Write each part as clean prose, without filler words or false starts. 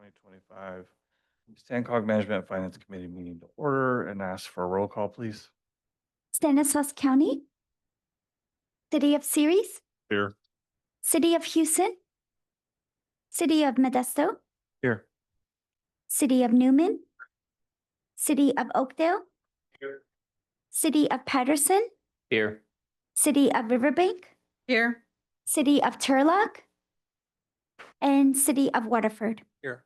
2025 Stancog Management Finance Committee meeting to order and ask for a roll call, please. Stanislaus County, City of Ceres, Here. City of Houston, City of Modesto, Here. City of Newman, City of Oakdale, Here. City of Patterson, Here. City of Riverbank, Here. City of Turlock, and City of Waterford. Here.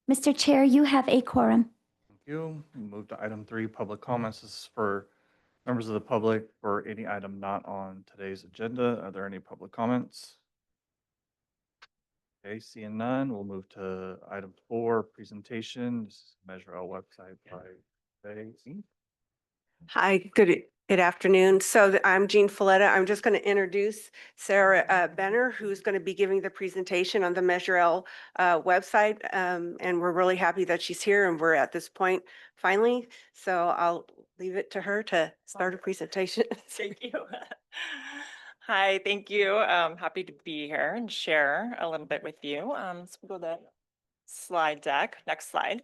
Mr. Chair, you have a quorum. Thank you. We'll move to item 3, public comments. This is for members of the public for any item not on today's agenda. Are there any public comments? Okay, seeing none, we'll move to item 4, presentation. This is Measure L website by Faye. Hi, good afternoon. I'm Jean Folletta. I'm just going to introduce Sarah Benner, who's going to be giving the presentation on the Measure L website. And we're really happy that she's here and we're at this point finally. So I'll leave it to her to start a presentation. Thank you. Hi, thank you. Happy to be here and share a little bit with you. So we'll go to the slide deck. Next slide.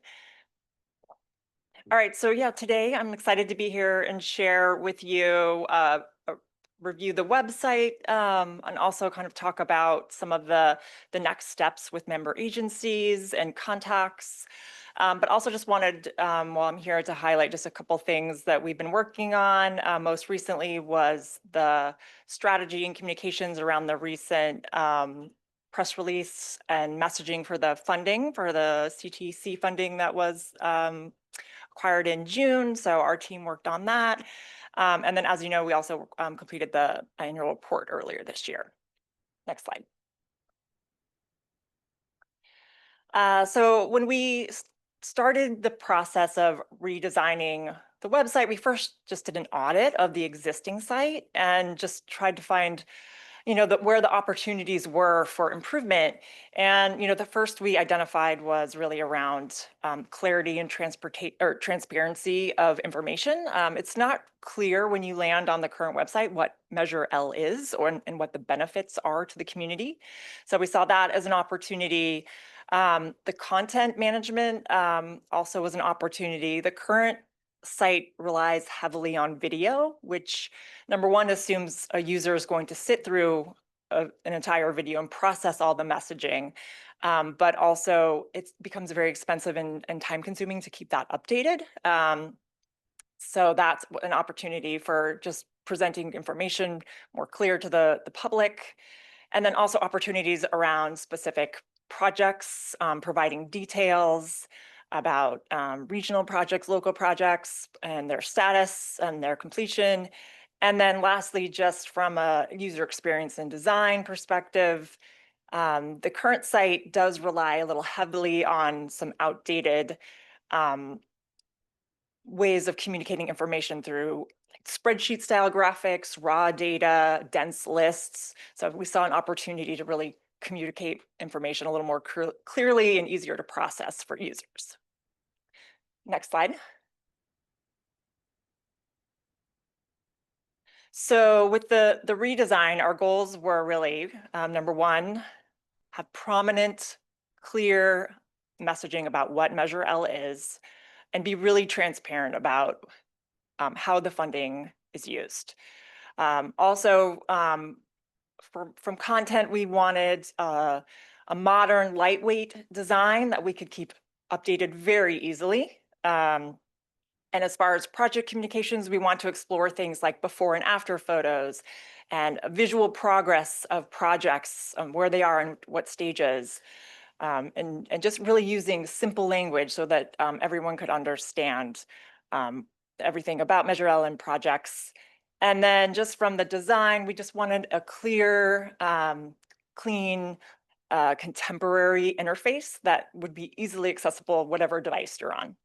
All right, so yeah, today I'm excited to be here and share with you, review the website, and also kind of talk about some of the next steps with member agencies and contacts. But also just wanted, while I'm here, to highlight just a couple things that we've been working on. Most recently was the strategy and communications around the recent press release and messaging for the funding, for the CTC funding that was acquired in June. So our team worked on that. And then, as you know, we also completed the annual report earlier this year. Next slide. So when we started the process of redesigning the website, we first just did an audit of the existing site and just tried to find where the opportunities were for improvement. And, the first we identified was really around clarity and transparency of information. It's not clear when you land on the current website what Measure L is and what the benefits are to the community. So we saw that as an opportunity. The content management also was an opportunity. The current site relies heavily on video, which number one assumes a user is going to sit through an entire video and process all the messaging, but also it becomes very expensive and time consuming to keep that updated. So that's an opportunity for just presenting information more clear to the public, and then also opportunities around specific projects, providing details about regional projects, local projects, and their status and their completion. And then lastly, just from a user experience and design perspective, the current site does rely a little heavily on some outdated ways of communicating information through spreadsheet style graphics, raw data, dense lists. So we saw an opportunity to really communicate information a little more clearly and easier to process for users. Next slide. So with the redesign, our goals were really, number one, have prominent, clear messaging about what Measure L is, and be really transparent about how the funding is used. Also, from content, we wanted a modern, lightweight design that we could keep updated very easily. And as far as project communications, we want to explore things like before and after photos and visual progress of projects, where they are and what stages, and just really using simple language so that everyone could understand everything about Measure L and projects. And then just from the design, we just wanted a clear, clean, contemporary interface that would be easily accessible, whatever device you're on.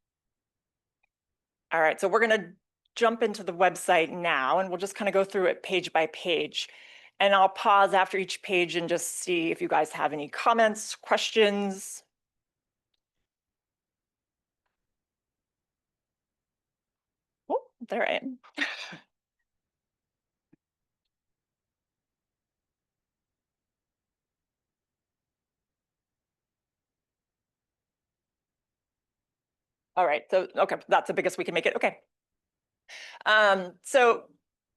All right, so we're going to jump into the website now, and we'll just kind of go through it page by page. And I'll pause after each page and just see if you guys have any comments, questions. Oh, there I am. All right, so, okay, that's the biggest we can make it, okay. So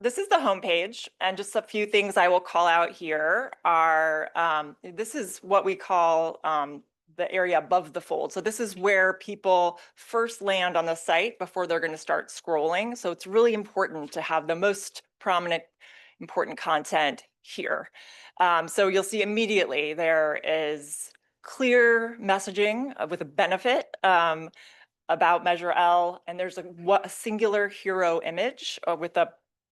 this is the homepage, and just a few things I will call out here are, this is what we call the area above the fold. So this is where people first land on the site before they're going to start scrolling. So it's really important to have the most prominent, important content here. So you'll see immediately there is clear messaging with a benefit about Measure L, and there's a singular hero image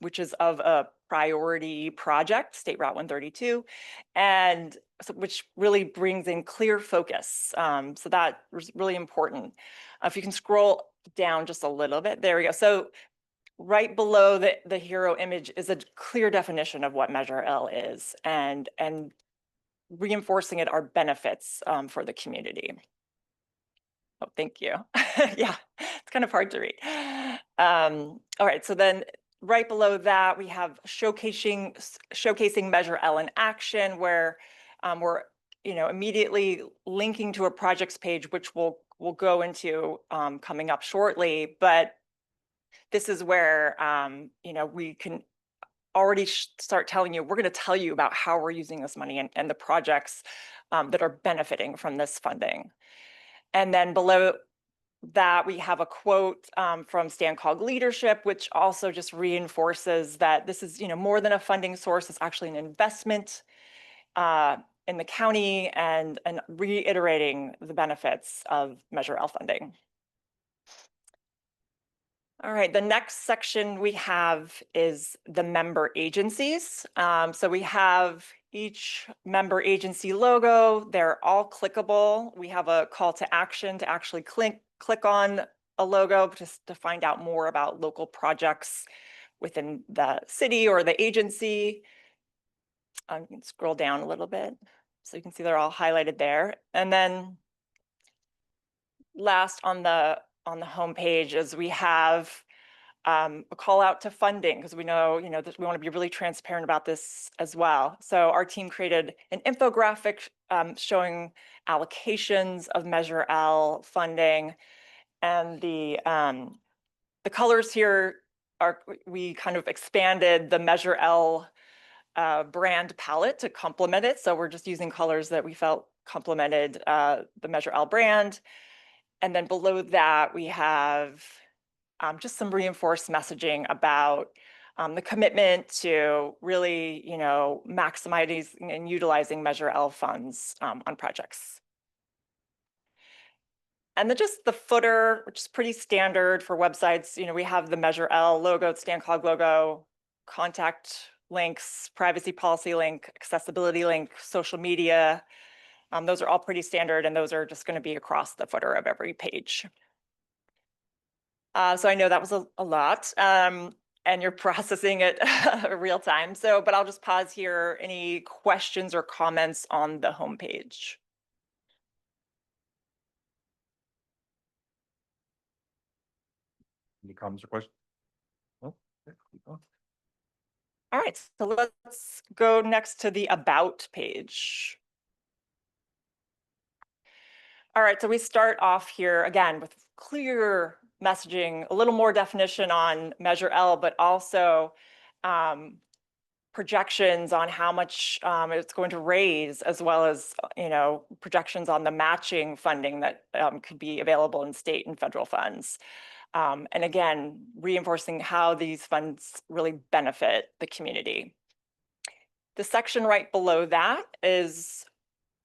which is of a priority project, State Route 132, and so, which really brings in clear focus. So that was really important. If you can scroll down just a little bit, there we go. So right below the hero image is a clear definition of what Measure L is, and reinforcing it are benefits for the community. Oh, thank you. Yeah, it's kind of hard to read. All right, so then right below that, we have showcasing Measure L in action, where we're immediately linking to a projects page, which we'll go into coming up shortly. But this is where we can already start telling you, we're going to tell you about how we're using this money and the projects that are benefiting from this funding. And then below that, we have a quote from StanCog leadership, which also just reinforces that this is more than a funding source. It's actually an investment in the county, and reiterating the benefits of Measure L funding. All right, the next section we have is the member agencies. So we have each member agency logo. They're all clickable. We have a call to action to actually click on a logo just to find out more about local projects within the city or the agency. You can scroll down a little bit so you can see they're all highlighted there. And then last on the homepage is we have a call out to funding, because we know, that we want to be really transparent about this as well. So our team created an infographic showing allocations of Measure L funding, and the colors here are, we kind of expanded the Measure L brand palette to complement it. So we're just using colors that we felt complemented the Measure L brand. And then below that, we have just some reinforced messaging about the commitment to really, maximizing and utilizing Measure L funds on projects. And then just the footer, which is pretty standard for websites. We have the Measure L logo, StanCog logo, contact links, privacy policy link, accessibility link, social media. Those are all pretty standard, and those are just going to be across the footer of every page. So I know that was a lot, and you're processing it real time. But I'll just pause here. Any questions or comments on the homepage? Any comments or questions? No? Okay, keep going. All right, so let's go next to the About page. All right, so we start off here again with clear messaging, a little more definition on Measure L, but also projections on how much it's going to raise, as well as projections on the matching funding that could be available in state and federal funds. And again, reinforcing how these funds really benefit the community. The section right below that is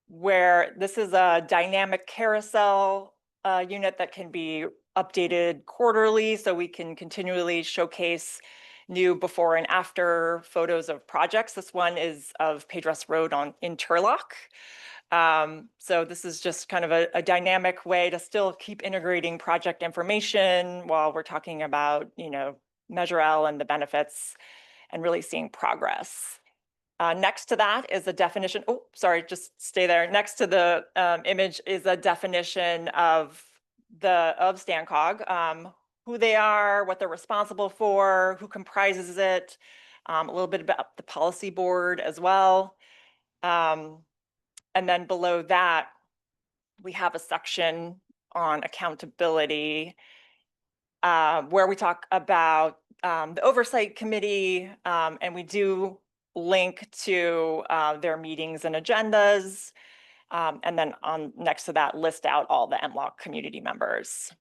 where this is a dynamic carousel unit that can be updated quarterly, so we can continually showcase new before and after photos of projects. This one is of Pedros Road in Turlock. So this is just kind of a dynamic way to still keep integrating project information while we're talking about, Measure L and the benefits, and really seeing progress. Next to that is a definition. Oh, sorry, just stay there. Next to the image is a definition of StanCog, who they are, what they're responsible for, who comprises it, a little bit about the policy board as well. And then below that, we have a section on accountability, where we talk about the oversight committee, and we do link to their meetings and agendas. And then on next to that, list out all the MLOC community members.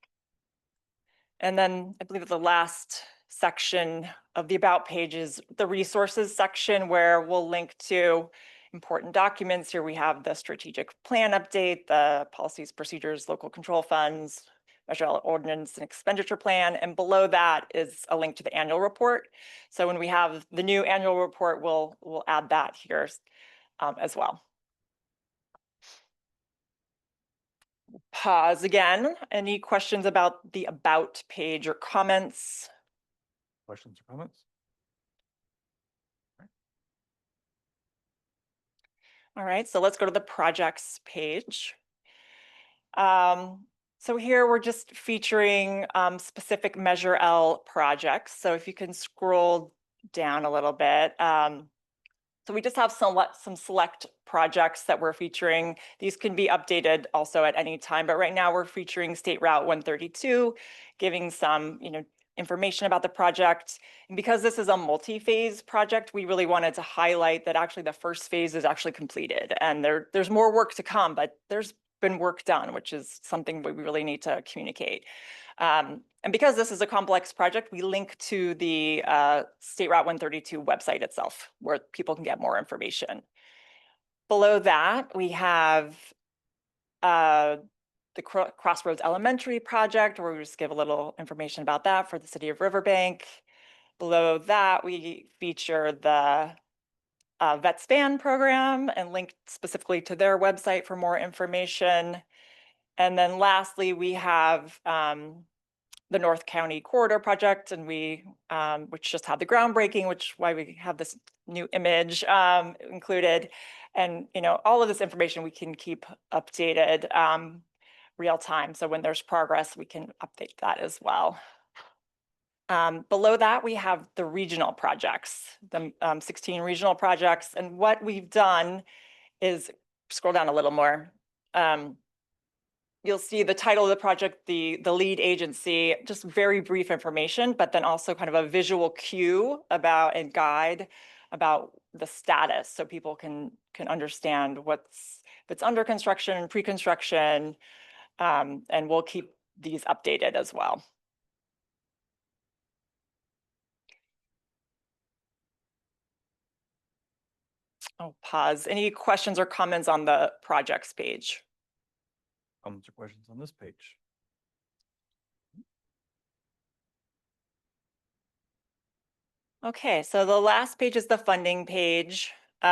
And then I believe the last section of the About page is the resources section, where we'll link to important documents. Here we have the strategic plan update, the policies, procedures, local control funds, Measure L ordinance and expenditure plan. And below that is a link to the annual report. So when we have the new annual report, we'll add that here as well. Pause again. Any questions about the About page or comments? Questions or comments? All right, so let's go to the projects page. So here we're just featuring specific Measure L projects. So if you can scroll down a little bit. So we just have some select projects that we're featuring. These can be updated also at any time, but right now we're featuring State Route 132, giving some, information about the project. And because this is a multi-phase project, we really wanted to highlight that actually the first phase is actually completed, and there's more work to come, but there's been work done, which is something we really need to communicate. And because this is a complex project, we link to the State Route 132 website itself, where people can get more information. Below that, we have the Crossroads Elementary project, where we just give a little information about that for the city of Riverbank. Below that, we feature the Vet Span program and link specifically to their website for more information. And then lastly, we have the North County Corridor Project, and which just had the groundbreaking, which why we have this new image included. And all of this information we can keep updated real time. So when there's progress, we can update that as well. Below that, we have the regional projects, the 16 regional projects. And what we've done is, scroll down a little more. You'll see the title of the project, the lead agency, just very brief information, but then also kind of a visual cue about and guide about the status, so people can understand what's under construction, pre-construction, and we'll keep these updated as well. Oh, pause. Any questions or comments on the projects page? Comments or questions on this page? Okay, so the last page is the funding page. We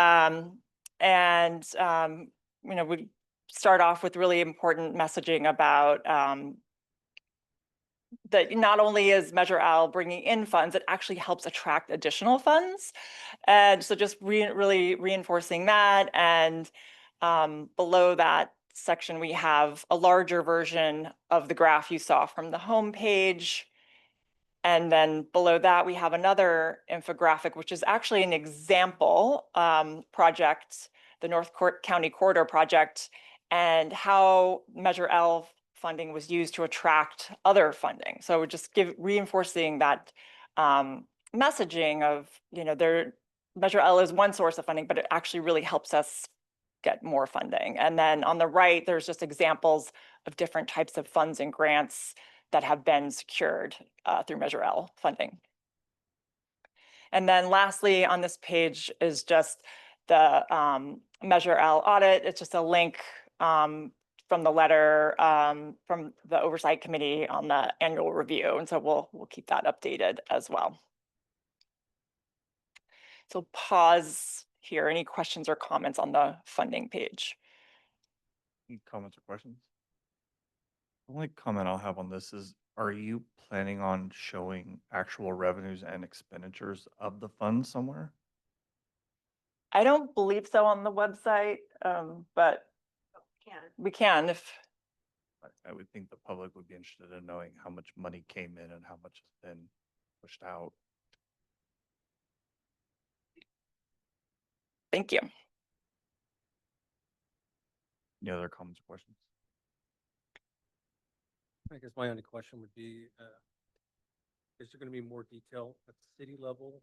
start off with really important messaging about that not only is Measure L bringing in funds, it actually helps attract additional funds. And so just really reinforcing that. And below that section, we have a larger version of the graph you saw from the home page. And then below that, we have another infographic, which is actually an example project, the North County Corridor Project, and how Measure L funding was used to attract other funding. So just reinforcing that messaging of, Measure L is one source of funding, but it actually really helps us get more funding. And then on the right, there's just examples of different types of funds and grants that have been secured through Measure L funding. And then lastly on this page is just the Measure L audit. It's just a link from the letter from the Oversight Committee on the annual review. And so we'll keep that updated as well. So pause here. Any questions or comments on the funding page? Any comments or questions? The only comment I'll have on this is, are you planning on showing actual revenues and expenditures of the fund somewhere? I don't believe so on the website, but we can if. I would think the public would be interested in knowing how much money came in and how much has been pushed out. Thank you. Any other comments or questions? I guess my only question would be, is there going to be more detail at the city level?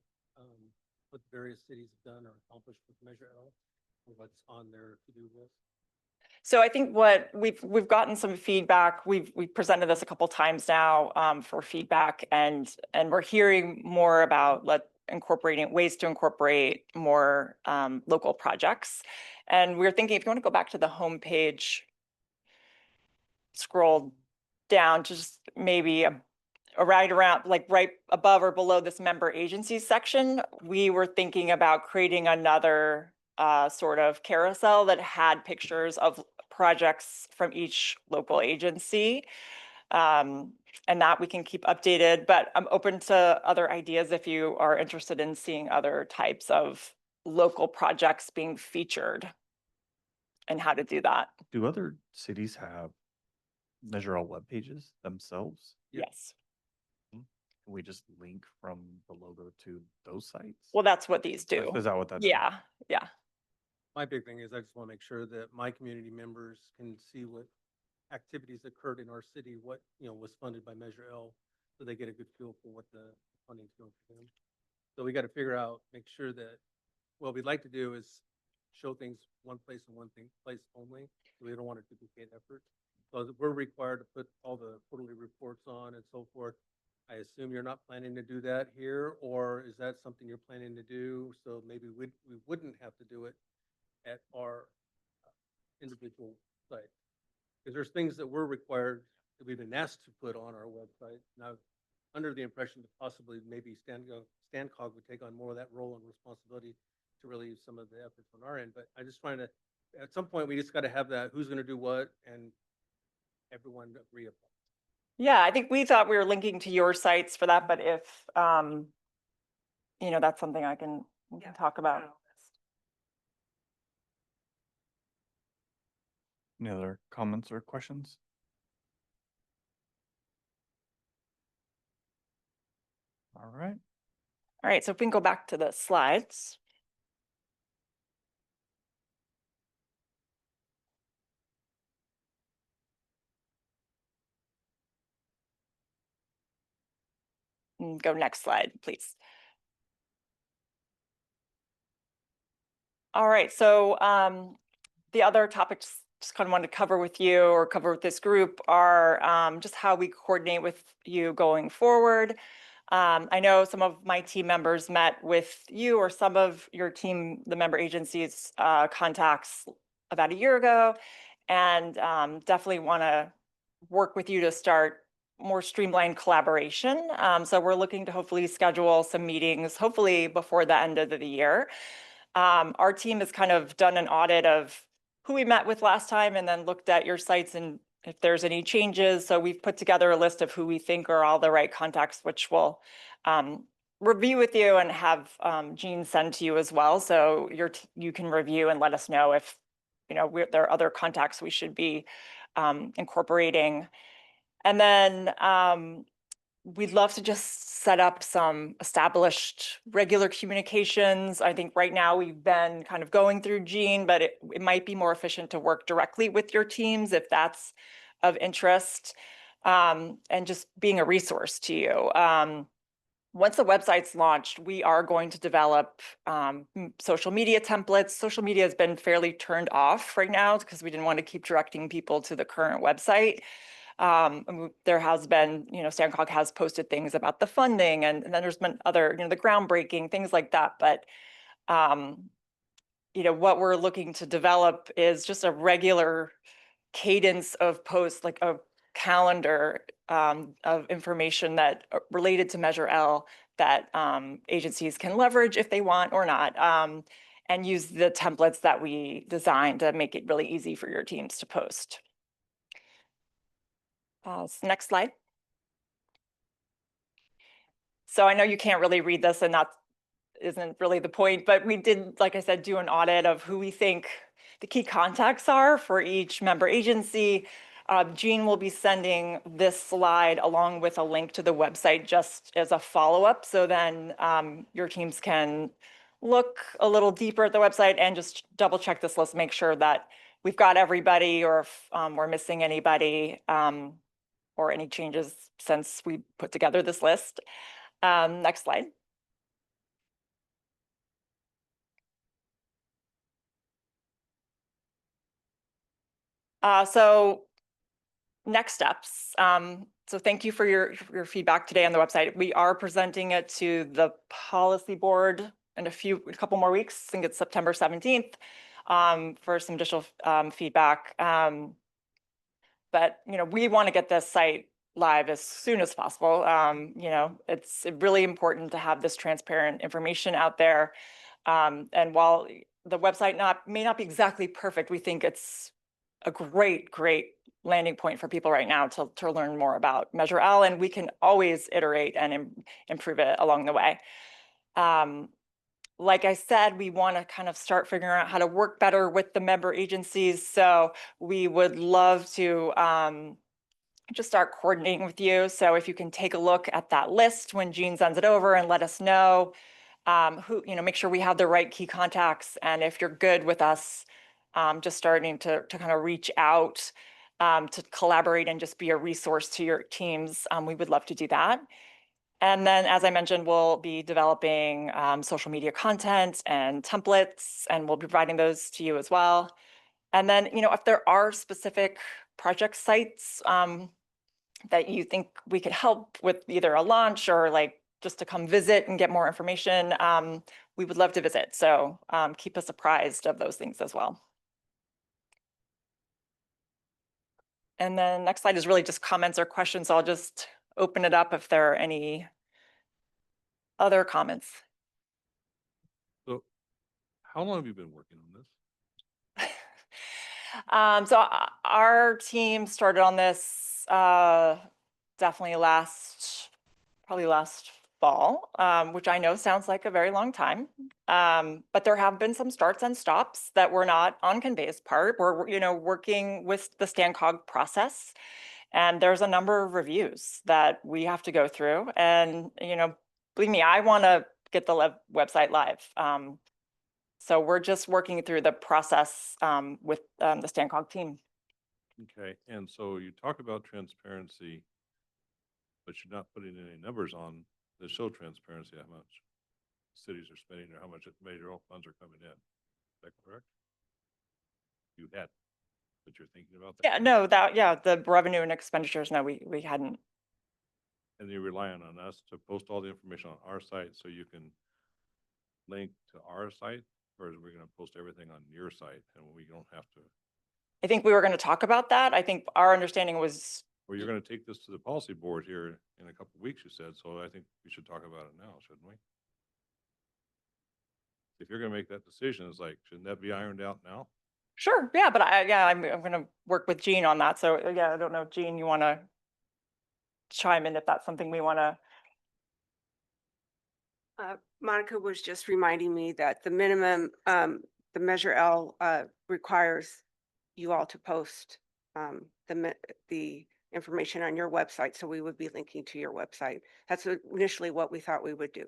What various cities have done or accomplished with Measure L, or what's on their to-do list? So I think what we've gotten some feedback. We've presented this a couple times now for feedback, and we're hearing more about incorporating ways to incorporate more local projects. And we're thinking, if you want to go back to the homepage, scroll down to just maybe right around, like right above or below this member agencies section, we were thinking about creating another sort of carousel that had pictures of projects from each local agency. And that we can keep updated, but I'm open to other ideas if you are interested in seeing other types of local projects being featured and how to do that. Do other cities have Measure All web pages themselves? Yep. Yes. Can we just link from the logo to those sites? Well, that's what these do. Is that what that? Yeah, yeah. My big thing is I just want to make sure that my community members can see what activities occurred in our city, what, was funded by Measure L, so they get a good feel for what the funding's going for them. So we got to figure out, make sure that, what we'd like to do is show things one place and place only. So we don't want to duplicate effort. So that we're required to put all the quarterly reports on and so forth. I assume you're not planning to do that here, or is that something you're planning to do? So maybe we wouldn't have to do it at our individual site. Because there's things that we're required, that we've been asked to put on our website. Now, under the impression that possibly maybe StanCog would take on more of that role and responsibility to relieve some of the efforts on our end. But I just trying to, at some point, we just got to have that, who's going to do what, and everyone agree upon. Yeah, I think we thought we were linking to your sites for that, but if, that's something we can talk about. Any other comments or questions? All right. All right, so if we can go back to the slides. Go next slide, please. All right, so the other topics just kind of wanted to cover with you or cover with this group are just how we coordinate with you going forward. I know some of my team members met with you or some of your team, the member agencies contacts about a year ago, and definitely want to work with you to start more streamlined collaboration. So we're looking to hopefully schedule some meetings, hopefully before the end of the year. Our team has kind of done an audit of who we met with last time and then looked at your sites and if there's any changes. So we've put together a list of who we think are all the right contacts, which we'll review with you and have Jean send to you as well. So you can review and let us know if there are other contacts we should be incorporating. And then we'd love to just set up some established regular communications. I think right now we've been kind of going through Jean, but it might be more efficient to work directly with your teams if that's of interest, and just being a resource to you. Once the website's launched, we are going to develop social media templates. Social media has been fairly turned off right now because we didn't want to keep directing people to the current website. There has been, StanCog has posted things about the funding and then there's been other, the groundbreaking, things like that. But, what we're looking to develop is just a regular cadence of posts, like a calendar of information that related to Measure L that agencies can leverage if they want or not, and use the templates that we designed to make it really easy for your teams to post. Next slide. So I know you can't really read this and that isn't really the point, but we did, like I said, do an audit of who we think the key contacts are for each member agency. Jean will be sending this slide along with a link to the website just as a follow-up. So then your teams can look a little deeper at the website and just double check this list, make sure that we've got everybody or if we're missing anybody. or any changes since we put together this list. Next slide. So next steps. So thank you for your feedback today on the website. We are presenting it to the policy board in a couple more weeks. I think it's September 17th, for some additional feedback. But we want to get this site live as soon as possible. It's really important to have this transparent information out there. And while the website may not be exactly perfect, we think it's a great landing point for people right now to learn more about Measure L, and we can always iterate and improve it along the way. Like I said, we want to kind of start figuring out how to work better with the member agencies. So we would love to just start coordinating with you. So if you can take a look at that list when Jean sends it over and let us know make sure we have the right key contacts. And if you're good with us, just starting to kind of reach out to collaborate and just be a resource to your teams, we would love to do that. And then, as I mentioned, we'll be developing social media content and templates, and we'll be providing those to you as well. And then, if there are specific project sites that you think we could help with either a launch or just to come visit and get more information, we would love to visit. So keep us apprised of those things as well. And then next slide is really just comments or questions. So I'll just open it up if there are any other comments. So how long have you been working on this? So our team started on this definitely probably last fall, which I know sounds like a very long time. But there have been some starts and stops that were not on Convey's part. We're working with the StanCog process, and there's a number of reviews that we have to go through. And believe me, I want to get the website live. So we're just working through the process with the StanCog team. Okay, and so you talk about transparency, but you're not putting any numbers on that show transparency, how much cities are spending or how much major funds are coming in. Is that correct? You had, but you're thinking about that? Yeah, no, the revenue and expenditures, no, we hadn't. And you're relying on us to post all the information on our site so you can link to our site, or is we going to post everything on your site and we don't have to? I think we were going to talk about that. I think our understanding was. Well, you're going to take this to the policy board here in a couple of weeks, you said, so I think we should talk about it now, shouldn't we? If you're going to make that decision, it's like, shouldn't that be ironed out now? Sure, yeah, but I'm going to work with Jean on that. So yeah, I don't know, Jean, you want to chime in if that's something we want to. Monica was just reminding me that the minimum, the Measure L requires you all to post the information on your website. So we would be linking to your website. That's initially what we thought we would do.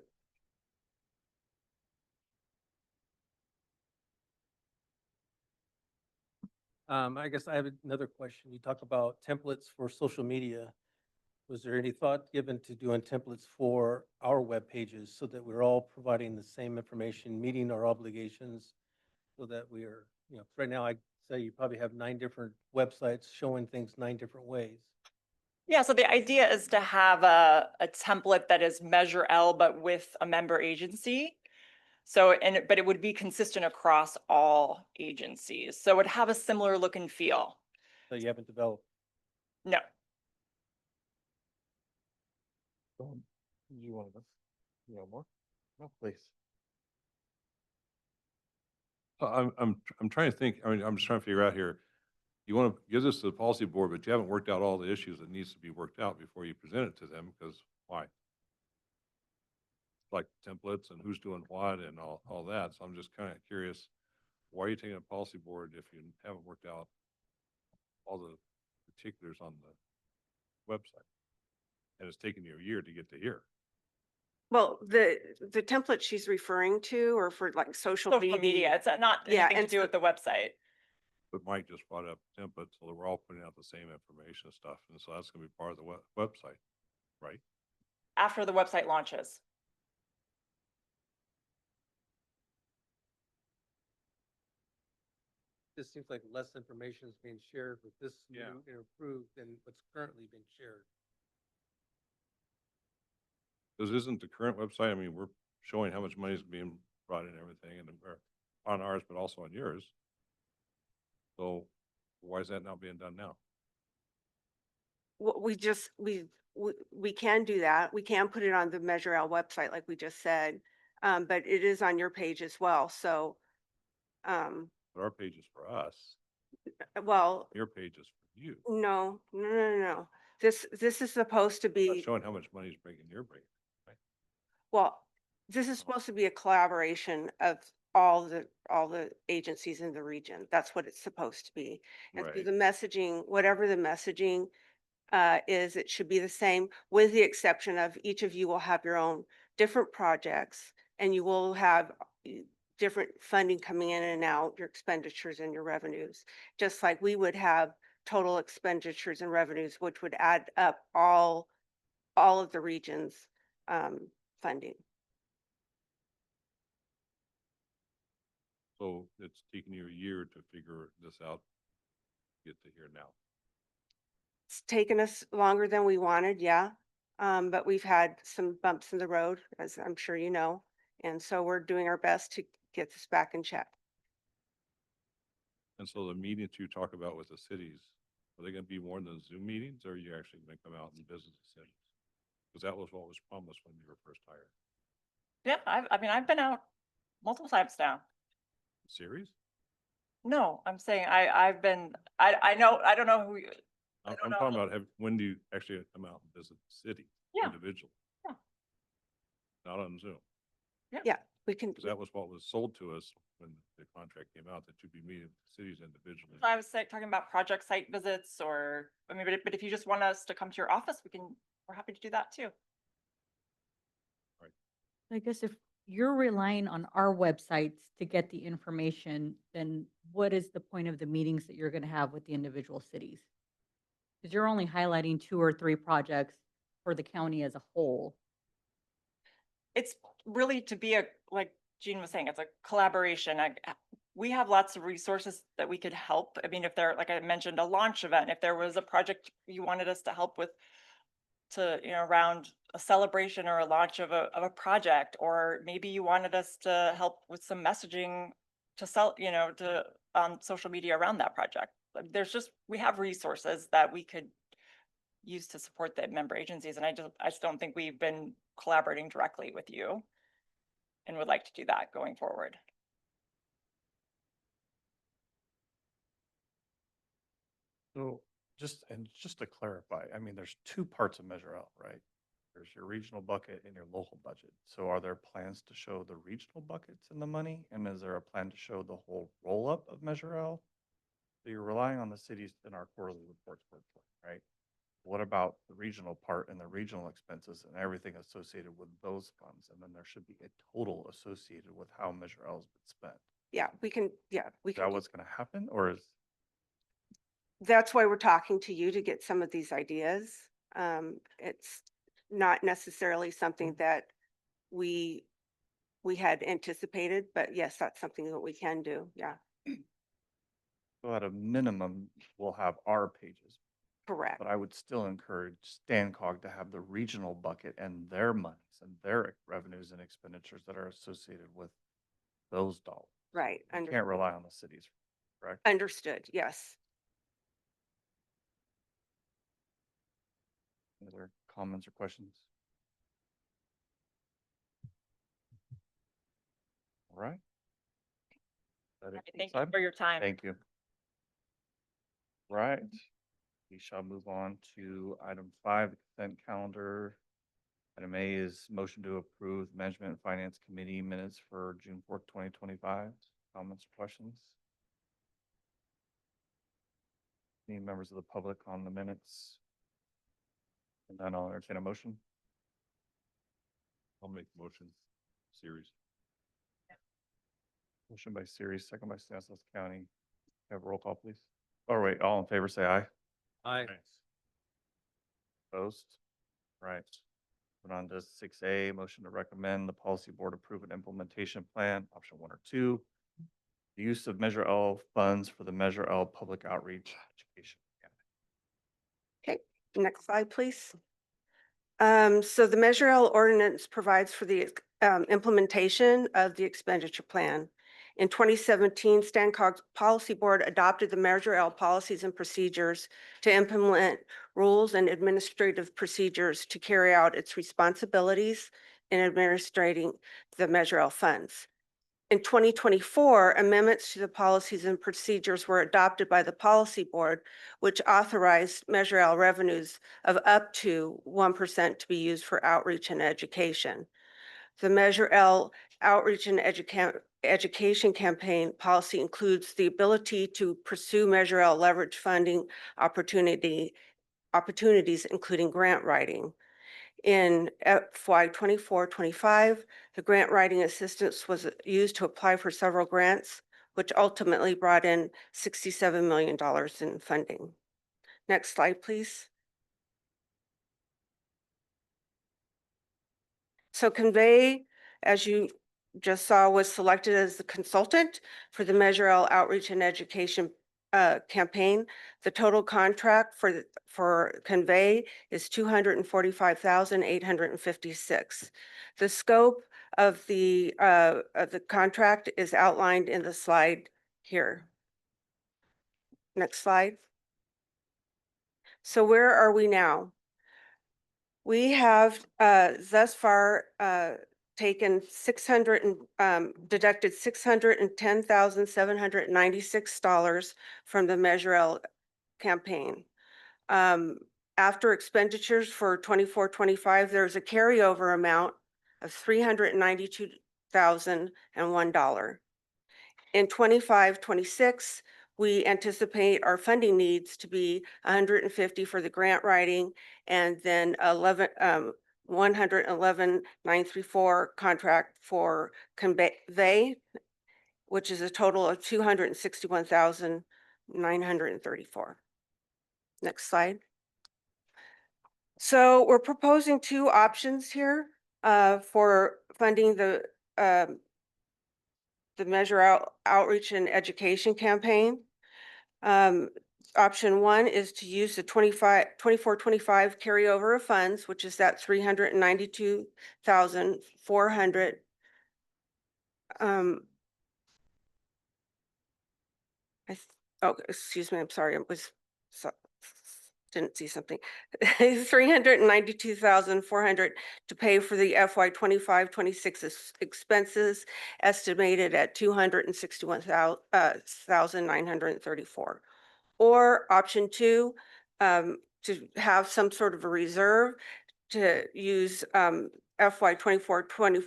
I guess I have another question. You talk about templates for social media. Was there any thought given to doing templates for our web pages so that we're all providing the same information, meeting our obligations, so that we are, right now I say you probably have 9 different websites showing things 9 different ways. Yeah, so the idea is to have a template that is Measure L, but with a member agency. So, but it would be consistent across all agencies. So it would have a similar look and feel. So you haven't developed. No. You want to, more? No, please. I'm trying to think, I'm just trying to figure out here. You want to give this to the policy board, but you haven't worked out all the issues that needs to be worked out before you present it to them, because why? Like templates and who's doing what and all that. So I'm just kind of curious, why are you taking a policy board if you haven't worked out all the particulars on the website? And it's taken you a year to get to here. Well, the template she's referring to, or for like social media. It's not Yeah, anything to and do with the website. But Mike just brought up templates, so we're all putting out the same information and stuff, and so that's gonna be part of the website, right? After the website launches. This seems like less information is being shared with this Yeah. new and improved than what's currently being shared. Cause isn't the current website, I mean, we're showing how much money is being brought in and everything, and we're on ours, but also on yours. So why is that not being done now? We just, we can do that. We can put it on the Measure L website, like we just said. But it is on your page as well. So, But our page is for us, well, your page is for you. no. This is supposed to Not be, showing how much money is bringing your bringing. well, this is supposed to be a collaboration of all the agencies in the region. That's what it's supposed to be. And so Right. the messaging, whatever the messaging is, it should be the same, with the exception of each of you will have your own different projects, and you will have different funding coming in and out, your expenditures and your revenues, just like we would have total expenditures and revenues, which would add up all of the regions' funding. So it's taken you a year to figure this out, get to here now. It's taken us longer than we wanted, yeah. But we've had some bumps in the road, as I'm sure you know. And so we're doing our best to get this back in check. And so the meetings you talk about with the cities, are they gonna be more than Zoom meetings, or are you actually gonna come out and visit the cities? Cause that was what was promised when you were first hired. Yeah, I mean, I've been out multiple times now. Series? No, I'm saying I've been, I know, I don't know who you, I I'm don't know. talking about when do you actually come out and visit the city Yeah. individually? Yeah. Not on Zoom, Yeah, we can, because that was what was sold to us when the contract came out, that you'd be meeting with the cities individually. I was talking about project site visits or, I mean, but if you just want us to come to your office, we're happy to do that too. I guess if you're relying on our websites to get the information, then what is the point of the meetings that you're going to have with the individual cities? Because you're only highlighting 2 or 3 projects for the county as a whole. It's really to be like Jean was saying, it's a collaboration. We have lots of resources that we could help. I mean, if there, like I mentioned, a launch event, if there was a project you wanted us to help with around a celebration or a launch of a project, or maybe you wanted us to help with some messaging to sell, to social media around that project. We have resources that we could use to support the member agencies. And I just don't think we've been collaborating directly with you and would like to do that going forward. So just to clarify, I mean, there's two parts of Measure L, right? There's your regional bucket and your local budget. So are there plans to show the regional buckets in the money? And is there a plan to show the whole roll-up of Measure L? So you're relying on the cities in our quarterly reports, right? What about the regional part and the regional expenses and everything associated with those funds? And then there should be a total associated with how Measure L has been spent. yeah, we can Is that what's gonna happen, or is? that's why we're talking to you, to get some of these ideas. It's not necessarily something that we had anticipated, but yes, that's something that we can do. Yeah, So at a minimum, we'll have our pages, correct. but I would still encourage Stancog to have the regional bucket and their monies and their revenues and expenditures that are associated with those dollars. Right. You can't rely on the cities, correct? Understood. Yes. Any other comments or questions? All right. That it Thank from you side? for your time. Thank you. Right. We shall move on to item 5, the consent calendar. Item A is motion to approve Management and Finance Committee minutes for June 4th, 2025. Comments or questions? Any members of the public on the minutes? And then I'll entertain a motion. I'll make the motion, series. Motion by Series, second by Stanislaus County. Have a roll call, please. Or wait, all in favor, say aye. Aye. Opposed? Right. Moving on to 6A, motion to recommend the policy board approve an implementation plan, option 1 or 2. The use of Measure L funds for the Measure L public outreach education. Okay, next slide, please. So the Measure L ordinance provides for the implementation of the expenditure plan. In 2017, Stancock's Policy Board adopted the Measure L policies and procedures to implement rules and administrative procedures to carry out its responsibilities in administrating the Measure L funds. In 2024, amendments to the policies and procedures were adopted by the Policy Board, which authorized Measure L revenues of up to 1% to be used for outreach and education. The Measure L outreach and education campaign policy includes the ability to pursue Measure L leverage funding opportunities, including grant writing. In FY 24-25, the grant writing assistance was used to apply for several grants, which ultimately brought in $67 million in funding. Next slide, please. So Convey, as you just saw, was selected as the consultant for the Measure L outreach and education campaign. The total contract for Convey is $245,856. The scope of the contract is outlined in the slide here. Next slide. So where are we now? We have thus far taken deducted $610,796 from the Measure L campaign. After expenditures for 24-25, there's a carryover amount of $392,001. In 25-26, we anticipate our funding needs to be 150 for the grant writing and then 111,934 contract for Convey, which is a total of 261,934. Next slide. So we're proposing two options here for funding the Measure outreach and education campaign. Option 1 is to use the 24-25 carryover of funds, which is that 392,400. Oh, excuse me, I'm sorry, didn't see something. 392,400 to pay for the FY 25-26 expenses, estimated at 261,934. Or option 2, to have some sort of a reserve to use FY 24-25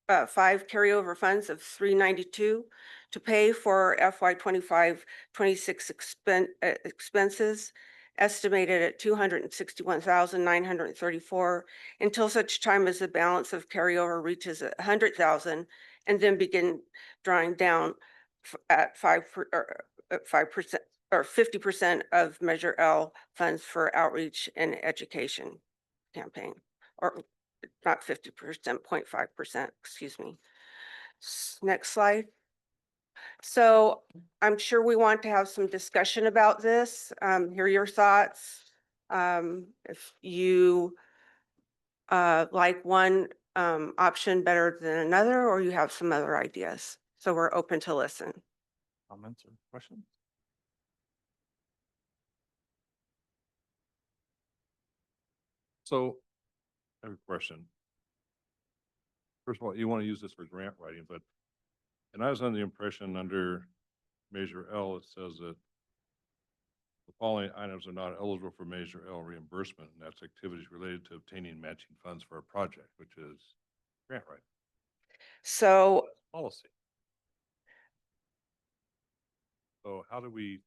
carryover funds of 392 to pay for FY 25-26 expenses, estimated at 261,934, until such time as the balance of carryover reaches 100,000, and then begin drawing down at 5% or 50% of Measure L funds for outreach and education campaign, or not 50%, 0.5%, excuse me. Next slide. So I'm sure we want to have some discussion about this, hear your thoughts. If you like one option better than another, or you have some other ideas. So we're open to listen. Comments or questions? So I have a question. First of all, you want to use this for grant writing, but, and I was under the impression under Measure L, it says that the following items are not eligible for Measure L reimbursement, and that's activities related to obtaining matching funds for a project, which is grant writing So policy. So how do we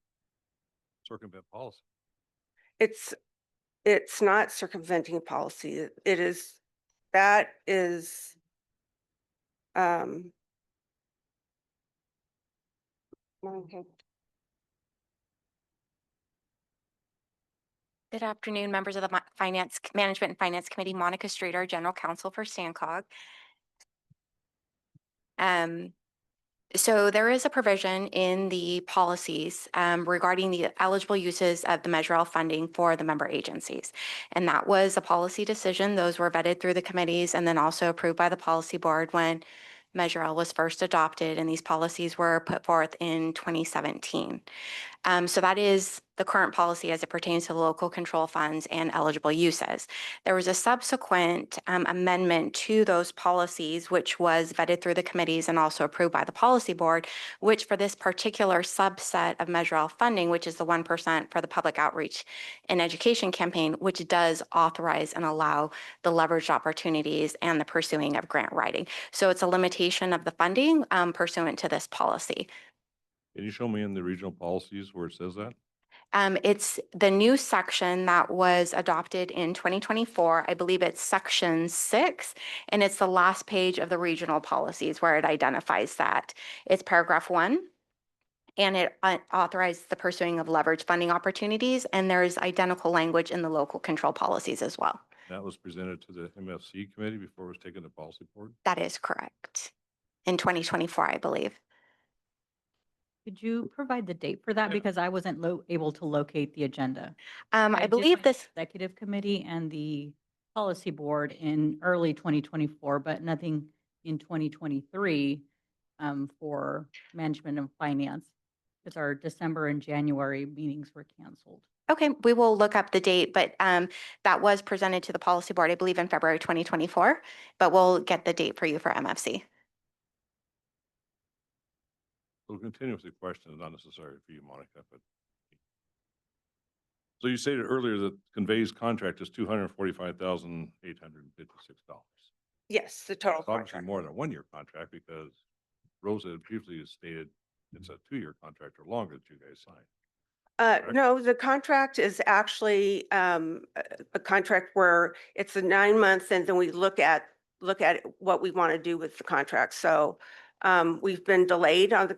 circumvent policy? it's not circumventing policy. It is, that is okay. Good afternoon, members of the Management and Finance Committee. Monica Streeter, General Counsel for Stancog. So there is a provision in the policies regarding the eligible uses of the Measure L funding for the member agencies. And that was a policy decision. Those were vetted through the committees and then also approved by the policy board when Measure L was first adopted, and these policies were put forth in 2017. So that is the current policy as it pertains to the local control funds and eligible uses. There was a subsequent amendment to those policies, which was vetted through the committees and also approved by the policy board, which for this particular subset of Measure L funding, which is the 1% for the public outreach and education campaign, which does authorize and allow the leveraged opportunities and the pursuing of grant writing. So it's a limitation of the funding pursuant to this policy. Can you show me in the regional policies where it says that? It's the new section that was adopted in 2024. I believe it's section 6, and it's the last page of the regional policies where it identifies that. It's paragraph 1, and it authorizes the pursuing of leverage funding opportunities, and there's identical language in the local control policies as well. That was presented to the MFC committee before it was taken to policy board? That is correct. In 2024, I believe. Could you provide the date for that? Yeah. Because I wasn't able to locate the agenda. I did believe find this. the Executive Committee and the Policy Board in early 2024, but nothing in 2023 for Management and Finance, because our December and January meetings were canceled. Okay, we will look up the date, but that was presented to the policy board, I believe, in February 2024, but we'll get the date for you for MFC. So continue with the question is not necessary for you, Monica, but. So you stated earlier that Convey's contract is $245,856. Yes, the total It's obviously contract. more than a 1-year contract because Rosa had previously stated it's a 2-year contract or longer that you guys signed. Correct. No, the contract is actually a contract where it's a 9 months and then we look at what we want to do with the contract. So we've been delayed on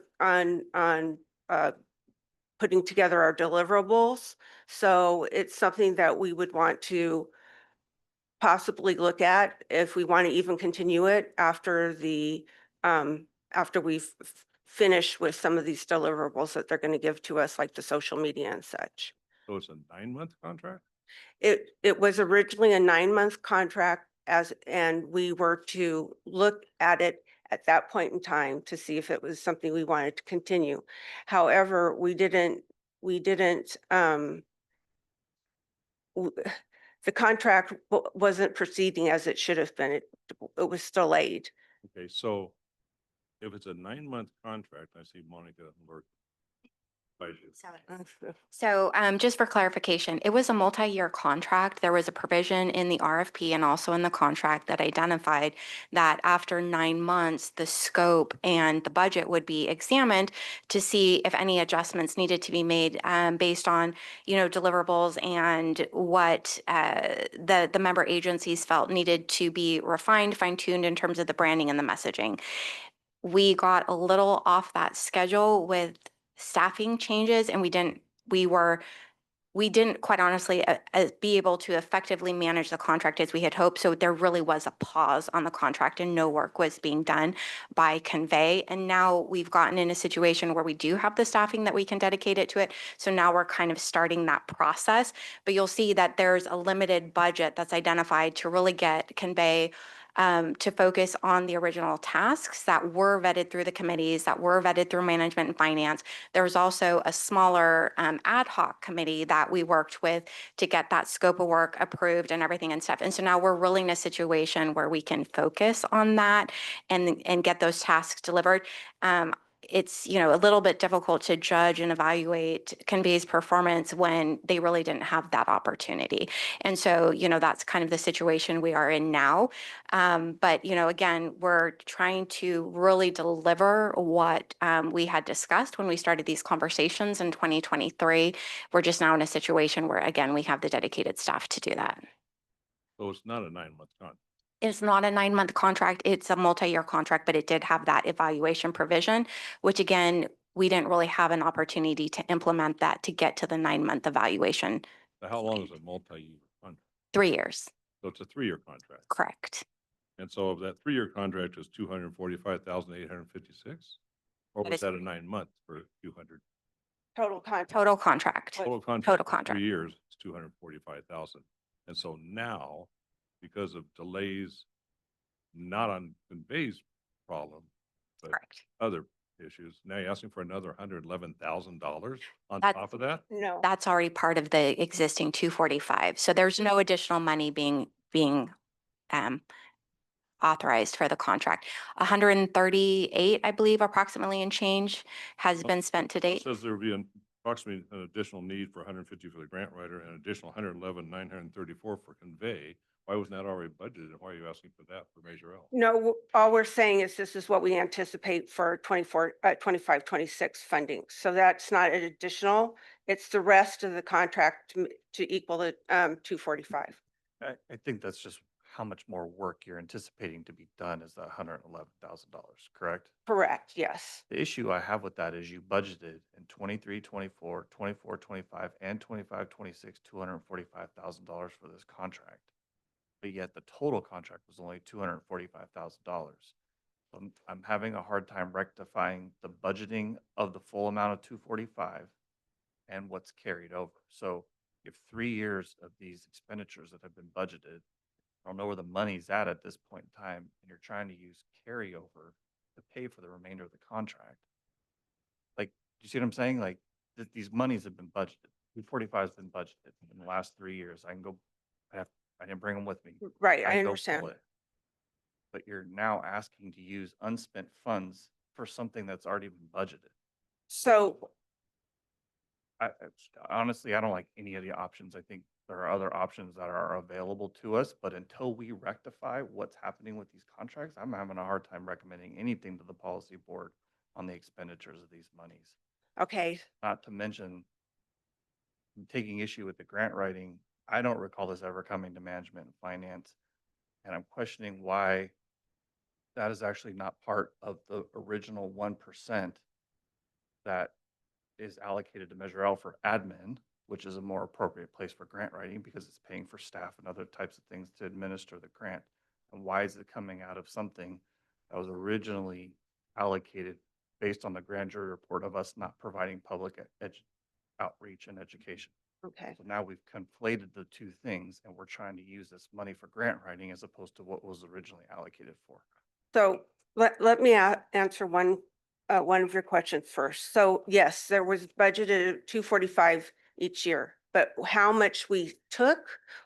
putting together our deliverables. So it's something that we would want to possibly look at if we want to even continue it after after we've finished with some of these deliverables that they're going to give to us, like the social media and such. So it's a 9-month contract? It was originally a 9-month contract and we were to look at it at that point in time to see if it was something we wanted to continue. However, the contract wasn't proceeding as it should have been. It was delayed. Okay, so if it's a 9-month contract, I see Monica work. So just for clarification, it was a multi-year contract. There was a provision in the RFP and also in the contract that identified that after 9 months, the scope and the budget would be examined to see if any adjustments needed to be made based on, deliverables and what the member agencies felt needed to be refined, fine-tuned in terms of the branding and the messaging. We got a little off that schedule with staffing changes, and we didn't quite honestly be able to effectively manage the contract as we had hoped. So there really was a pause on the contract and no work was being done by Convey. And now we've gotten in a situation where we do have the staffing that we can dedicate it to it. So now we're kind of starting that process, but you'll see that there's a limited budget that's identified to really get Convey to focus on the original tasks that were vetted through the committees, that were vetted through Management and Finance. There was also a smaller ad hoc committee that we worked with to get that scope of work approved and everything and stuff. And so now we're really in a situation where we can focus on that and get those tasks delivered. It's, a little bit difficult to judge and evaluate Convey's performance when they really didn't have that opportunity. And so, that's kind of the situation we are in now. But, again, we're trying to really deliver what we had discussed when we started these conversations in 2023. We're just now in a situation where, again, we have the dedicated staff to do that. So it's not a 9-month contract. It's not a 9-month contract. It's a multi-year contract, but it did have that evaluation provision, which again, we didn't really have an opportunity to implement that to get to the 9-month evaluation So how long is a multi-year contract? 3 years, So it's a 3-year contract. correct. And so of that 3-year contract is 245,856? Or That was is that a 9-month for 200? Total contract. Total contract. Total contract. Total for contract. 3 years, it's 245,000. And so now, because of delays, not on Convey's problem, but Correct. other issues, now you're asking for another $111,000 on That's- top of that? No. That's already part of the existing 245. So there's no additional money being authorized for the contract. 138, I believe, approximately in change has been spent to It date. says there would be approximately an additional need for 150 for the grant writer and an additional 111,934 for Convey. Why wasn't that already budgeted? And why are you asking for that for Measure L? No, all we're saying is this is what we anticipate for 25, 26 funding. So that's not an additional. It's the rest of the contract to equal the 245. I think that's just how much more work you're anticipating to be done is the $111,000, correct? Correct, yes. The issue I have with that is you budgeted in 23, 24, 24, 25, and 25, 26, $245,000 for this contract. But yet the total contract was only $245,000. I'm having a hard time rectifying the budgeting of the full amount of 245 and what's carried over. So you have 3 years of these expenditures that have been budgeted. I don't know where the money's at this point in time, and you're trying to use carryover to pay for the remainder of the contract. Like, you see what I'm saying? Like, these monies have been budgeted. 245 has been budgeted in the last 3 years. I didn't bring them with me. Right, I can go pull understand. it. But you're now asking to use unspent funds for something that's already been budgeted. So Honestly, I don't like any of the options. I think there are other options that are available to us, but until we rectify what's happening with these contracts, I'm having a hard time recommending anything to the policy board on the expenditures of these monies. okay, Not to mention taking issue with the grant writing. I don't recall this ever coming to management and finance, and I'm questioning why that is actually not part of the original 1% that is allocated to Measure L for admin, which is a more appropriate place for grant writing because it's paying for staff and other types of things to administer the grant. And why is it coming out of something that was originally allocated based on the grand jury report of us not providing public outreach and education? okay. So now we've conflated the two things and we're trying to use this money for grant writing as opposed to what was originally allocated for. So let me answer one of your questions first. So yes, there was budgeted 245 each year, but how much we took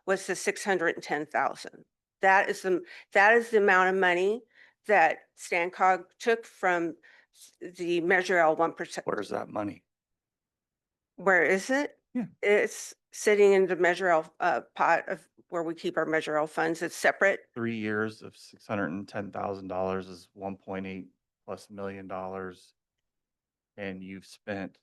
was the 610,000. That is the amount of money that Stancog took from the Measure L 1%. Where's that money? Where is it? Yeah. It's sitting in the Measure L pot of where we keep our Measure L funds. It's separate. 3 years of $610,000 is $1.8+ million. And you've spent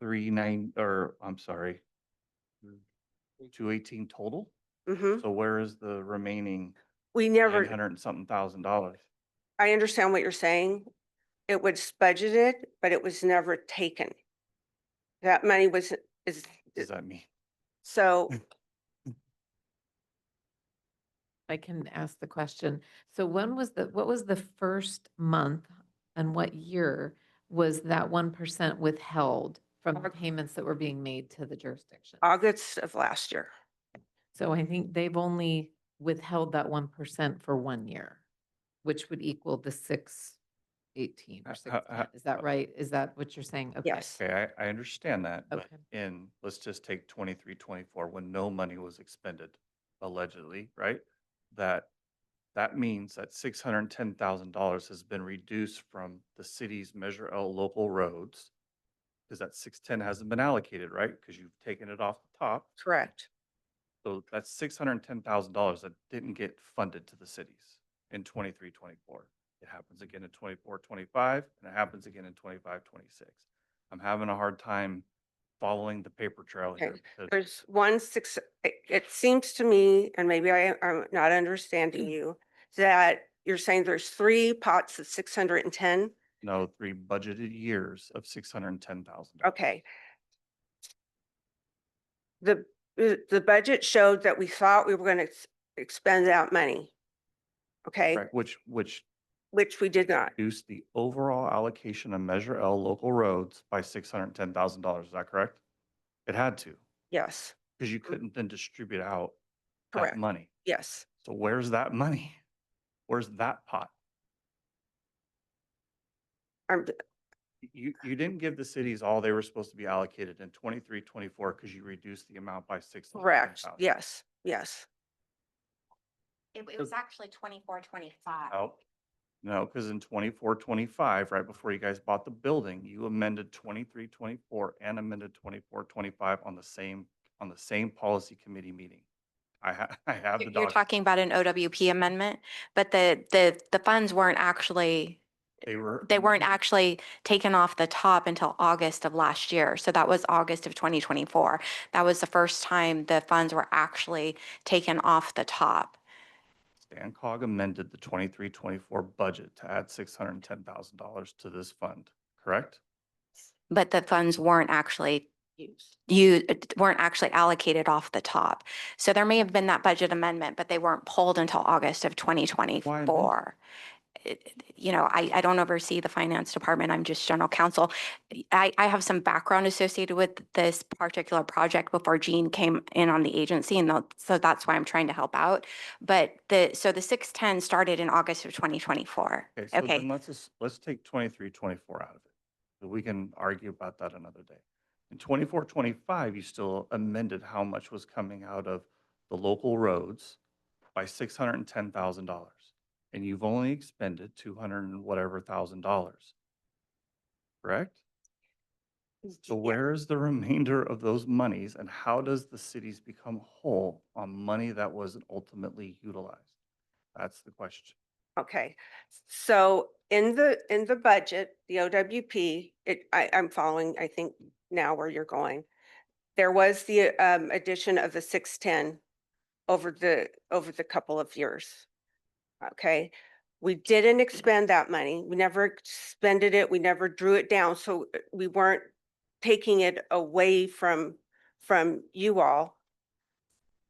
218 total. Mhm. So where is the remaining We never, 900 and something $1,000? I understand what you're saying. It was budgeted, but it was never taken. That money is, What does that mean? so I can ask the question. So what was the first month and what year was that 1% withheld from the payments that were being made to the jurisdiction? August of last year. So I think they've only withheld that 1% for 1 year, which would equal the 618 or Ho- 610. Is that right? Is that what you're saying? Okay. Yes. Okay, I understand that, but Okay. let's just take 23, 24, when no money was expended, allegedly, right? That means that $610,000 has been reduced from the city's Measure L local roads, because that 610 hasn't been allocated, right? Because you've taken it off the top. Correct. So that's $610,000 that didn't get funded to the cities in 23, 24. It happens again in 24, 25, and it happens again in 25, 26. I'm having a hard time following the paper trail here. Okay. because There's it seems to me, and maybe I'm not understanding you, that you're saying there's 3 pots of 610. No, 3 budgeted years of $610,000. Okay. the budget showed that we thought we were gonna expend that money. Okay, Right, which which we did not. reduced the overall allocation of Measure L local roads by $610,000. Is that correct? It had to, Yes, because you couldn't then distribute out that correct. money. Yes. So where's that money? Where's that pot? I'm, You didn't give the cities all they were supposed to be allocated in 23, 24 because you reduced the amount by 610,000. correct. Yes, yes. It was actually 24-25. No, because in 24, 25, right before you guys bought the building, you amended 23, 24 and amended 24, 25 on the same policy committee meeting. I have the You're document. talking about an OWP amendment, but the funds weren't actually, They weren't actually taken off the top until August of last year. So that was August of 2024. That was the first time the funds were actually taken off the top. Stan Cog amended the 23, 24 budget to add $610,000 to this fund, correct? But the funds weren't actually weren't actually allocated off the top. So there may have been that budget amendment, but they weren't pulled until August of 2024. You know, I don't oversee the finance department. I'm just general counsel. I have some background associated with this particular project before Jean came in on the agency, and so that's why I'm trying to help out. But the 610 started in August of 2024. Okay, so Okay. then let's take 23, 24 out of it. So we can argue about that another day. In 24, 25, you still amended how much was coming out of the local roads by $610,000. And you've only expended 200 and whatever $1,000. Correct? So where is the remainder of those monies and how does the cities become whole on money that wasn't ultimately utilized? That's the question. Okay, so in the budget, the OWP, I'm following, I think now where you're going. There was the addition of the 610 over the couple of years. Okay, we didn't expend that money. We never expended it. We never drew it down. So we weren't taking it away from you all.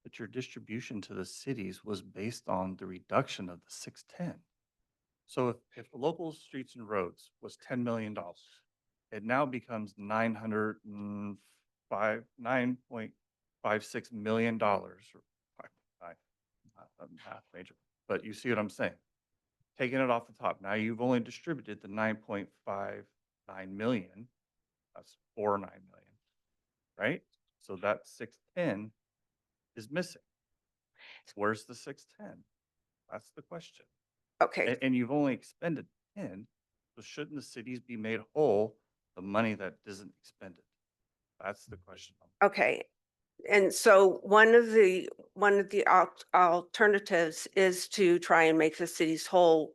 But your distribution to the cities was based on the reduction of the 610. So if the local streets and roads was $10 million, it now becomes $9.56 million. Or not a math major, but you see what I'm saying? Taking it off the top. Now you've only distributed the 9.59 million. That's 49 million, right? So that 610 is missing. Where's the 610? That's the question. Okay, And you've only expended 10, so shouldn't the cities be made whole the money that isn't expended? That's the question. okay. And so one of the alternatives is to try and make the cities whole.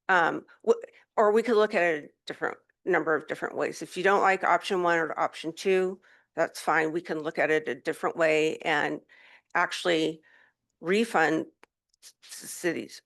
Or we could look at a different number of different ways. If you don't like option one or option two, that's fine. We can look at it a different way and actually refund cities.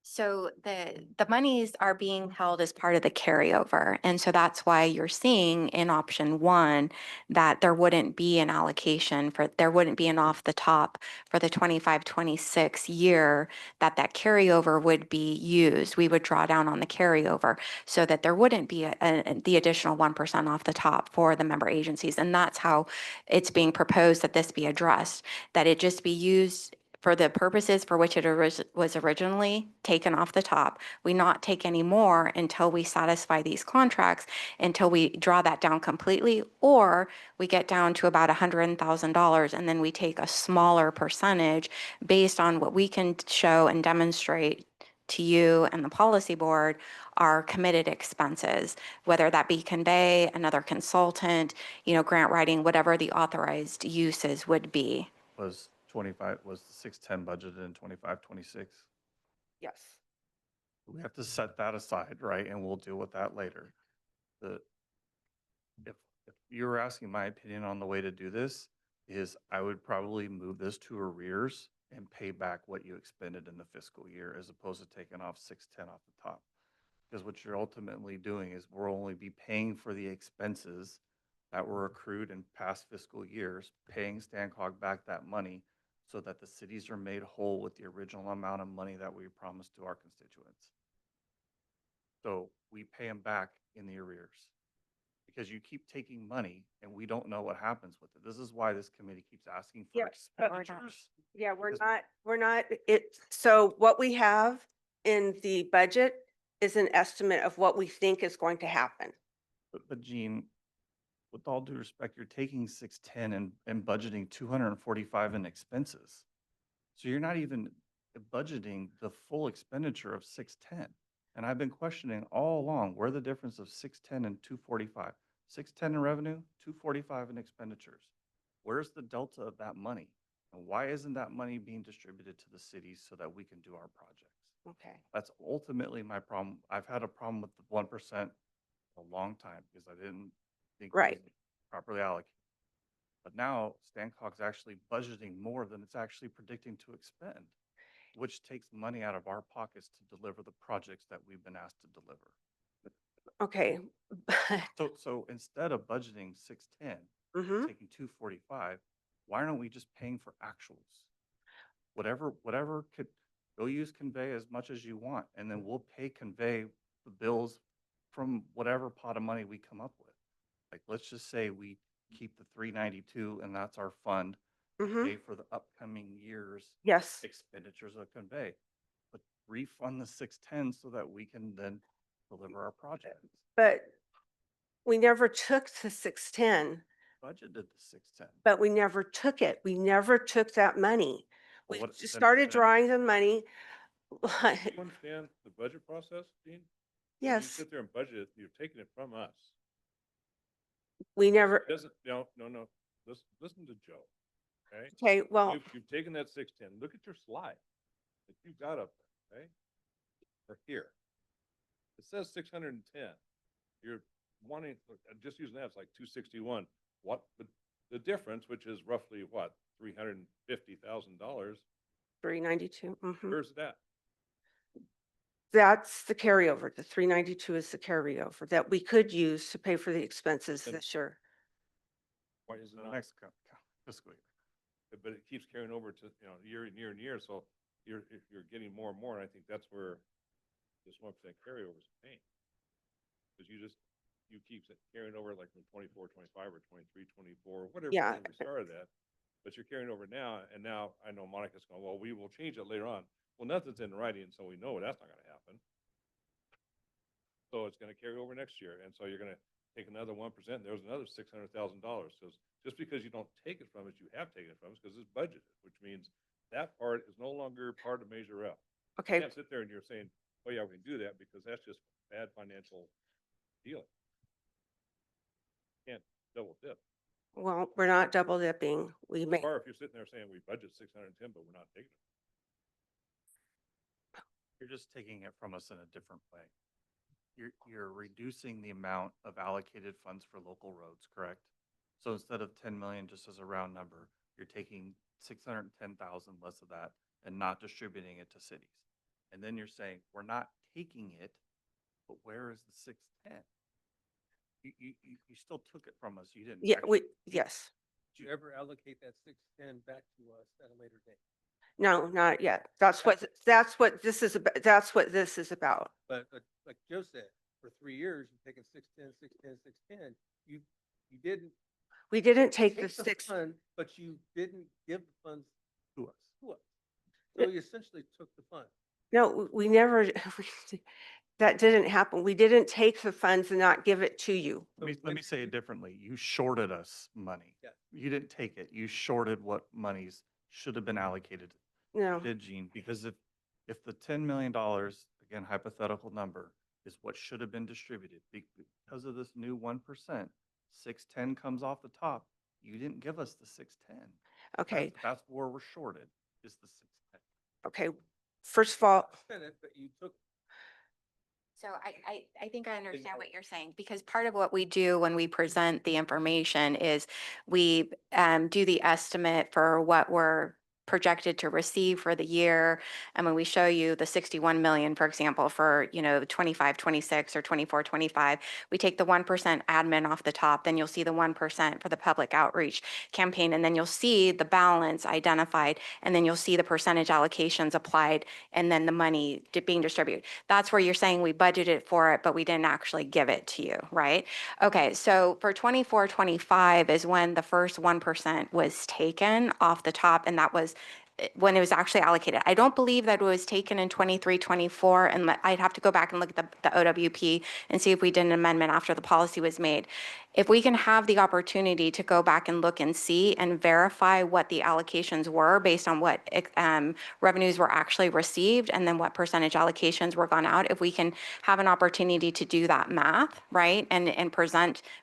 So the monies are being held as part of the carryover. And so that's why you're seeing in option one that there wouldn't be an allocation there wouldn't be an off the top for the 25-26 year that carryover would be used. We would draw down on the carryover so that there wouldn't be the additional 1% off the top for the member agencies. And that's how it's being proposed that this be addressed, that it just be used for the purposes for which it was originally taken off the top. We not take any more until we satisfy these contracts, until we draw that down completely, or we get down to about $100,000 and then we take a smaller percentage based on what we can show and demonstrate to you and the policy board are committed expenses, whether that be convey, another consultant, grant writing, whatever the authorized uses would be. Was the 610 budgeted in 25, 26? Yes. We have to set that aside, right? And we'll deal with that later. If you're asking my opinion on the way to do this, is I would probably move this to arrears and pay back what you expended in the fiscal year as opposed to taking off 610 off the top. Because what you're ultimately doing is we'll only be paying for the expenses that were accrued in past fiscal years, paying Stancog back that money so that the cities are made whole with the original amount of money that we promised to our constituents. So we pay them back in the arrears because you keep taking money and we don't know what happens with it. This is why this committee keeps asking for Yeah, but we're not- expenditures. Yeah, we're Because- not, so what we have in the budget is an estimate of what we think is going to happen. But Gene, with all due respect, you're taking 610 and budgeting 245 in expenses. So you're not even budgeting the full expenditure of 610. And I've been questioning all along where the difference of 610 and 245. 610 in revenue, 245 in expenditures. Where's the delta of that money? And why isn't that money being distributed to the cities so that we can do our projects? Okay. That's ultimately my problem. I've had a problem with the 1% a long time because I didn't think it Right. was properly allocated. But now Stancog's actually budgeting more than it's actually predicting to expend, which takes money out of our pockets to deliver the projects that we've been asked to deliver. Okay. So instead of budgeting 610, Mhm. taking 245, why aren't we just paying for actuals? Whatever could, go use Convey as much as you want, and then we'll pay Convey the bills from whatever pot of money we come up with. Like, let's just say we keep the 392 and that's our fund, Mhm. pay for the upcoming year's Yes, expenditures of Convey. But refund the 610 so that we can then deliver our projects. but we never took the 610, Budgeted the 610. but we never took it. We never took that money. Well, We what- just then- started then- drawing the money. Do you understand the budget process, Dean? When you Yes, sit there and budget, you're taking it from us. we never, It doesn't, no, listen to Joe, okay? okay, well, You've taken that 610, look at your slide that you've got up there, okay? Or here. It says 610. You're wanting, I'm just using that, it's like 261. What, the difference, which is roughly what, $350,000, 392. Mhm. where's that? That's the carryover. The 392 is the carryover that we could use to pay for the expenses And- this year. Why is it The not? next fiscal year. But it keeps carrying over to, year and year and year, so you're getting more and more, and I think that's where this 1% carryover is pain. Because you keep carrying over like from 24, 25, or 23, 24, whatever Yeah. year we started at. But you're carrying over now, and now I know Monica's going, well, we will change it later on. Well, nothing's in writing, so we know that's not gonna happen. So it's gonna carry over next year, and so you're gonna take another 1%, there's another $600,000. So just because you don't take it from us, you have taken it from us, because it's budgeted, which means that part is no longer part of Measure L. You Okay, can't sit there and you're saying, oh yeah, we can do that, because that's just bad financial dealing. Can't double dip. well, we're not double dipping. We may, Or if you're sitting there saying we budget 610, but we're not taking it. You're just taking it from us in a different way. You're reducing the amount of allocated funds for local roads, correct? So instead of 10 million, just as a round number, you're taking 610,000 less of that and not distributing it to cities. And then you're saying, we're not taking it, but where is the 610? You still took it from us. You didn't. yeah, actually- yes. Did you ever allocate that 610 back to us at a later date? No, not yet. That's what this is about. That's what this is about. But like Joe said, for 3 years, you've taken 610, 610, 610. You didn't We didn't take the take the six, fund, but you didn't give the funds To us. to us. So you essentially took the fund. no, we never, that didn't happen. We didn't take the funds and not give it to you. Let me say it differently. You shorted us money. Yeah. You didn't take it. You shorted what monies should have been allocated. No, Did, Gene, because if the $10 million, again, hypothetical number, is what should have been distributed, because of this new 1%, 610 comes off the top, you didn't give us the 610. okay, That's where we're shorted, is the 610. okay. First of all, Spent it, but you took So I think I understand what you're saying, because part of what we do when we present the information is we do the estimate for what we're projected to receive for the year. And when we show you the 61 million, for example, for, 25, 26 or 24, 25, we take the 1% admin off the top, then you'll see the 1% for the public outreach campaign, and then you'll see the balance identified, and then you'll see the percentage allocations applied, and then the money being distributed. That's where you're saying we budgeted for it, but we didn't actually give it to you, right? Okay, so for 24, 25 is when the first 1% was taken off the top, and that was when it was actually allocated. I don't believe that it was taken in 23, 24, and I'd have to go back and look at the OWP and see if we did an amendment after the policy was made. If we can have the opportunity to go back and look and see and verify what the allocations were based on what revenues were actually received and then what percentage allocations were gone out, if we can have an opportunity to do that math, right, and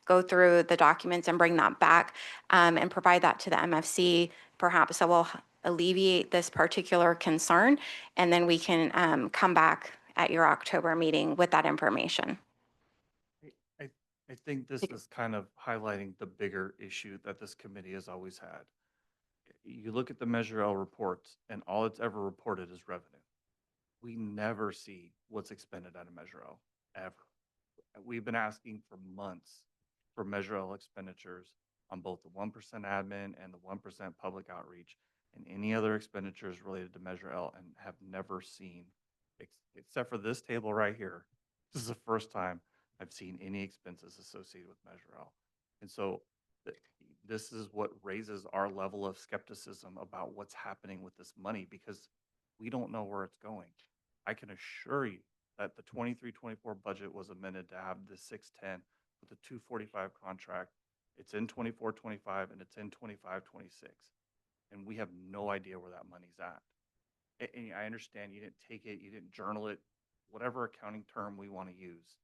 go through the documents and bring that back and provide that to the MFC, perhaps that will alleviate this particular concern, and then we can come back at your October meeting with that information. I think this is kind of highlighting the bigger issue that this committee has always had. You look at the Measure L reports, and all it's ever reported is revenue. We never see what's expended out of Measure L, ever. We've been asking for months for Measure L expenditures on both the 1% admin and the 1% public outreach and any other expenditures related to Measure L, and have never seen, except for this table right here. This is the first time I've seen any expenses associated with Measure L. And so this is what raises our level of skepticism about what's happening with this money, because we don't know where it's going. I can assure you that the 23-24 budget was amended to have the 610 with the 245 contract. It's in 24-25 and it's in 25-26. And we have no idea where that money's at. And I understand you didn't take it, you didn't journal it, whatever accounting term we want to use.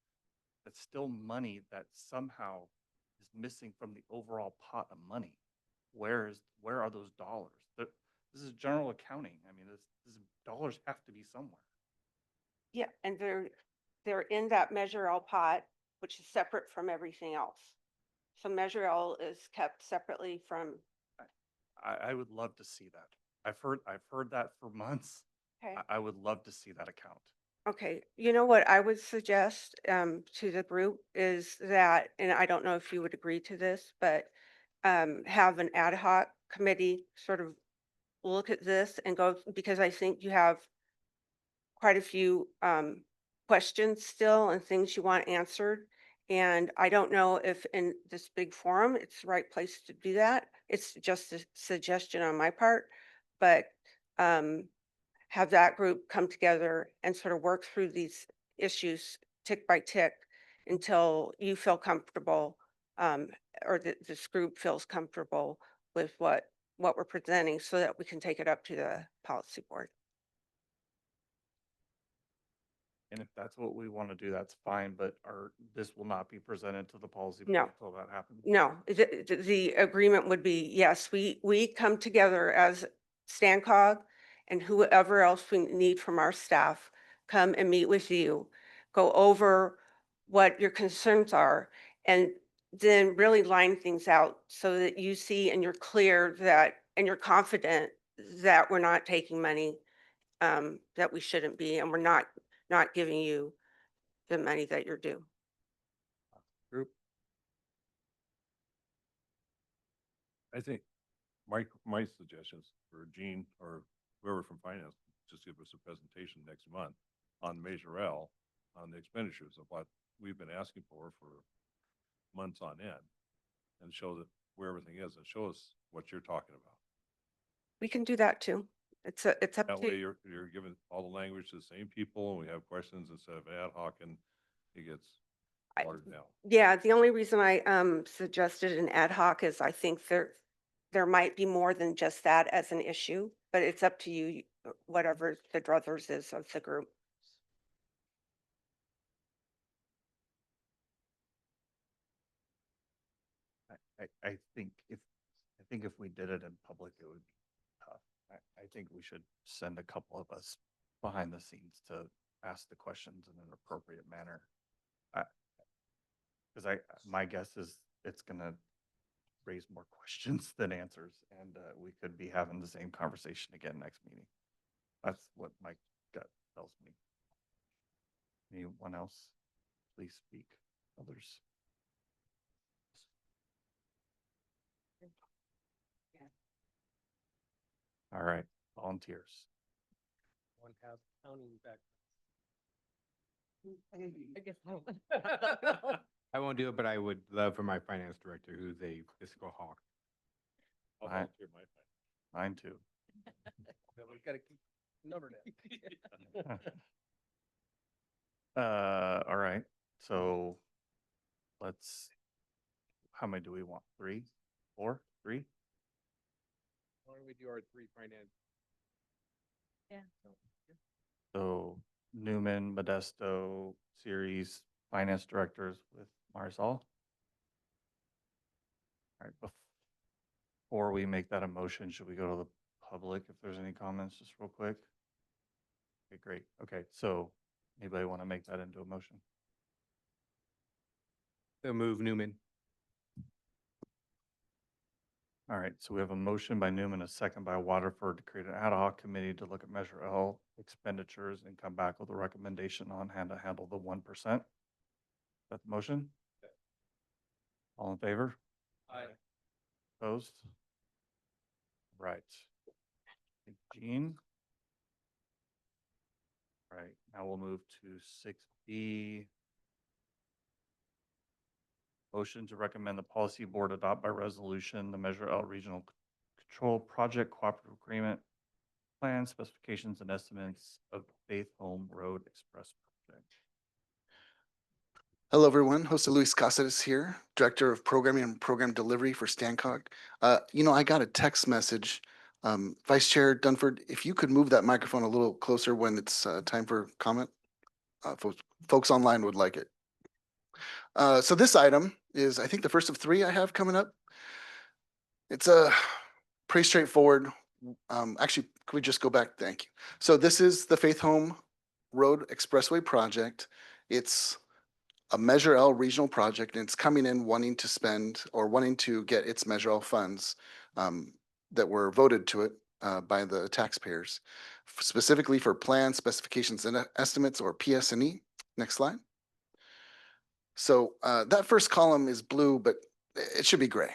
That's still money that somehow is missing from the overall pot of money. Where are those dollars? This is general accounting. I mean, this dollars have to be somewhere. Yeah, and they're in that Measure L pot, which is separate from everything else. So Measure L is kept separately from. I would love to see that. I've heard that for months. Okay. I would love to see that account. Okay, you know what I would suggest to the group is that, and I don't know if you would agree to this, but have an ad hoc committee sort of look at this and go, because I think you have quite a few questions still and things you want answered. And I don't know if in this big forum, it's the right place to do that. It's just a suggestion on my part, but have that group come together and sort of work through these issues tick by tick until you feel comfortable, or this group feels comfortable with what we're presenting, so that we can take it up to the policy board. And if that's what we want to do, that's fine, but this will not be presented to the policy No. board until that happens. No, the agreement would be, yes, we come together as StanCog and whoever else we need from our staff, come and meet with you, go over what your concerns are, and then really line things out so that you see and you're clear that, and you're confident that we're not taking money that we shouldn't be, and we're not giving you the money that you're due. Group. I think my suggestions for Gene or whoever from finance, just give us a presentation next month on Measure L, on the expenditures of what we've been asking for months on end, and show that where everything is, and show us what you're talking about. We can do that too. It's up That way to, you're giving all the language to the same people, and we have questions instead of ad hoc, and it gets watered down. yeah, the only reason I suggested an ad hoc is I think there might be more than just that as an issue, but it's up to you, whatever the druthers is of the group. I think if we did it in public, it would be tough. I think we should send a couple of us behind the scenes to ask the questions in an appropriate manner. Because my guess is it's gonna raise more questions than answers, and we could be having the same conversation again next meeting. That's what my gut tells me. Anyone else? Please speak. Others? All right, volunteers. One has counting back. I guess I would. I won't do it, but I would love for my finance director, who's a fiscal hawk. I'll Aye. volunteer my time. Mine too. Then we gotta keep numbered it. All right, so how many do we want? 3, 4, 3? Why don't we do our 3 finance? So Newman, Modesto, series, finance directors with Marisol. All right, before we make that a motion, should we go to the public if there's any comments, just real quick? Okay, great. Okay, so anybody want to make that into a motion? So move Newman. All right, so we have a motion by Newman, a second by Waterford to create an ad hoc committee to look at Measure L expenditures and come back with a recommendation on how to handle the 1%. Is that the motion? All in favor? Aye. Opposed? Right. Jean? All right, now we'll move to 6B. Motion to recommend the policy board adopt by resolution the Measure L Regional Control Project Cooperative Agreement Plan specifications and estimates of Faith Home Road Express Project. Hello, everyone. Jose Luis Caceres here, Director of Programming and Program Delivery for Stancock. I got a text message. Vice Chair Dunford, if you could move that microphone a little closer when it's time for comment. Folks online would like it. So this item is, I think, the first of 3 I have coming up. It's pretty straightforward. Actually, could we just go back? Thank you. So this is the Faith Home Road Expressway project. It's a Measure L regional project, and it's coming in wanting to spend or wanting to get its Measure L funds that were voted to it by the taxpayers, specifically for plan specifications and estimates, or PS&E. Next slide. So that first column is blue, but it should be gray.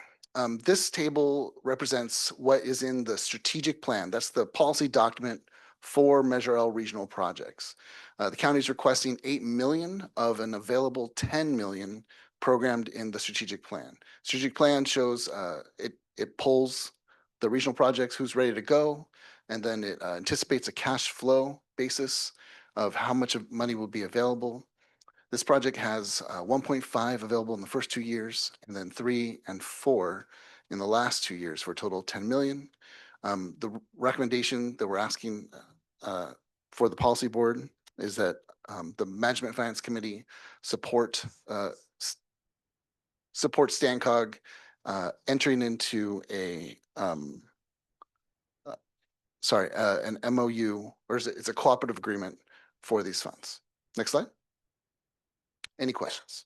This table represents what is in the strategic plan. That's the policy document for Measure L regional projects. The county is requesting 8 million of an available 10 million programmed in the strategic plan. Strategic plan shows it pulls the regional projects, who's ready to go, and then it anticipates a cash flow basis of how much of money will be available. This project has 1.5 available in the first 2 years, and then 3 and 4 in the last 2 years, for a total of 10 million. The recommendation that we're asking for the policy board is that the Management Finance Committee support Stancog entering into an MOU, or it's a cooperative agreement for these funds. Next slide. Any questions?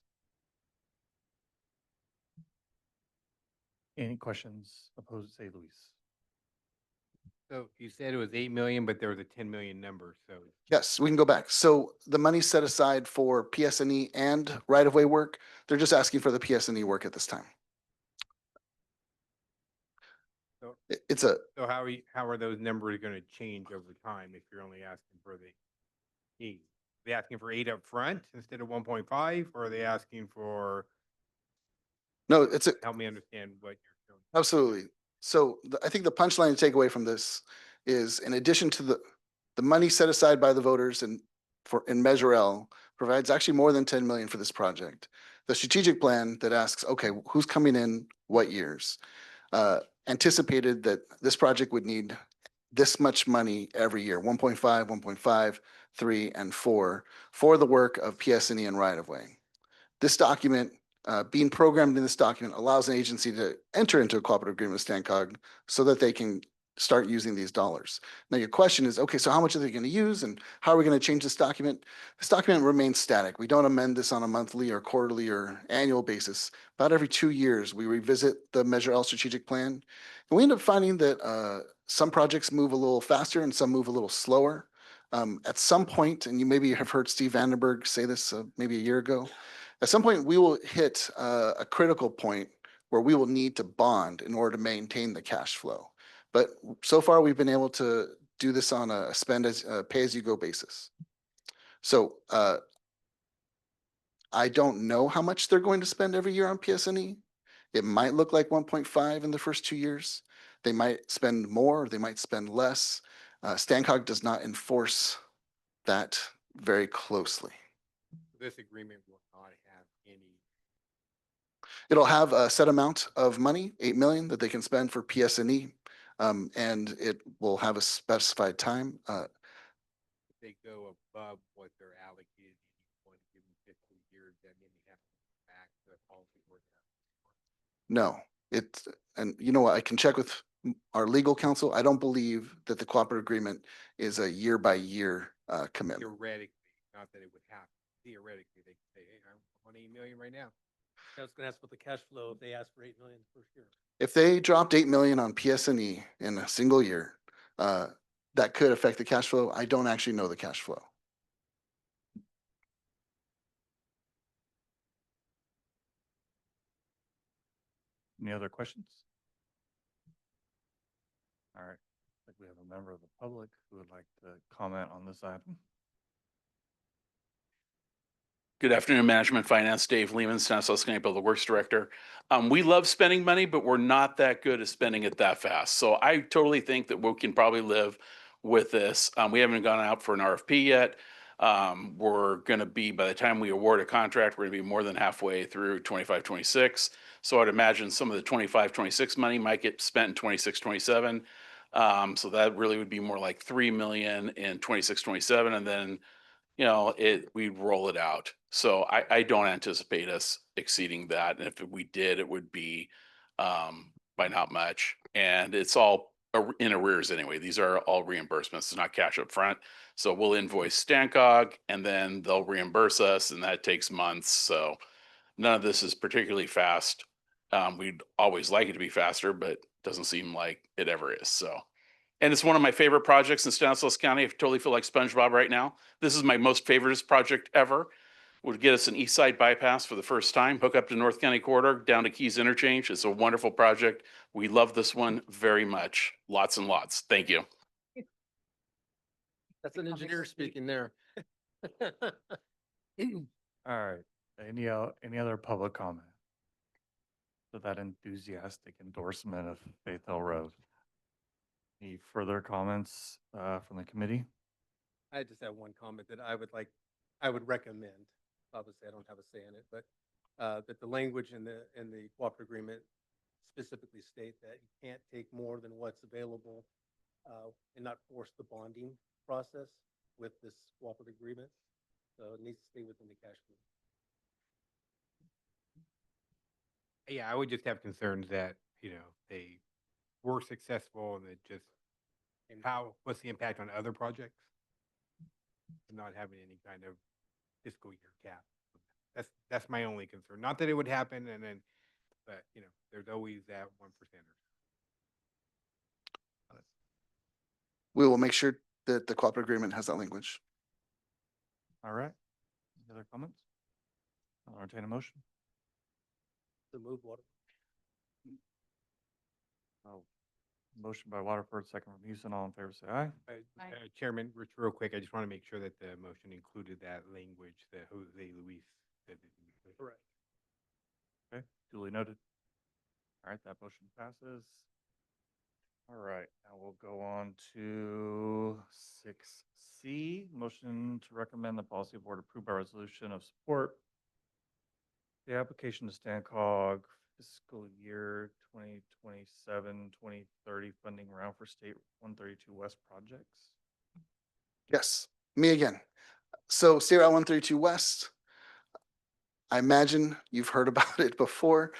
Any questions opposed to say Luis? So you said it was 8 million, but there was a 10 million number, so. Yes, we can go back. So the money set aside for PS&E and right-of-way work, they're just asking for the PS&E work at this time. So- It's So how are those numbers gonna change over time if you're only asking for the 8? They asking for 8 up front instead of 1.5, or are they asking for, no, help me understand what you're showing? absolutely. So I think the punchline to take away from this is, in addition to the money set aside by the voters in Measure L provides actually more than 10 million for this project. The strategic plan that asks, okay, who's coming in what years, anticipated that this project would need this much money every year, 1.5, 1.5, 3, and 4, for the work of PS&E and right-of-way. This document, being programmed in this document, allows an agency to enter into a cooperative agreement with Stancog so that they can start using these dollars. Now, your question is, okay, so how much are they going to use and how are we going to change this document? This document remains static. We don't amend this on a monthly or quarterly or annual basis. About every 2 years, we revisit the Measure L strategic plan. And we end up finding that some projects move a little faster and some move a little slower. At some point, and you maybe have heard Steve Vandenberg say this maybe a year ago, at some point we will hit a critical point where we will need to bond in order to maintain the cash flow. But so far, we've been able to do this on a pay-as-you-go basis. So I don't know how much they're going to spend every year on PSNE. It might look like 1.5 in the first 2 years. They might spend more, or they might spend less. Stancog does not enforce that very closely. This agreement will not have any. It'll have a set amount of money, 8 million, that they can spend for PSNE. And it will have a specified time. If they go above what they're allocated in each one given fiscal year, then they have to go back to the policy board. No, and you know what, I can check with our legal counsel. I don't believe that the cooperative agreement is a year by year commitment. Theoretically, not that it would happen. Theoretically, they could say, hey, I want 8 million right now. I was gonna ask about the cash flow, if they asked for 8 million the first year. If they dropped 8 million on PSNE in a single year, that could affect the cash flow. I don't actually know the cash flow. Any other questions? All right, I think we have a member of the public who would like to comment on this item. Good afternoon, Management Finance, Dave Lehman, Stanislaus County Public Works Director. We love spending money, but we're not that good at spending it that fast. So I totally think that we can probably live with this. We haven't gone out for an RFP yet. We're going to be, by the time we award a contract, we're going to be more than halfway through 25, 26. So I'd imagine some of the 25, 26 money might get spent in 26, 27. So that really would be more like 3 million in 26, 27. And then we'd roll it out. So I don't anticipate us exceeding that. And if we did, it would be by not much. And it's all in arrears anyway. These are all reimbursements. It's not cash up front. So we'll invoice Stancog and then they'll reimburse us, and that takes months. So none of this is particularly fast. We'd always like it to be faster, but it doesn't seem like it ever is. So. And it's one of my favorite projects in Stanislaus County. I totally feel like SpongeBob right now. This is my most favorite project ever. Would get us an east side bypass for the first time, hook up to North County Corridor, down to Keys Interchange. It's a wonderful project. We love this one very much. Lots and lots. Thank you. That's an engineer speaking there. All right, any other public comment to that enthusiastic endorsement of Faith Hill Road? Any further comments from the committee? I just have one comment that I would recommend. Obviously, I don't have a say in it, but that the language in the cooperative agreement specifically state that you can't take more than what's available and not force the bonding process with this cooperative agreement. So it needs to stay within the cash flow. Yeah, I would just have concerns that, they were successful and it just, and what's the impact on other projects? Not having any kind of fiscal year cap. That's my only concern. Not that it would happen but there's always that 1%er. We will make sure that the cooperative agreement has that language. All right, any other comments? I'll entertain a motion. To move water. Oh, motion by Waterford, second from Houston. All in favor, say aye. Chairman, Rich, real quick, I just want to make sure that the motion included that language that Jose Luis said. Correct. Okay, duly noted. All right, that motion passes. All right, now we'll go on to 6C, motion to recommend the policy board approve by resolution of support the application to Stancog fiscal year 2027-2030 funding round for State 132 West projects. Yes, me again. So State Route 132 West, I imagine you've heard about it before.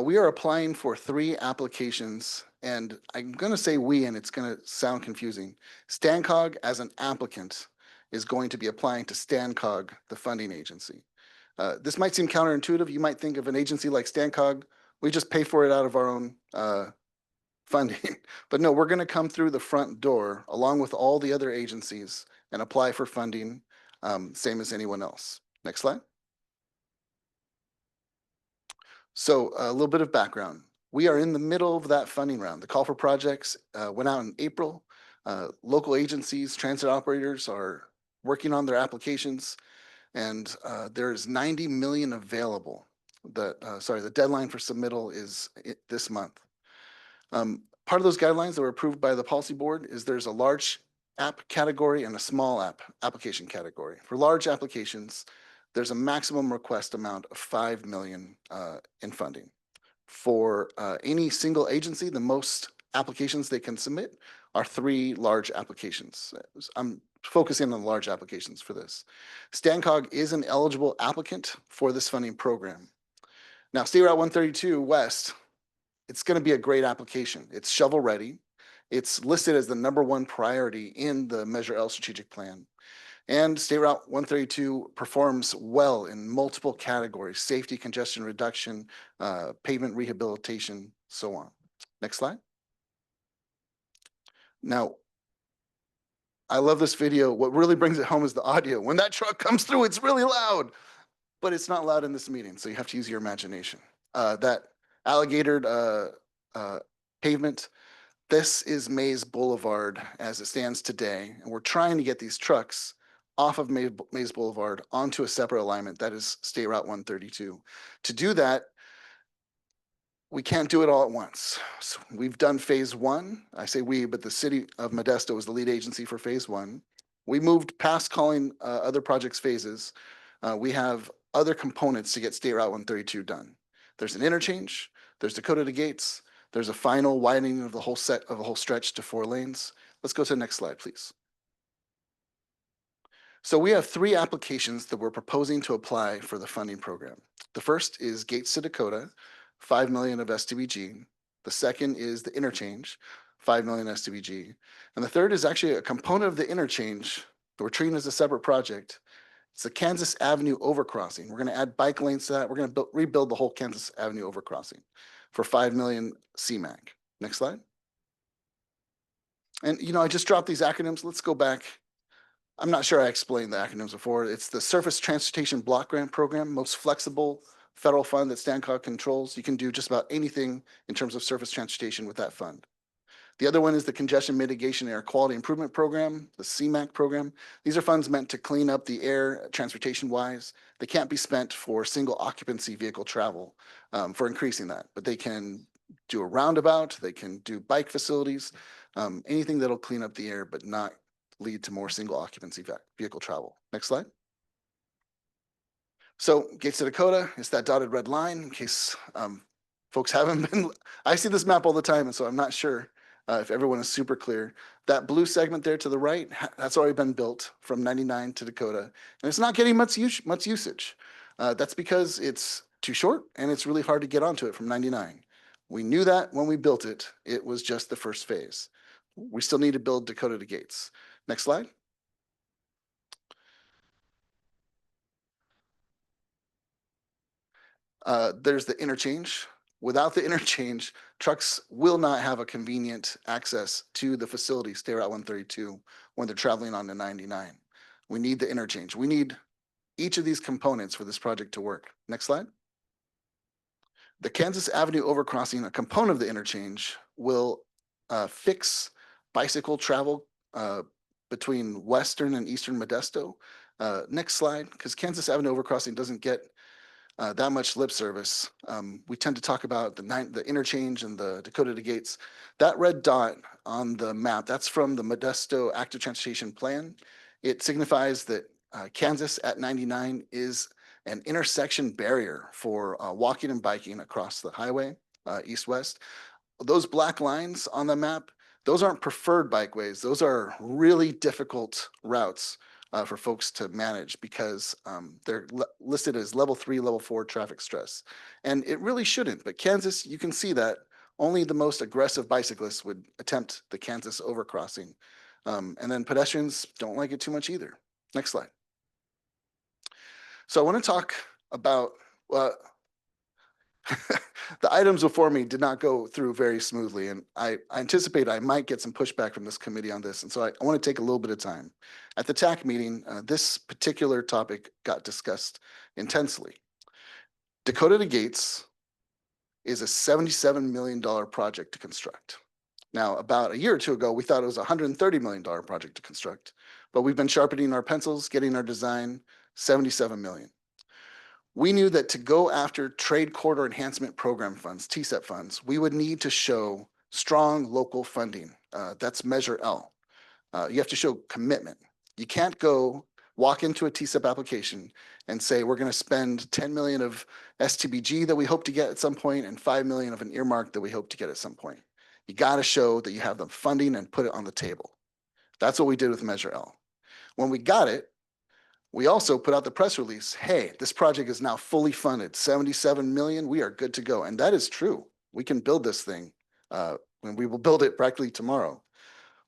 We are applying for 3 applications, and I'm going to say we, and it's going to sound confusing. StanCog, as an applicant, is going to be applying to StanCog, the funding agency. This might seem counterintuitive. You might think of an agency like StanCog, we just pay for it out of our own funding. But no, we're going to come through the front door along with all the other agencies and apply for funding, same as anyone else. Next slide. So a little bit of background. We are in the middle of that funding round. The call for projects went out in April. Local agencies, transit operators are working on their applications, and there's 90 million available. The deadline for submittal is this month. Part of those guidelines that were approved by the policy board is there's a large app category and a small app application category. For large applications, there's a maximum request amount of 5 million in funding. For any single agency, the most applications they can submit are 3 large applications. I'm focusing on large applications for this. StanCog is an eligible applicant for this funding program. Now, State Route 132 West, it's going to be a great application. It's shovel ready. It's listed as the #1 priority in the Measure L strategic plan. And State Route 132 performs well in multiple categories: safety, congestion reduction, pavement rehabilitation, so on. Next slide. Now, I love this video. What really brings it home is the audio. When that truck comes through, it's really loud, but it's not loud in this meeting, so you have to use your imagination. That alligator pavement, this is Mays Boulevard as it stands today, and we're trying to get these trucks off of Mays Boulevard onto a separate alignment, that is State Route 132. To do that, we can't do it all at once. So we've done phase 1. I say we, but the city of Modesto is the lead agency for phase 1. We moved past calling other projects phases. We have other components to get State Route 132 done. There's an interchange, there's Dakota to Gates, there's a final widening of the whole stretch to 4 lanes. Let's go to the next slide, please. So we have 3 applications that we're proposing to apply for the funding program. The first is Gates to Dakota, 5 million of SDBG. The second is the interchange, 5 million SDBG. And the third is actually a component of the interchange that we're treating as a separate project. It's the Kansas Avenue overcrossing. We're going to add bike lanes to that. We're going to rebuild the whole Kansas Avenue overcrossing for 5 million CMAQ. Next slide. And I just dropped these acronyms. Let's go back. I'm not sure I explained the acronyms before. It's the Surface Transportation Block Grant Program, most flexible federal fund that StanCog controls. You can do just about anything in terms of surface transportation with that fund. The other one is the Congestion Mitigation Air Quality Improvement Program, the CMAQ program. These are funds meant to clean up the air transportation-wise. They can't be spent for single occupancy vehicle travel for increasing that, but they can do a roundabout, they can do bike facilities, anything that'll clean up the air but not lead to more single occupancy vehicle travel. Next slide. So Gates to Dakota is that dotted red line in case folks haven't been. I see this map all the time, and so I'm not sure if everyone is super clear. That blue segment there to the right, that's already been built from 99 to Dakota, and it's not getting much usage. That's because it's too short and it's really hard to get onto it from 99. We knew that when we built it. It was just the first phase. We still need to build Dakota to Gates. Next slide. There's the interchange. Without the interchange, trucks will not have a convenient access to the facility, State Route 132, when they're traveling on the 99. We need the interchange. We need each of these components for this project to work. Next slide. The Kansas Avenue overcrossing, a component of the interchange, will fix bicycle travel between western and eastern Modesto. Next slide, because Kansas Avenue overcrossing doesn't get that much lip service. We tend to talk about the interchange and the Dakota to Gates. That red dot on the map, that's from the Modesto Active Transportation Plan. It signifies that Kansas at 99 is an intersection barrier for walking and biking across the highway, east-west. Those black lines on the map, those aren't preferred bikeways. Those are really difficult routes for folks to manage because they're listed as level 3, level 4 traffic stress. And it really shouldn't, but Kansas, you can see that only the most aggressive bicyclists would attempt the Kansas overcrossing. And then pedestrians don't like it too much either. Next slide. So I want to talk about the items before me did not go through very smoothly, and I anticipate I might get some pushback from this committee on this, and so I want to take a little bit of time. At the TAC meeting, this particular topic got discussed intensely. Dakota to Gates is a $77 million project to construct. Now, about a year or two ago, we thought it was a $130 million project to construct, but we've been sharpening our pencils, getting our design, $77 million. We knew that to go after Trade Corridor Enhancement Program funds, TSEP funds, we would need to show strong local funding. That's Measure L. You have to show commitment. You can't go walk into a TSEP application and say, we're going to spend 10 million of STBG that we hope to get at some point and 5 million of an earmark that we hope to get at some point. You got to show that you have the funding and put it on the table. That's what we did with Measure L. When we got it, we also put out the press release, hey, this project is now fully funded, 77 million, we are good to go. And that is true. We can build this thing, and we will build it practically tomorrow.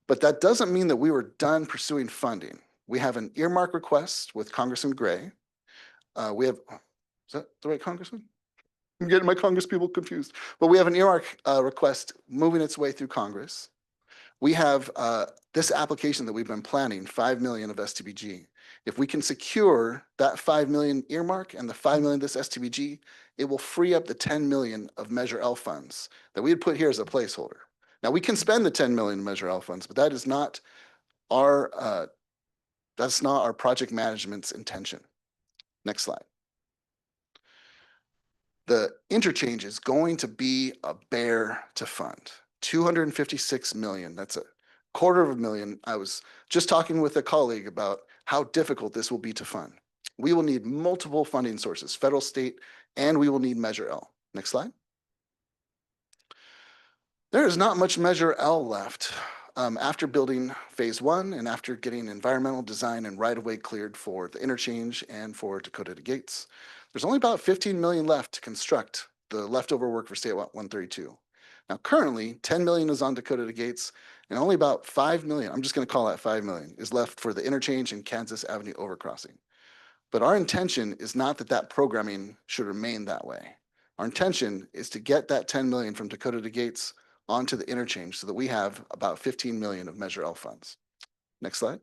But that doesn't mean that we were done pursuing funding. We have an earmark request with Congressman Gray. We have, is that the right congressman? I'm getting my Congress people confused. But we have an earmark request moving its way through Congress. We have this application that we've been planning, 5 million of STBG. If we can secure that 5 million earmark and the 5 million of this STBG, it will free up the 10 million of Measure L funds that we had put here as a placeholder. Now we can spend the 10 million Measure L funds, but that is not our project management's intention. Next slide. The interchange is going to be a bear to fund. 256 million, that's a $250,000. I was just talking with a colleague about how difficult this will be to fund. We will need multiple funding sources, federal, state, and we will need Measure L. Next slide. There is not much Measure L left after building phase 1 and after getting environmental design and right-of-way cleared for the interchange and for Dakota to Gates. There's only about 15 million left to construct the leftover work for State 132. Now, currently, 10 million is on Dakota to Gates, and only about 5 million, I'm just going to call that 5 million, is left for the interchange and Kansas Avenue overcrossing. But our intention is not that that programming should remain that way. Our intention is to get that 10 million from Dakota to Gates onto the interchange so that we have about 15 million of Measure L funds. Next slide.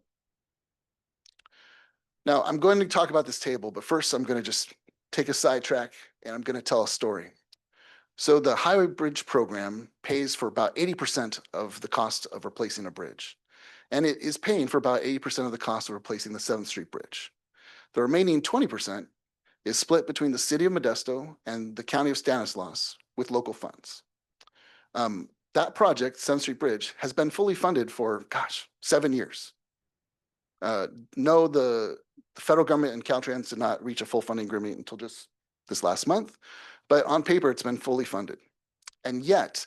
Now, I'm going to talk about this table, but first I'm going to just take a sidetrack and I'm going to tell a story. So the Highway Bridge Program pays for about 80% of the cost of replacing a bridge. And it is paying for about 80% of the cost of replacing the 7th Street Bridge. The remaining 20% is split between the city of Modesto and the county of Stanislaus with local funds. That project, 7th Street Bridge, has been fully funded for, 7 years. No, the federal government and Caltrans did not reach a full funding agreement until just this last month. But on paper, it's been fully funded. And yet,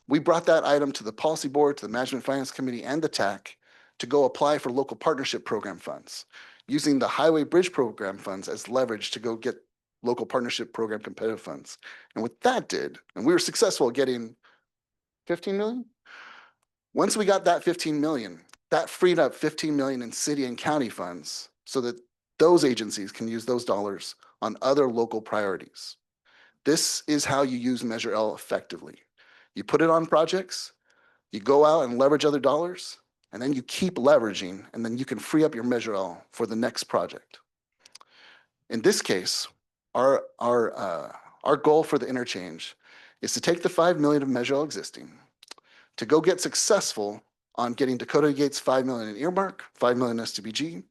we brought that item to the policy board, to the Management Finance Committee, and the TAC to go apply for local partnership program funds, using the Highway Bridge Program funds as leverage to go get local partnership program competitive funds. And what that did, and we were successful at getting 15 million. Once we got that 15 million, that freed up 15 million in city and county funds so that those agencies can use those dollars on other local priorities. This is how you use Measure L effectively. You put it on projects, you go out and leverage other dollars, and then you keep leveraging, and then you can free up your Measure L for the next project. In this case, our goal for the interchange is to take the 5 million of Measure L existing, to go get successful on getting Dakota Gates 5 million in earmark, 5 million STBG.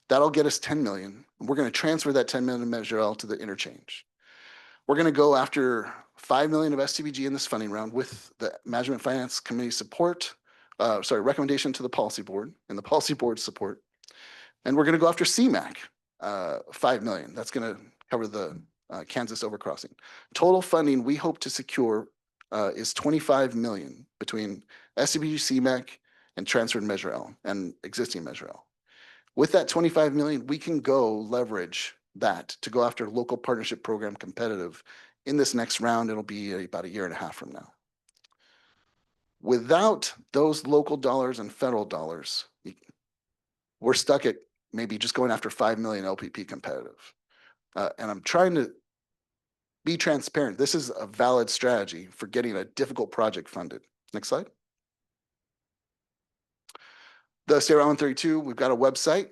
That'll get us 10 million. We're going to transfer that 10 million of Measure L to the interchange. We're going to go after 5 million of STBG in this funding round with the Management Finance Committee support, recommendation to the policy board and the policy board support. And we're going to go after CMAQ, 5 million. That's going to cover the Kansas overcrossing. Total funding we hope to secure is 25 million between STBG, CMAQ, and transferred Measure L and existing Measure L. With that 25 million, we can go leverage that to go after local partnership program competitive. In this next round, it'll be about a year and a half from now. Without those local dollars and federal dollars, we're stuck at maybe just going after 5 million LPP competitive. And I'm trying to be transparent. This is a valid strategy for getting a difficult project funded. Next slide. The State Route 132, we've got a website.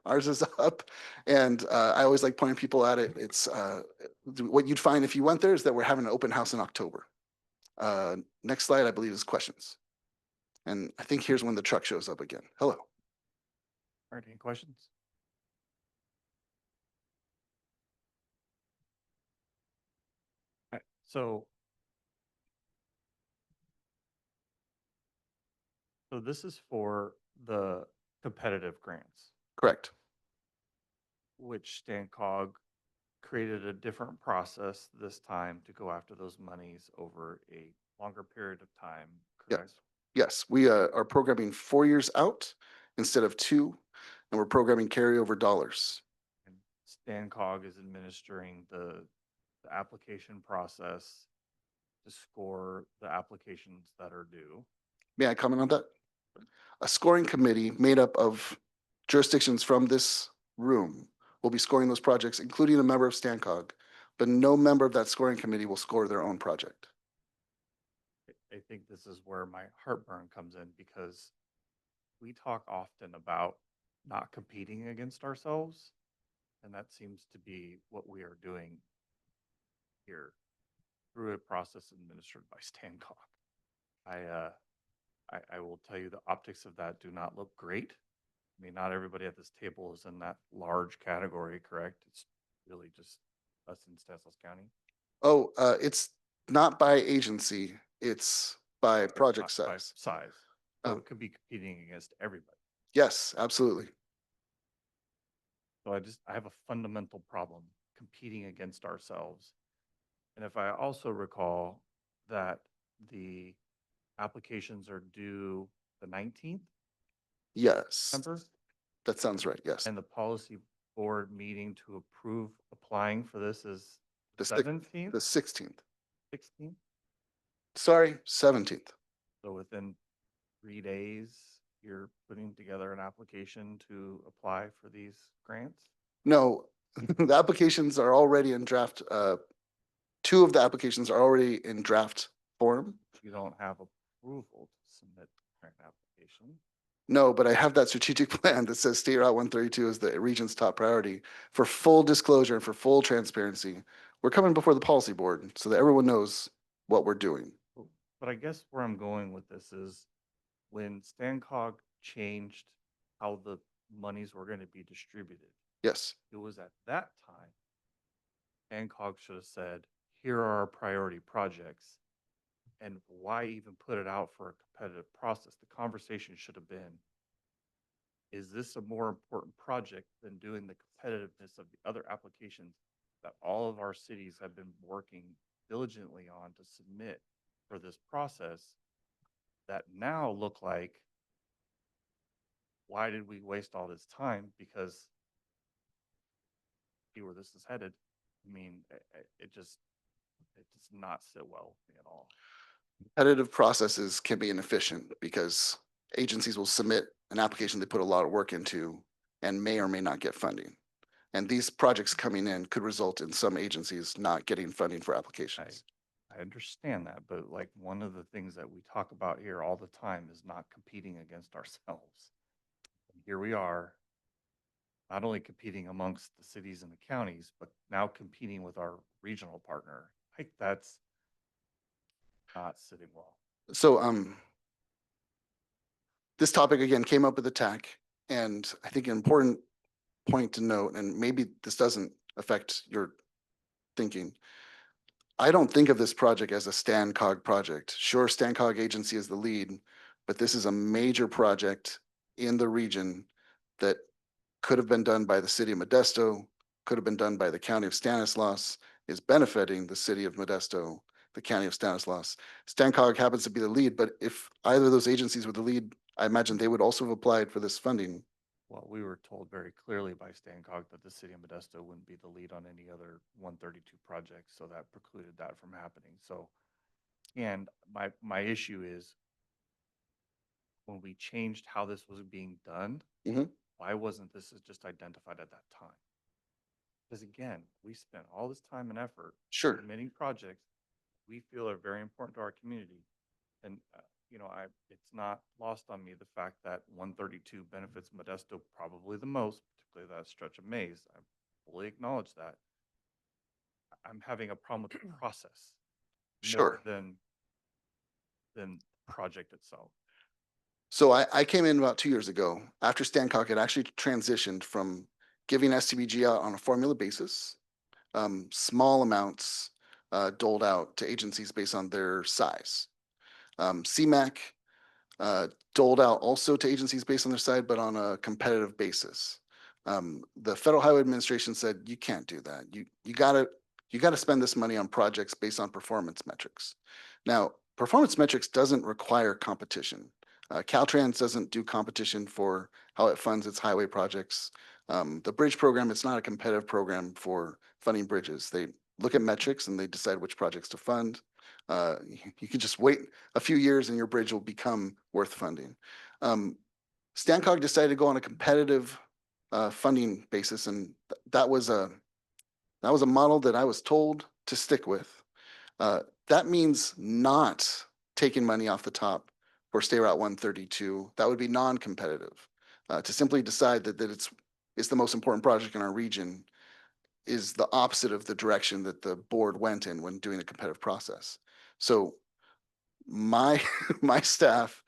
Ours is up. And I always like pointing people at it. It's what you'd find if you went there is that we're having an open house in October. Next slide, I believe, is questions. And I think here's when the truck shows up again. Hello. All right, any questions? All right, so this is for the competitive grants, Correct. which StanCog created a different process this time to go after those monies over a longer period of time, Yeah. correct? Yes, we are programming 4 years out instead of 2, and we're programming carryover dollars. And StanCog is administering the application process to score the applications that are due. May I comment on that? A scoring committee made up of jurisdictions from this room will be scoring those projects, including a member of StanCog, but no member of that scoring committee will score their own project. I think this is where my heartburn comes in because we talk often about not competing against ourselves, and that seems to be what we are doing here through a process administered by StanCog. I will tell you the optics of that do not look great. I mean, not everybody at this table is in that large category, correct? It's really just us in Stanislaus County. Oh, it's not by agency, it's by project Not by size. size. So Oh. it could be competing against everybody. Yes, absolutely. So I have a fundamental problem competing against ourselves. And if I also recall that the applications are due the 19th, Yes, December, that sounds right, yes. and the policy board meeting to approve applying for this is The 17th, 16th. 16th. Sorry, 17th. So within 3 days, you're putting together an application to apply for these grants? No, the applications are already in draft. 2 of the applications are already in draft form. You don't have approval to submit grant application. No, but I have that strategic plan that says State Route 132 is the region's top priority. For full disclosure and for full transparency, we're coming before the policy board so that everyone knows what we're doing. But I guess where I'm going with this is when StanCog changed how the monies were going to be distributed, Yes, it was at that time, StanCog should have said, here are our priority projects. And why even put it out for a competitive process? The conversation should have been, is this a more important project than doing the competitiveness of the other applications that all of our cities have been working diligently on to submit for this process that now look like, why did we waste all this time? Because see where this is headed. I mean, it does not sit well with me at all. competitive processes can be inefficient because agencies will submit an application they put a lot of work into and may or may not get funding. And these projects coming in could result in some agencies not getting funding for applications. I understand that, but like one of the things that we talk about here all the time is not competing against ourselves. And here we are, not only competing amongst the cities and the counties, but now competing with our regional partner. Like that's not sitting well. So, this topic again came up with the TAC, and I think an important point to note, and maybe this doesn't affect your thinking. I don't think of this project as a StanCog project. Sure, StanCog agency is the lead, but this is a major project in the region that could have been done by the city of Modesto, could have been done by the county of Stanislaus, is benefiting the city of Modesto, the county of Stanislaus. StanCog happens to be the lead, but if either of those agencies were the lead, I imagine they would also have applied for this funding Well, we were told very clearly by Stancog that the city of Modesto wouldn't be the lead on any other 132 projects, so that precluded that from happening. So, and my issue is when we changed how this was being done, Mhm. why wasn't this just identified at that time? Because again, we spent all this time and effort Sure. submitting projects we feel are very important to our community. And, it's not lost on me the fact that 132 benefits Modesto probably the most, particularly that stretch of Maze. I fully acknowledge that. I'm having a problem with the process more Sure. than the project itself. So I came in about 2 years ago after Stancock had actually transitioned from giving STBG out on a formula basis, small amounts doled out to agencies based on their size. CMAC doled out also to agencies based on their side, but on a competitive basis. The Federal Highway Administration said, you can't do that. You gotta spend this money on projects based on performance metrics. Now, performance metrics doesn't require competition. Caltrans doesn't do competition for how it funds its highway projects. The bridge program, it's not a competitive program for funding bridges. They look at metrics and they decide which projects to fund. You can just wait a few years and your bridge will become worth funding. Stancog decided to go on a competitive funding basis, and that was a model that I was told to stick with. That means not taking money off the top for State Route 132. That would be non-competitive. To simply decide that it's the most important project in our region is the opposite of the direction that the board went in when doing a competitive process. So my my staff,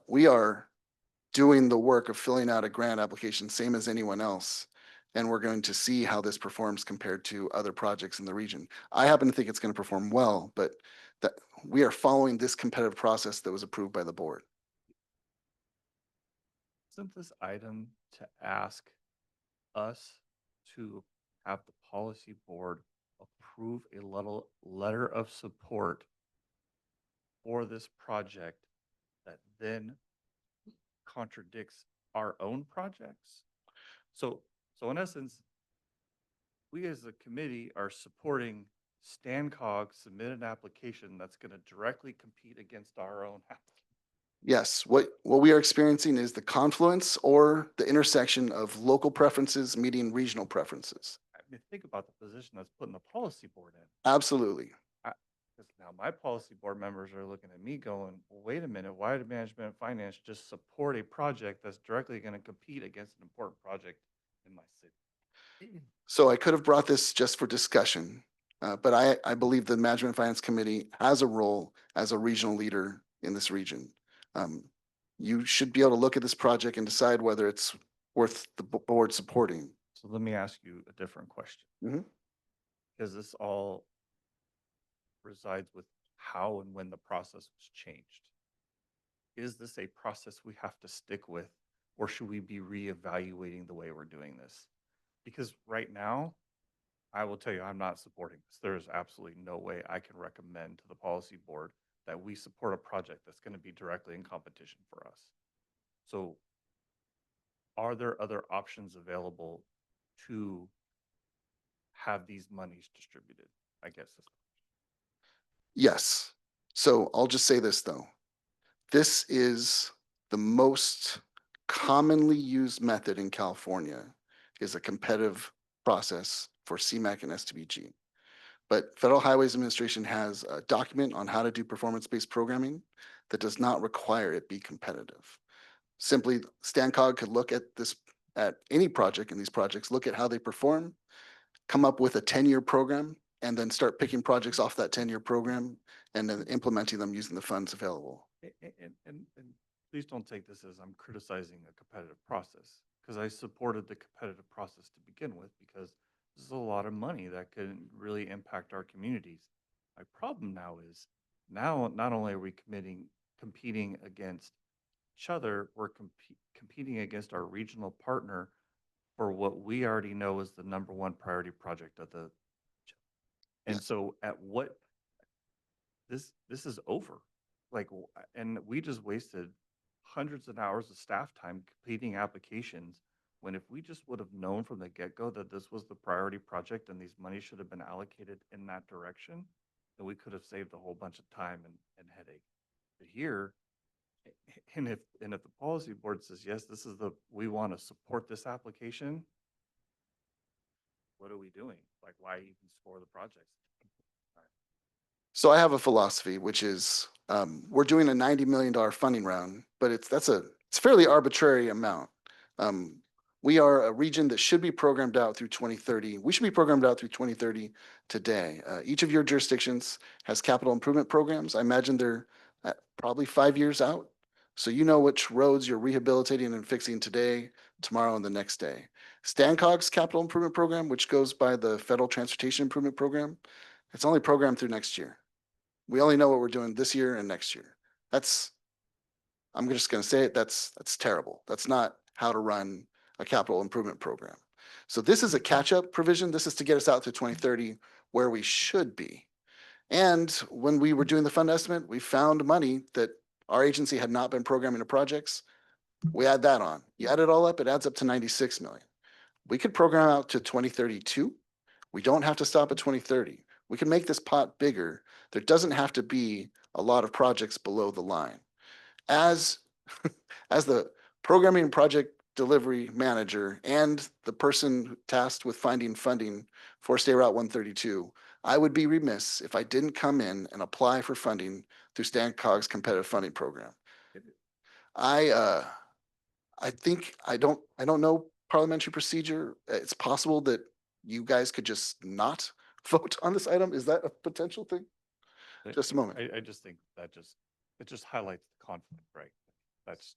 we are doing the work of filling out a grant application, same as anyone else. And we're going to see how this performs compared to other projects in the region. I happen to think it's going to perform well, but that we are following this competitive process that was approved by the board. Isn't this item to ask us to have the policy board approve a letter of support for this project that then contradicts our own projects? So in essence, we as a committee are supporting Stancog submit an application that's going to directly compete against our own application. Yes, what we are experiencing is the confluence or the intersection of local preferences meeting regional preferences. I mean, think about the position that's putting the policy board in. Absolutely. Because now my policy board members are looking at me going, well, wait a minute, why did management and finance just support a project that's directly going to compete against an important project in my city? So I could have brought this just for discussion, but I believe the Management and Finance Committee has a role as a regional leader in this region. You should be able to look at this project and decide whether it's worth the board supporting. So let me ask you a different question. Mhm. Because this all resides with how and when the process was changed. Is this a process we have to stick with, or should we be reevaluating the way we're doing this? Because right now, I will tell you, I'm not supporting this. There is absolutely no way I can recommend to the policy board that we support a project that's going to be directly in competition for us. So are there other options available to have these monies distributed? I guess that's Yes. So I'll just say this though. This is the most commonly used method in California is a competitive process for CMAQ and STBG. But Federal Highways Administration has a document on how to do performance-based programming that does not require it be competitive. Simply, Stancog could look at this, at any project in these projects, look at how they perform, come up with a 10-year program, and then start picking projects off that 10-year program and then implementing them using the funds available. And please don't take this as I'm criticizing a competitive process, because I supported the competitive process to begin with, because this is a lot of money that could really impact our communities. My problem now is now not only are we competing against each other, we're competing against our regional partner for what we already know is the number one priority project of the. And so at what this is over. Like, and we just wasted hundreds of hours of staff time completing applications, when if we just would have known from the get-go that this was the priority project and these monies should have been allocated in that direction, then we could have saved a whole bunch of time and headache. But here, and if the policy board says, yes, this is we want to support this application, what are we doing? Like, why even score the projects? So I have a philosophy, which is we're doing a $90 million funding round, but it's a fairly arbitrary amount. We are a region that should be programmed out through 2030. We should be programmed out through 2030 today. Each of your jurisdictions has capital improvement programs. I imagine they're probably 5 years out. So you know which roads you're rehabilitating and fixing today, tomorrow, and the next day. Stancog's capital improvement program, which goes by the Federal Transportation Improvement Program, it's only programmed through next year. We only know what we're doing this year and next year. I'm just going to say it, that's terrible. That's not how to run a capital improvement program. So this is a catch-up provision. This is to get us out to 2030 where we should be. And when we were doing the fund estimate, we found money that our agency had not been programming to projects. We add that on. You add it all up, it adds up to 96 million. We could program out to 2032. We don't have to stop at 2030. We can make this pot bigger. There doesn't have to be a lot of projects below the line. As the programming and project delivery manager and the person tasked with finding funding for State Route 132, I would be remiss if I didn't come in and apply for funding through StanCog's competitive funding program. I think I don't know parliamentary procedure. It's possible that you guys could just not vote on this item. Is that a potential thing? Just a moment. I just think it just highlights the conflict, right? That's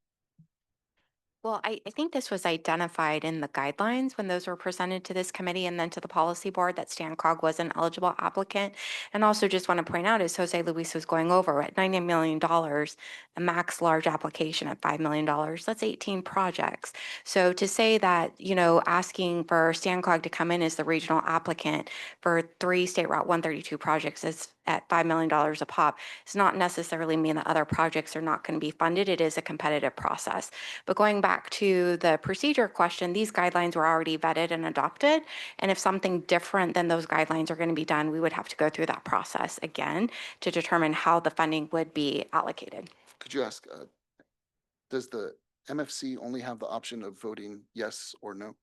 Well, I think this was identified in the guidelines when those were presented to this committee and then to the policy board that StanCog was an eligible applicant. And also just want to point out, as Jose Luis was going over, at $90 million, a max large application at $5 million, that's 18 projects. So to say that, asking for StanCog to come in as the regional applicant for 3 State Route 132 projects is at $5 million a pop does not necessarily mean that other projects are not going to be funded. It is a competitive process. But going back to the procedure question, these guidelines were already vetted and adopted. And if something different than those guidelines are going to be done, we would have to go through that process again to determine how the funding would be allocated. Could you ask, does the MFC only have the option of voting yes or no?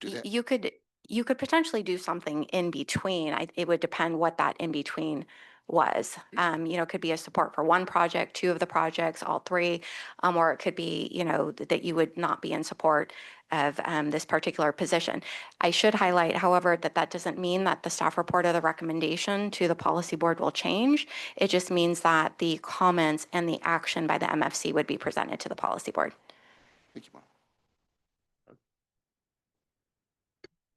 Do they? You could potentially do something in between. It would depend what that in between was. It could be a support for one project, 2 of the projects, all 3, or it could be, that you would not be in support of this particular position. I should highlight, however, that doesn't mean that the staff report or the recommendation to the policy board will change. It just means that the comments and the action by the MFC would be presented to the policy board. Thank you, Mom.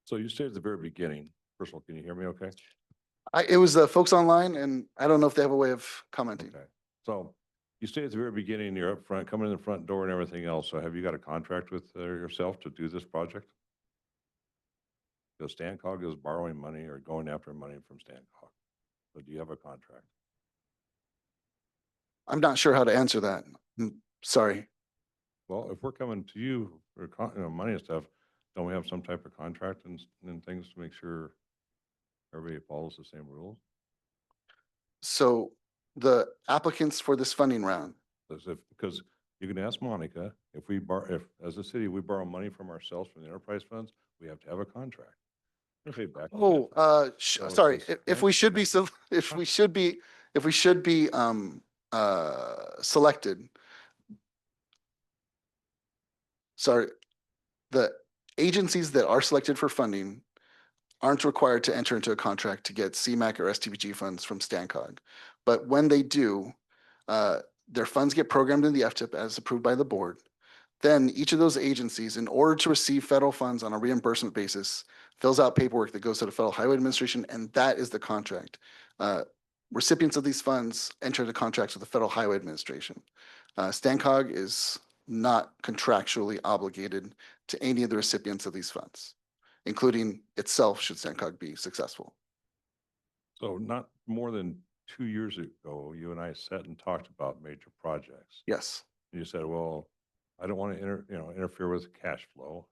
So you said at the very beginning, first of all, can you hear me okay? It was the folks online, and I don't know if they have a way of commenting. Okay. So you say at the very beginning, you're up front, coming in the front door and everything else. So have you got a contract with yourself to do this project? Because StanCog is borrowing money or going after money from StanCog. So do you have a contract? I'm not sure how to answer that. Sorry. Well, if we're coming to you for money and stuff, don't we have some type of contract and things to make sure everybody follows the same rules? So the applicants for this funding round, Because you can ask Monica, if as a city, we borrow money from ourselves from the enterprise funds, we have to have a contract. Okay, back. sorry, if we should be, selected. Sorry, the agencies that are selected for funding aren't required to enter into a contract to get CMAQ or STBG funds from StanCog. But when they do, their funds get programmed in the FTIP as approved by the board. Then each of those agencies, in order to receive federal funds on a reimbursement basis, fills out paperwork that goes to the Federal Highway Administration, and that is the contract. Recipients of these funds enter the contracts with the Federal Highway Administration. StanCog is not contractually obligated to any of the recipients of these funds, including itself should StanCog be successful. So not more than 2 years ago, you and I sat and talked about major projects. Yes. You said, well, I don't want to interfere with cash flow.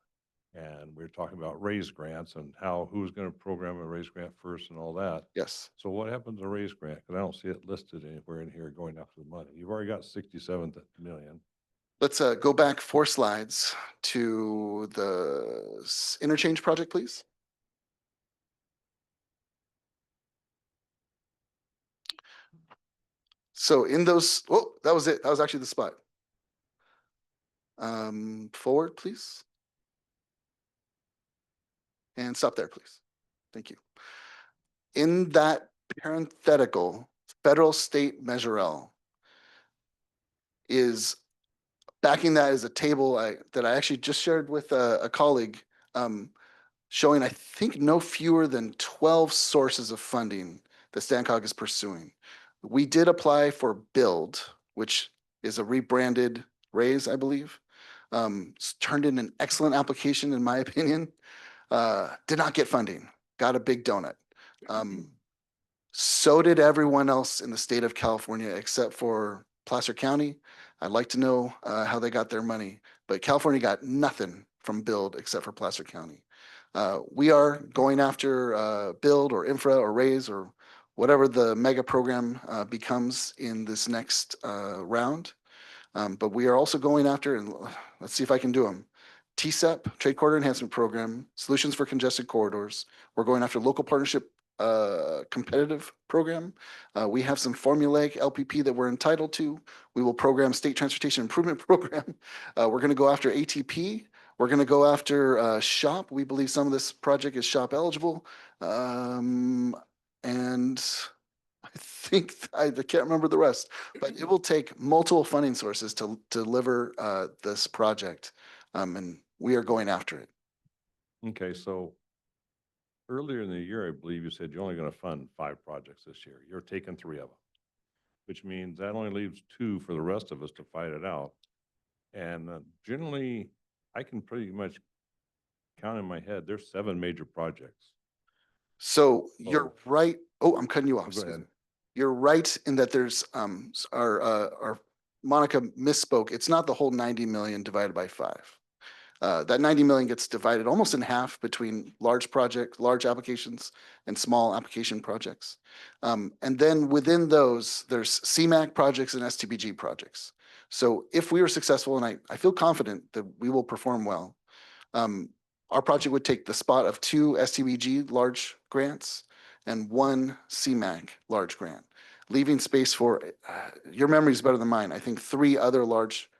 And we we're talking about raise grants and who's going to program a raise grant first and all that. Yes. So what happens to raise grant? Because I don't see it listed anywhere in here going after the money. You've already got 67 million. Let's go back 4 slides to the interchange project, please. So in those, oh, that was it. That was actually the spot. Forward, please. And stop there, please. Thank you. In that parenthetical, federal state Measure L is backing that is a table that I actually just shared with a colleague, showing I think no fewer than 12 sources of funding that StanCog is pursuing. We did apply for Build, which is a rebranded raise, I believe. Turned in an excellent application, in my opinion. Did not get funding. Got a big donut. So did everyone else in the state of California except for Placer County. I'd like to know how they got their money, but California got nothing from Build except for Placer County. We are going after Build or Infra or Raise or whatever the mega program becomes in this next round. But we are also going after, and let's see if I can do them. TCEP, Trade Corridor Enhancement Program, Solutions for Congested Corridors. We're going after Local Partnership Competitive Program. We have some formulaic LPP that we're entitled to. We will program State Transportation Improvement Program. We're going to go after ATP. We're going to go after SHOP. We believe some of this project is SHOP eligible. And I think I can't remember the rest, but it will take multiple funding sources to deliver this project, and we are going after it. Okay, so earlier in the year, I believe you said you're only going to fund 5 projects this year. You're taking 3 of them, which means that only leaves 2 for the rest of us to fight it out. And generally, I can pretty much count in my head, there's 7 major projects. So you're Oh. right. Oh, I'm cutting you off. Go Excuse ahead. me. You're right in that there's our Monica misspoke. It's not the whole 90 million divided by 5. That 90 million gets divided almost in half between large applications and small application projects. And then within those, there's CMAQ projects and STBG projects. So if we are successful, and I feel confident that we will perform well, our project would take the spot of 2 STBG large grants and 1 CMAQ large grant, leaving space for, your memory is better than mine, I think 3 other large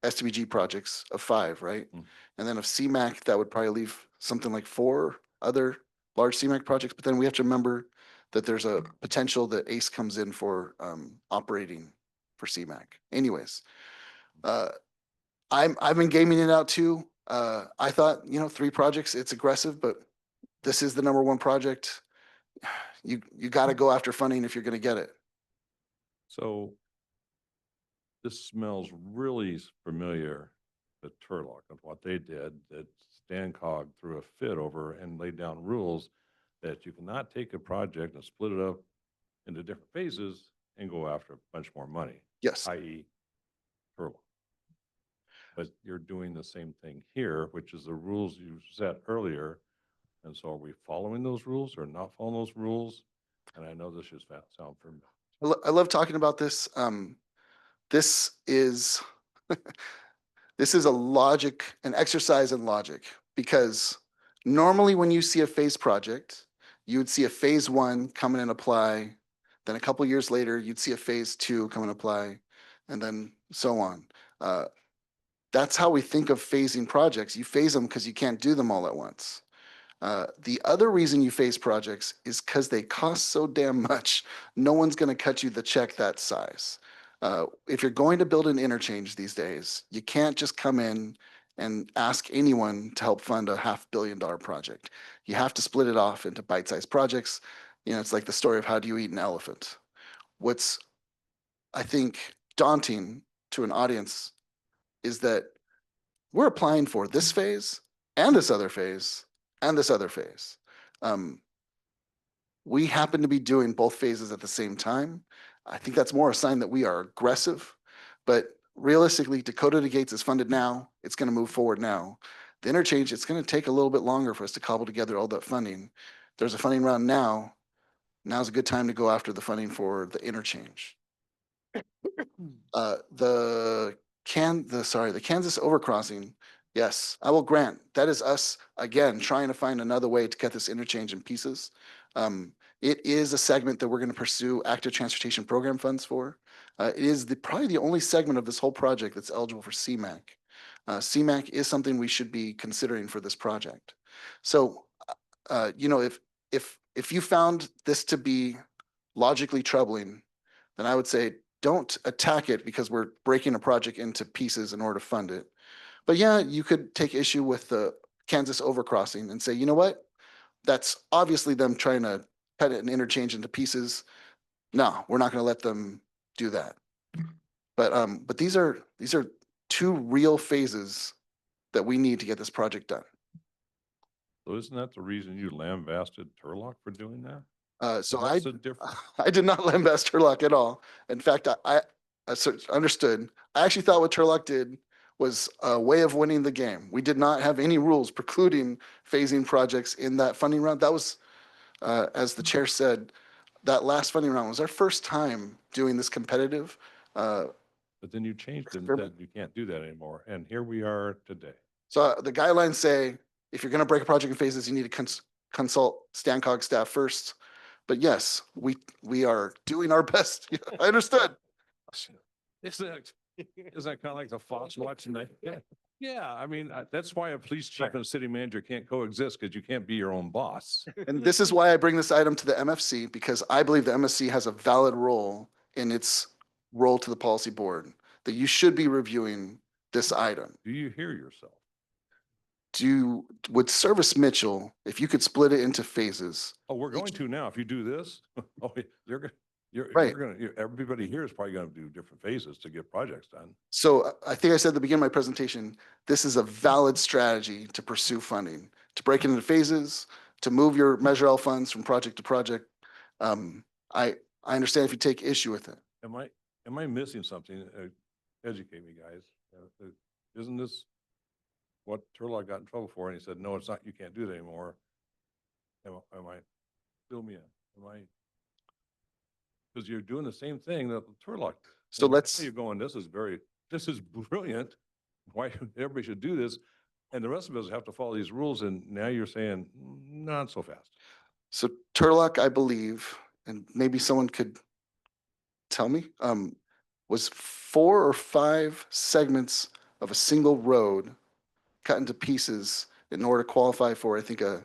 STBG projects of 5, right? Mm. And then of CMAQ, that would probably leave something like 4 other large CMAQ projects. But then we have to remember that there's a potential that ACE comes in for operating for CMAQ. Anyways, I've been gaming it out too. I thought, 3 projects, it's aggressive, but this is the #1 project. You got to go after funding if you're going to get it. So this smells really familiar to Turlock of what they did, that StanCog threw a fit over and laid down rules that you cannot take a project and split it up into different phases and go after a bunch more money, Yes. i.e. Turlock. But you're doing the same thing here, which is the rules you set earlier. And so are we following those rules or not following those rules? And I know this just sound familiar. I love talking about this. This is this is an exercise in logic, because normally when you see a phase project, you would see a phase 1 come in and apply. Then a couple years later, you'd see a phase 2 come and apply, and then so on. That's how we think of phasing projects. You phase them because you can't do them all at once. The other reason you phase projects is because they cost so damn much. No one's going to cut you the check that size. If you're going to build an interchange these days, you can't just come in and ask anyone to help fund a $500 million project. You have to split it off into bite-sized projects. It's like the story of how do you eat an elephant. What's, I think, daunting to an audience is that we're applying for this phase and this other phase and this other phase. We happen to be doing both phases at the same time. I think that's more a sign that we are aggressive, but realistically, Dakota to Gates is funded now. It's going to move forward now. The interchange, it's going to take a little bit longer for us to cobble together all that funding. There's a funding round now. Now's a good time to go after the funding for the interchange. The Kansas overcrossing, yes, I will grant, that is us, again, trying to find another way to cut this interchange in pieces. It is a segment that we're gonna pursue active transportation program funds for. It is probably the only segment of this whole project that's eligible for CMAQ. CMAQ is something we should be considering for this project. So, you know, if you found this to be logically troubling, then I would say don't attack it because we're breaking a project into pieces in order to fund it. But yeah, you could take issue with the Kansas overcrossing and say, you know what? That's obviously them trying to cut it and interchange into pieces. No, we're not going to let them do that. But these are two real phases that we need to get this project done. So isn't that the reason you lambasted Turlock for doing that? So What's the difference? I did not lambast Turlock at all. In fact, I understood. I actually thought what Turlock did was a way of winning the game. We did not have any rules precluding phasing projects in that funding round. That was, as the chair said, that last funding round was our first time doing this competitive. But then you changed it and said you can't do that anymore. And here we are today. So the guidelines say, if you're going to break a project in phases, you need to consult StanCog staff first. But yes, we are doing our best. I understood. Isn't that kind of like the Fox watching that? Yeah, I mean, that's why a police chief and a city manager can't coexist because you can't be your own boss. And this is why I bring this item to the MFC, because I believe the MFC has a valid role in its role to the policy board, that you should be reviewing this item. Do you hear yourself? Would Service Mitchell, if you could split it into phases? Oh, we're going to now. If you do this, oh, Right. everybody here is probably going to do different phases to get projects done. So I think I said at the beginning of my presentation, this is a valid strategy to pursue funding, to break it into phases, to move your Measure L funds from project to project. I understand if you take issue with it. Am I missing something? Educate me, guys. Isn't this what Turlock got in trouble for? And he said, no, it's not, you can't do that anymore. Am I, fill me in. Because you're doing the same thing that Turlock. So let's, You're going, this is brilliant. Why everybody should do this. And the rest of us have to follow these rules. And now you're saying, not so fast. so Turlock, I believe, and maybe someone could tell me, was 4 or 5 segments of a single road cut into pieces in order to qualify for, I think, a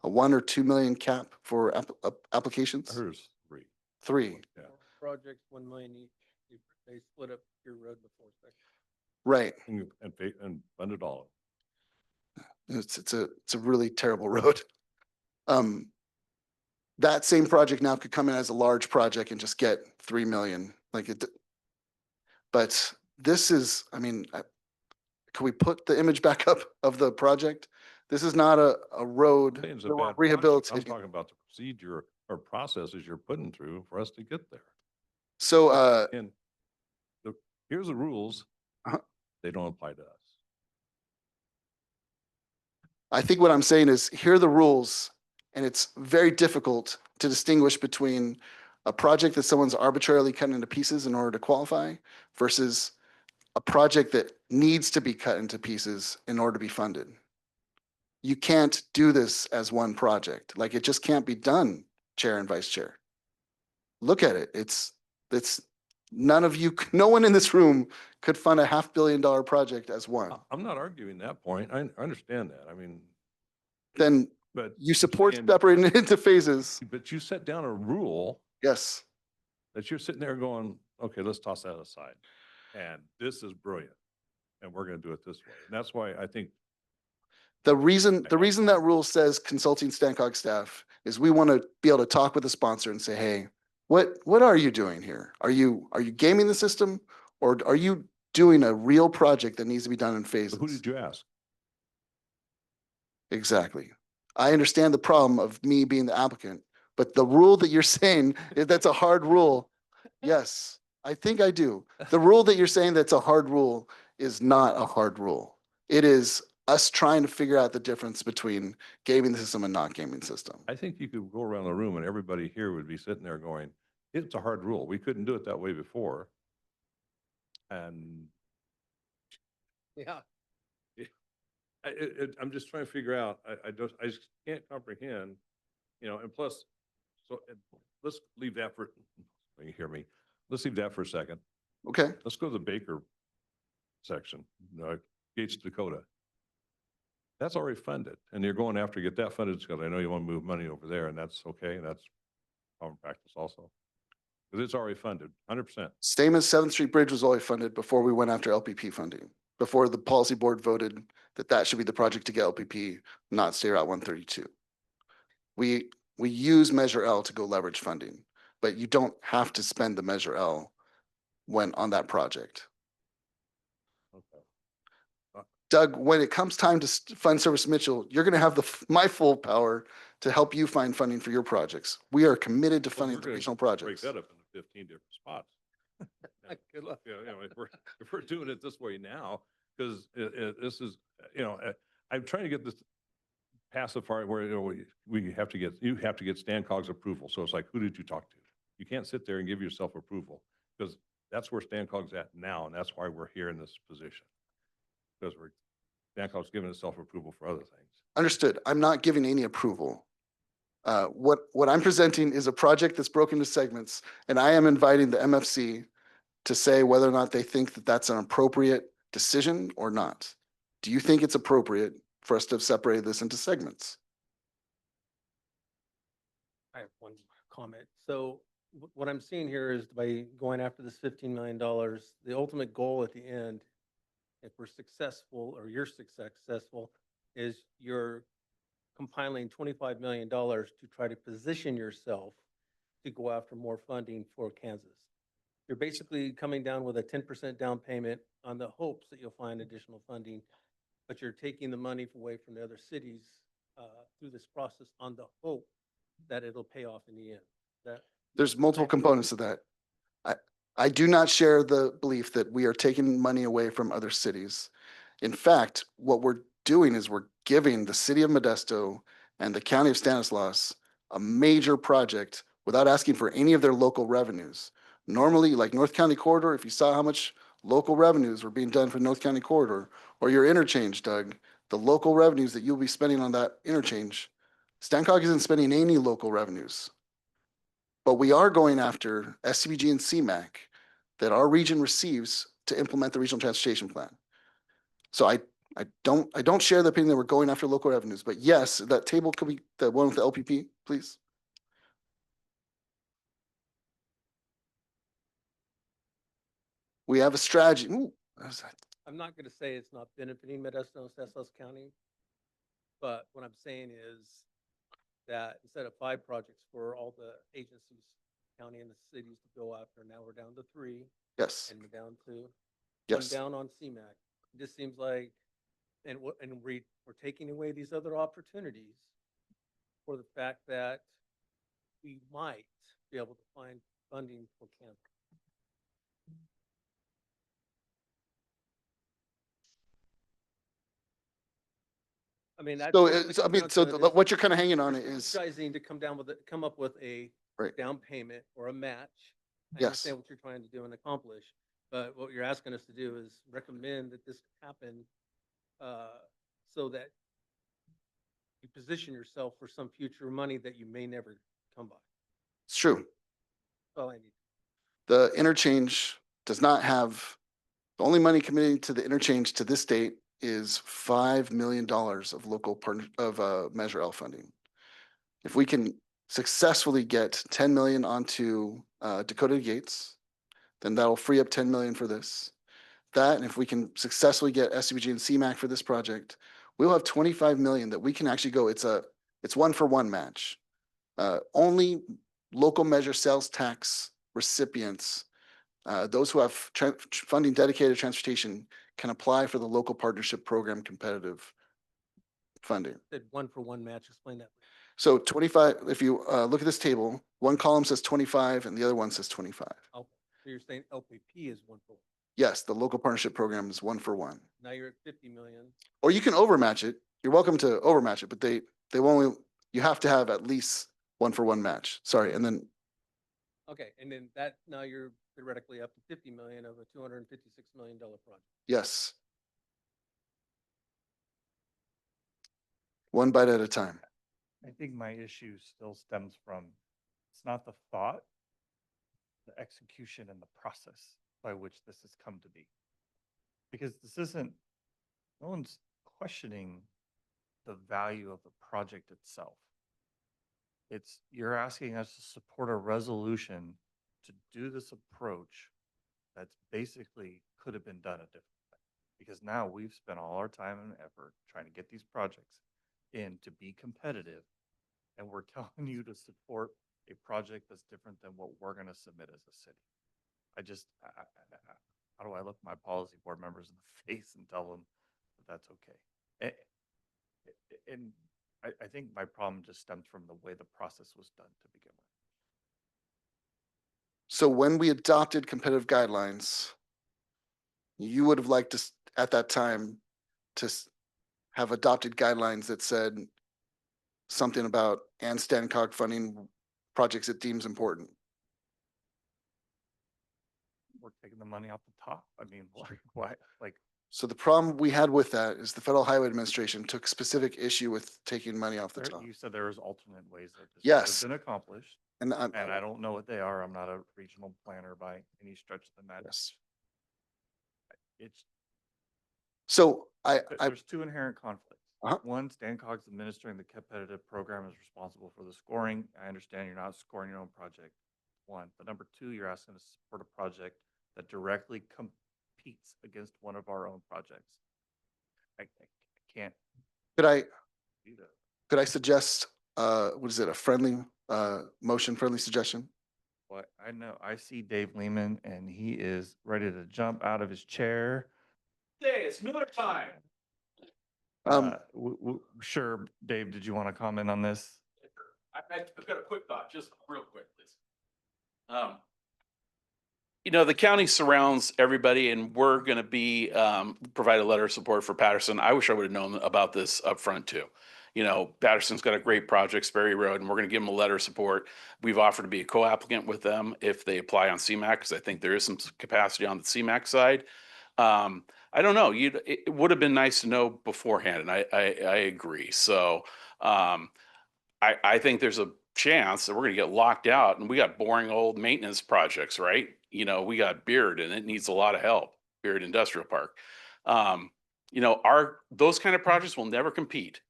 1 or 2 million cap for applications. I heard it's 3. 3. Yeah. Projects, 1 million each. They split up your road before sections. Right. And fund it all. It's a really terrible road. That same project now could come in as a large project and just get 3 million. But this is, I mean, can we put the image back up of the project? This is not a road It's a that we're bad project. I'm rehabilitating. talking about the procedure or processes you're putting through for us to get there. So, And here's the rules. Uh-huh. They don't apply to us. I think what I'm saying is here are the rules, and it's very difficult to distinguish between a project that someone's arbitrarily cut into pieces in order to qualify versus a project that needs to be cut into pieces in order to be funded. You can't do this as one project. Like, it just can't be done, Chair and Vice Chair. Look at it. It's no one in this room could fund a $500 million project as one. I'm not arguing that point. I understand that. I mean, Then but you support and- separating it into phases. but you set down a rule Yes. that you're sitting there going, okay, let's toss that aside. And this is brilliant. And we're going to do it this way. And that's why I think The reason that rule says consulting StanCog staff is we want to be able to talk with the sponsor and say, hey, what are you doing here? Are you gaming the system, or are you doing a real project that needs to be done in phases? who did you ask? Exactly. I understand the problem of me being the applicant, but the rule that you're saying, that's a hard rule. Yes. I think I do. The rule that you're saying that's a hard rule is not a hard rule. It is us trying to figure out the difference between gaming the system and not gaming system. I think you could go around the room and everybody here would be sitting there going, it's a hard rule. We couldn't do it that way before. And Yeah. I'm just trying to figure out, I just can't comprehend, and plus, let's leave that for, you hear me? Let's leave that for a second. Okay, Let's go to the Baker section, Gates, Dakota. That's already funded, and you're going after get that funded because I know you want to move money over there, and that's okay. And that's common practice also. Because it's already funded, 100%. same as 7th Street Bridge was always funded before we went after LPP funding. Before the policy board voted that that should be the project to get LPP, not State Route 132. We use Measure L to go leverage funding, but you don't have to spend the Measure L when on that project. Okay. Doug, when it comes time to fund Service Mitchell, you're going to have my full power to help you find funding for your projects. We are committed to Well, funding we're the gonna regional break projects. that up into 15 different spots. Good luck. If we're doing it this way now, because this is, I'm trying to get this past the part where, you have to get Stan Cog's approval. So it's like, who did you talk to? You can't sit there and give yourself approval because that's where Stan Cog's at now. And that's why we're here in this position. Because Stan Cog's giving himself approval for other things. Understood. I'm not giving any approval. What I'm presenting is a project that's broken into segments, and I am inviting the MFC to say whether or not they think that that's an appropriate decision or not. Do you think it's appropriate for us to have separated this into segments? I have one comment. So what I'm seeing here is by going after this $15 million, the ultimate goal at the end, if we're successful or you're successful, is you're compiling $25 million to try to position yourself to go after more funding for Kansas. You're basically coming down with a 10% down payment on the hopes that you'll find additional funding, but you're taking the money away from the other cities through this process on the hope that it'll pay off in the end. There's multiple components to that. I do not share the belief that we are taking money away from other cities. In fact, what we're doing is we're giving the city of Modesto and the county of Stanislaus a major project without asking for any of their local revenues. Normally, like North County Corridor, if you saw how much local revenues were being done for North County Corridor, or your interchange, Doug, the local revenues that you'll be spending on that interchange, Stancog isn't spending any local revenues. But we are going after SCBG and CMAC that our region receives to implement the regional transportation plan. So I don't share the opinion that we're going after local revenues, but yes, that table could be the one with the LPP, please. We have a strategy. Ooh, what is that? I'm not going to say it's not benefiting Modesto and Stanislaus County, but what I'm saying is that instead of 5 projects for all the agencies, county and the cities to go after, now we're down to 3. Yes. And we're down to Yes. down on CMAC. It just seems like, and we're taking away these other opportunities for the fact that we might be able to find funding for Kansas. I mean, that's. So, what it comes down so to, is what you're kind of hanging on we're is, strategizing to come up with a Right. down payment or a match. I Yes. understand what you're trying to do and accomplish, but what you're asking us to do is recommend that this happen so that you position yourself for some future money that you may never come by. it's true. That's all I need. The interchange does not have, the only money committing to the interchange to this date is $5 million of local Measure L funding. If we can successfully get 10 million onto Dakota Gates, then that'll free up 10 million for this. That, and if we can successfully get SCBG and CMAC for this project, we'll have 25 million that we can actually go. It's 1-for-1 match. Only local measure sales tax recipients, those who have funding dedicated to transportation, can apply for the local partnership program competitive funding. Said 1-for-1 match. Explain that. So 25, if you look at this table, one column says 25 and the other one says 25. Okay. So you're saying LPP is 1 for 1. Yes, the local partnership program is 1-for-1. Now you're at 50 million. Or you can overmatch it. You're welcome to overmatch it, but they only, you have to have at least 1-for-1 match. Sorry, and then Okay, and then that, now you're theoretically up to 50 million of a $256 million project. yes. One bite at a time. I think my issue still stems from, it's not the thought, the execution and the process by which this has come to be. Because this isn't, no one's questioning the value of the project itself. It's, you're asking us to support a resolution to do this approach that's basically could have been done a different way. Because now we've spent all our time and effort trying to get these projects in to be competitive. And we're telling you to support a project that's different than what we're going to submit as a city. I just, how do I look my policy board members in the face and tell them that that's okay? And I think my problem just stems from the way the process was done to begin with. So when we adopted competitive guidelines, you would have liked us at that time to have adopted guidelines that said something about Ann Stancock funding projects it deems important. We're taking the money off the top. I mean, why, like, So the problem we had with that is the Federal Highway Administration took specific issue with taking money off the there, top. you said there was alternate ways that this could Yes. have been accomplished. And And I don't know what they are. I'm not a regional planner by any stretch of the matter. yes. It's, So there's two inherent conflicts. Uh-huh. One, Stancock's administering the competitive program is responsible for the scoring. I understand you're not scoring your own project. One, but number two, you're asking us to support a project that directly competes against one of our own projects. I can't could I do that. could I suggest what is it, a friendly motion, friendly suggestion? What I know, I see Dave Lehman and he is ready to jump out of his chair. Hey, it's Miller time. Sure, Dave, did you want to comment on this? I've got a quick thought, just real quick, please. You know, the county surrounds everybody and we're going to be, provide a letter of support for Patterson. I wish I would have known about this up front too. You know, Patterson's got a great project, Sperry Road, and we're going to give them a letter of support. We've offered to be a co-applicant with them if they apply on CMAQ, because I think there is some capacity on the CMAQ side. I don't know, it would have been nice to know beforehand, and I agree. So, I think there's a chance that we're gonna get locked out, and we got boring old maintenance projects, right? You know, we got Beard and it needs a lot of help, Beard Industrial Park. You know, those kind of projects will never compete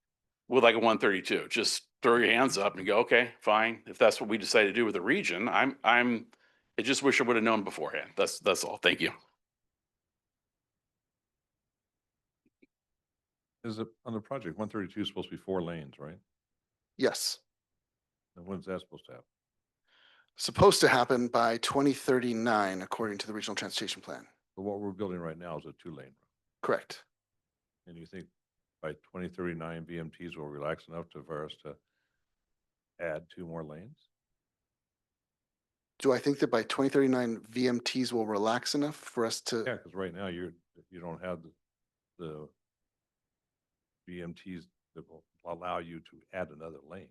with like a 132. Just throw your hands up and go, okay, fine. If that's what we decide to do with the region, I just wish I would have known beforehand. That's all. Thank you. Is it on the project, 132 is supposed to be 4 lanes, right? Yes. And when's that supposed to happen? Supposed to happen by 2039, according to the Regional Transportation Plan. But what we're building right now is a 2-lane road. Correct. And you think by 2039 VMTs will relax enough for us to add 2 more lanes? Do I think that by 2039 VMTs will relax enough for us to? Yeah, because right now you don't have the VMTs that will allow you to add another lane.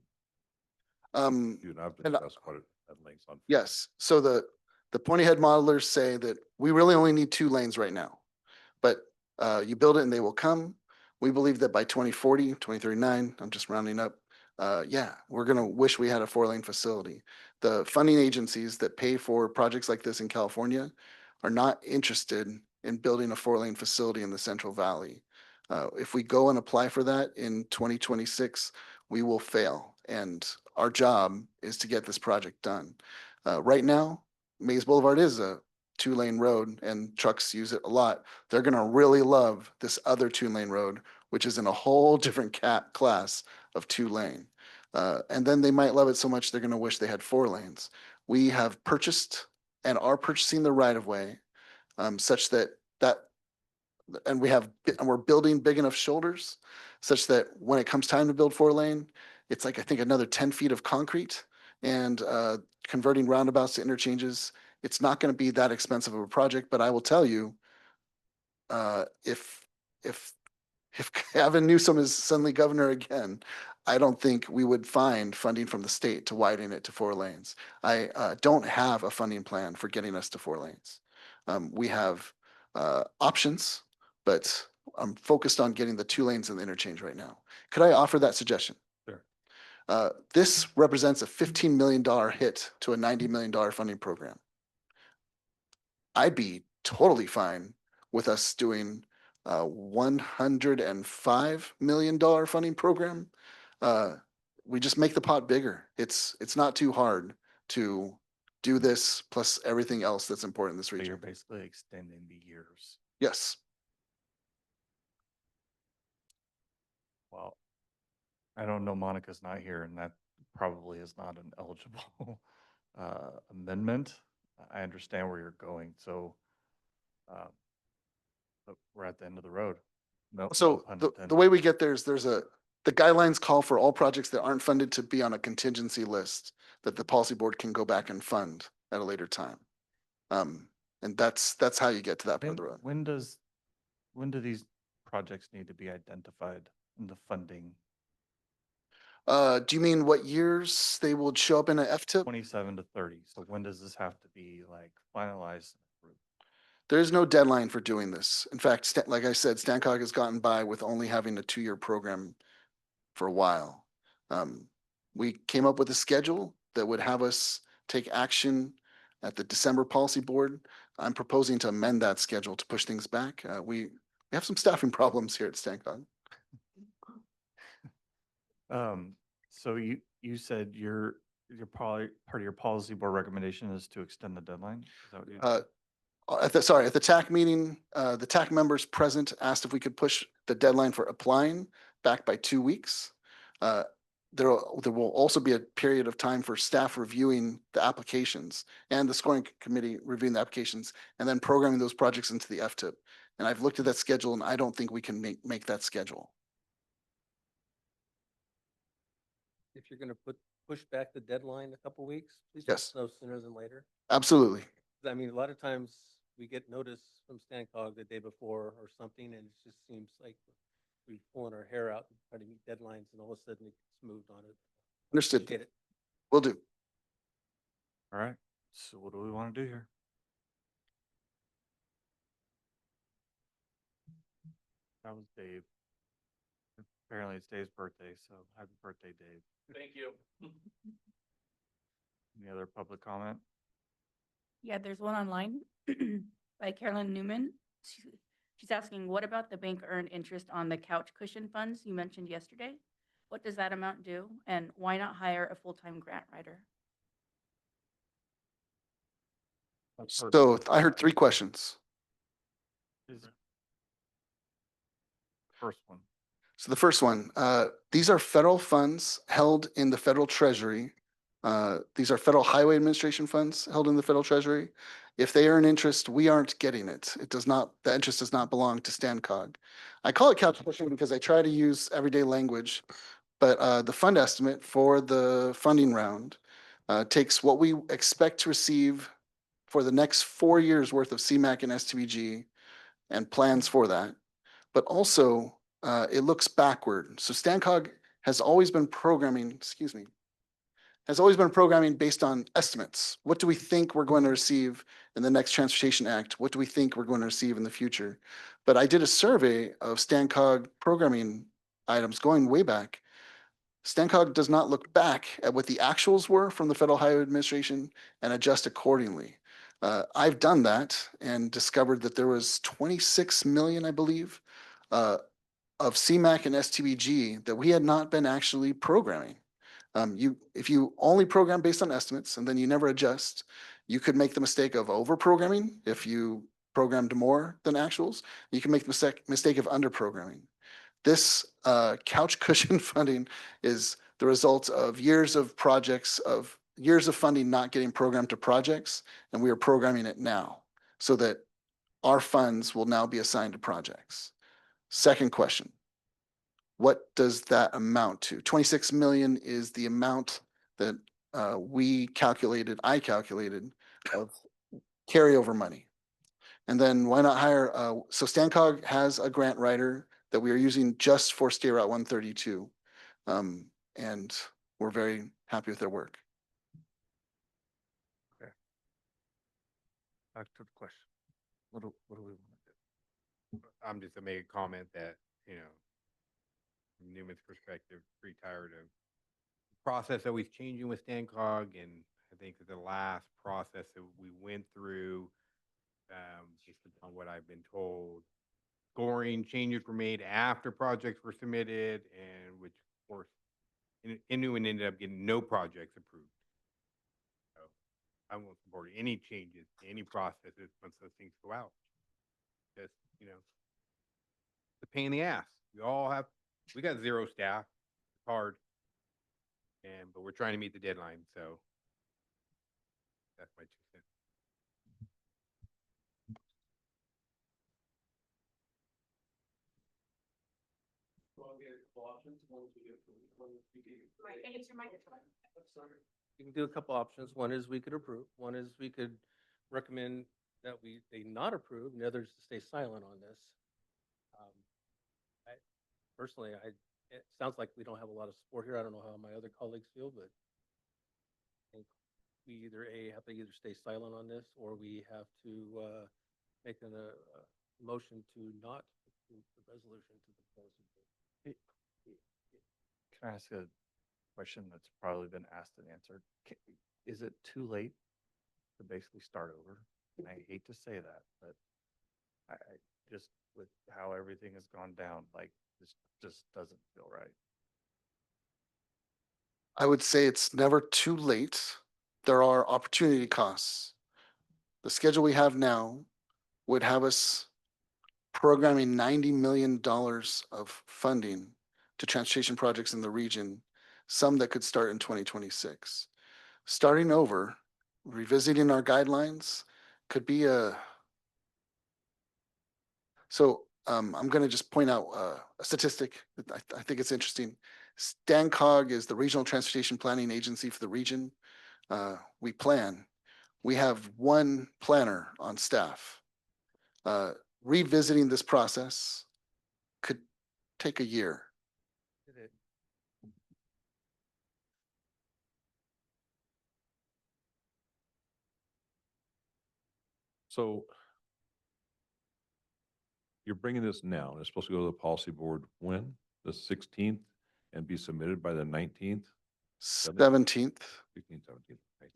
You and I've and, discussed what it at length on. Yes. So the pointy head modelers say that we really only need 2 lanes right now, but you build it and they will come. We believe that by 2040, 2039, I'm just rounding up. Yeah, we're going to wish we had a 4-lane facility. The funding agencies that pay for projects like this in California are not interested in building a 4-lane facility in the Central Valley. If we go and apply for that in 2026, we will fail. And our job is to get this project done. Right now, Mays Boulevard is a 2-lane road and trucks use it a lot. They're going to really love this other 2-lane road, which is in a whole different class of 2-lane. And then they might love it so much they're going to wish they had 4 lanes. We have purchased and are purchasing the right of way such that and we're building big enough shoulders such that when it comes time to build 4-lane, it's like, I think, another 10 feet of concrete and converting roundabouts to interchanges It's not going to be that expensive of a project, but I will tell you, if Gavin Newsom is suddenly governor again, I don't think we would find funding from the state to widen it to 4 lanes. I don't have a funding plan for getting us to 4 lanes. We have options, but I'm focused on getting the 2 lanes in the interchange right now. Could I offer that suggestion? Sure. This represents a $15 million hit to a $90 million funding program. I'd be totally fine with us doing a $105 million funding program. We just make the pot bigger. It's not too hard to do this plus everything else that's important in this So you're region. basically extending the years. Yes. Well, I don't know, Monica's not here, and that probably is not an eligible amendment. I understand where you're going, so but we're at the end of the road. No, So pun the intended. way we get there is the guidelines call for all projects that aren't funded to be on a contingency list that the policy board can go back and fund at a later time. And that's how you get to that part of the road. When do these projects need to be identified in the funding? Do you mean what years they will show up in an FTIP? 27 to 30. So when does this have to be like finalized? and approved? There's no deadline for doing this. In fact, like I said, Stancog has gotten by with only having a 2-year program for a while. We came up with a schedule that would have us take action at the December policy board. I'm proposing to amend that schedule to push things back. We have some staffing problems here at Stancog. So you said your probably part of your policy board recommendation is to extend the deadline? Is that what you? At the TAC meeting, the TAC members present asked if we could push the deadline for applying back by 2 weeks. There will also be a period of time for staff reviewing the applications and the scoring committee reviewing the applications and then programming those projects into the FTIP. And I've looked at that schedule and I don't think we can make that schedule. If you're gonna push back the deadline a couple weeks, please let Yes. us know sooner than later. Absolutely. I mean, a lot of times we get notice from Stancog the day before or something, and it just seems like we're pulling our hair out and trying to meet deadlines, and all of a sudden it gets moved on it. Understood. Appreciate it. Will do. All right. So what do we want to do here? That was Dave. Apparently it's Dave's birthday, so happy birthday, Dave. Thank you. Any other public comment? Yeah, there's one online by Carolyn Newman. She's asking, what about the bank earned interest on the couch cushion funds you mentioned yesterday? What does that amount do? And why not hire a full-time grant writer? So I heard 3 questions. Is- First one. So the first one, these are federal funds held in the federal treasury. These are Federal Highway Administration funds held in the federal treasury. If they earn interest, we aren't getting it. The interest does not belong to Stancog. I call it couch cushion because I try to use everyday language, but the fund estimate for the funding round takes what we expect to receive for the next 4 years worth of CMAQ and STBG and plans for that. But also it looks backward. So Stancog has always been programming, based on estimates. What do we think we're going to receive in the next Transportation Act? What do we think we're going to receive in the future? But I did a survey of Stancog programming items going way back. Stancog does not look back at what the actuals were from the Federal Highway Administration and adjust accordingly. I've done that and discovered that there was 26 million, I believe, of CMAQ and STBG that we had not been actually programming. If you only program based on estimates and then you never adjust, you could make the mistake of over programming. If you programmed more than actuals, you can make the mistake of under programming. This couch cushion funding is the result of years of funding not getting programmed to projects, and we are programming it now so that our funds will now be assigned to projects. Second question, what does that amount to? 26 million is the amount that I calculated of carryover money. And then why not hire, so Stancog has a grant writer that we are using just for State Route 132. And we're very happy with their work. Back to the question. What do we want to do? I'm just gonna make a comment that, you know, from Newman's perspective, pretty tired of the process always changing with Stancog, and I think that the last process that we went through, based upon what I've been told, scoring changes were made after projects were submitted, and which of course, Innuit ended up getting no projects approved. So I won't support any changes to any processes once those things go out. Just, you know, the pain in the ass. We got 0 staff. It's hard. But we're trying to meet the deadline, so that's my 2 cents. You can do a couple options. One is we could approve. One is we could recommend that they not approve, and the other is to stay silent on this. Personally, it sounds like we don't have a lot of support here. I don't know how my other colleagues feel, but I think we have to either stay silent on this, or we have to make a motion to not approve the resolution to the policy board. Can I ask a question that's probably been asked and answered? Is it too late to basically start over? And I hate to say that, but I just, with how everything has gone down, like, this just doesn't feel right. I would say it's never too late. There are opportunity costs. The schedule we have now would have us programming $90 million of funding to transportation projects in the region, some that could start in 2026. Starting over, revisiting our guidelines could be I'm going to just point out a statistic that I think it's interesting. STANCOG is the Regional Transportation Planning Agency for the region. We have 1 planner on staff. Revisiting this process could take a year. So you're bringing this now, and it's supposed to go to the policy board when? The 16th, and be submitted by the 19th? 17th. 16th, 17th, right?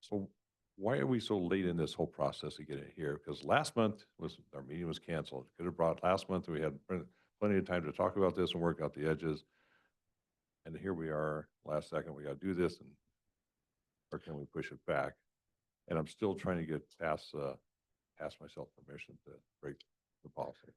So why are we so late in this whole process to get it here? Because last month our meeting was canceled. Could have brought last month, we had plenty of time to talk about this and work out the edges. And here we are, last second, we got to do this, and or can we push it back? And I'm still trying to get past myself permission to break the policy.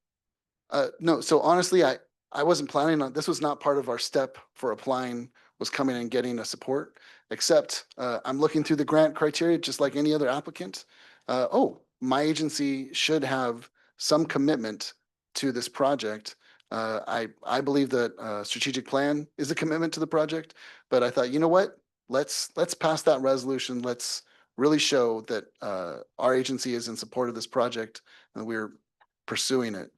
No, so honestly, I wasn't planning on, this was not part of our step for applying, was coming and getting a support, except I'm looking through the grant criteria, just like any other applicant. My agency should have some commitment to this project. I believe that strategic plan is a commitment to the project, but I thought, you know what? Let's pass that resolution. Let's really show that our agency is in support of this project and we're pursuing it.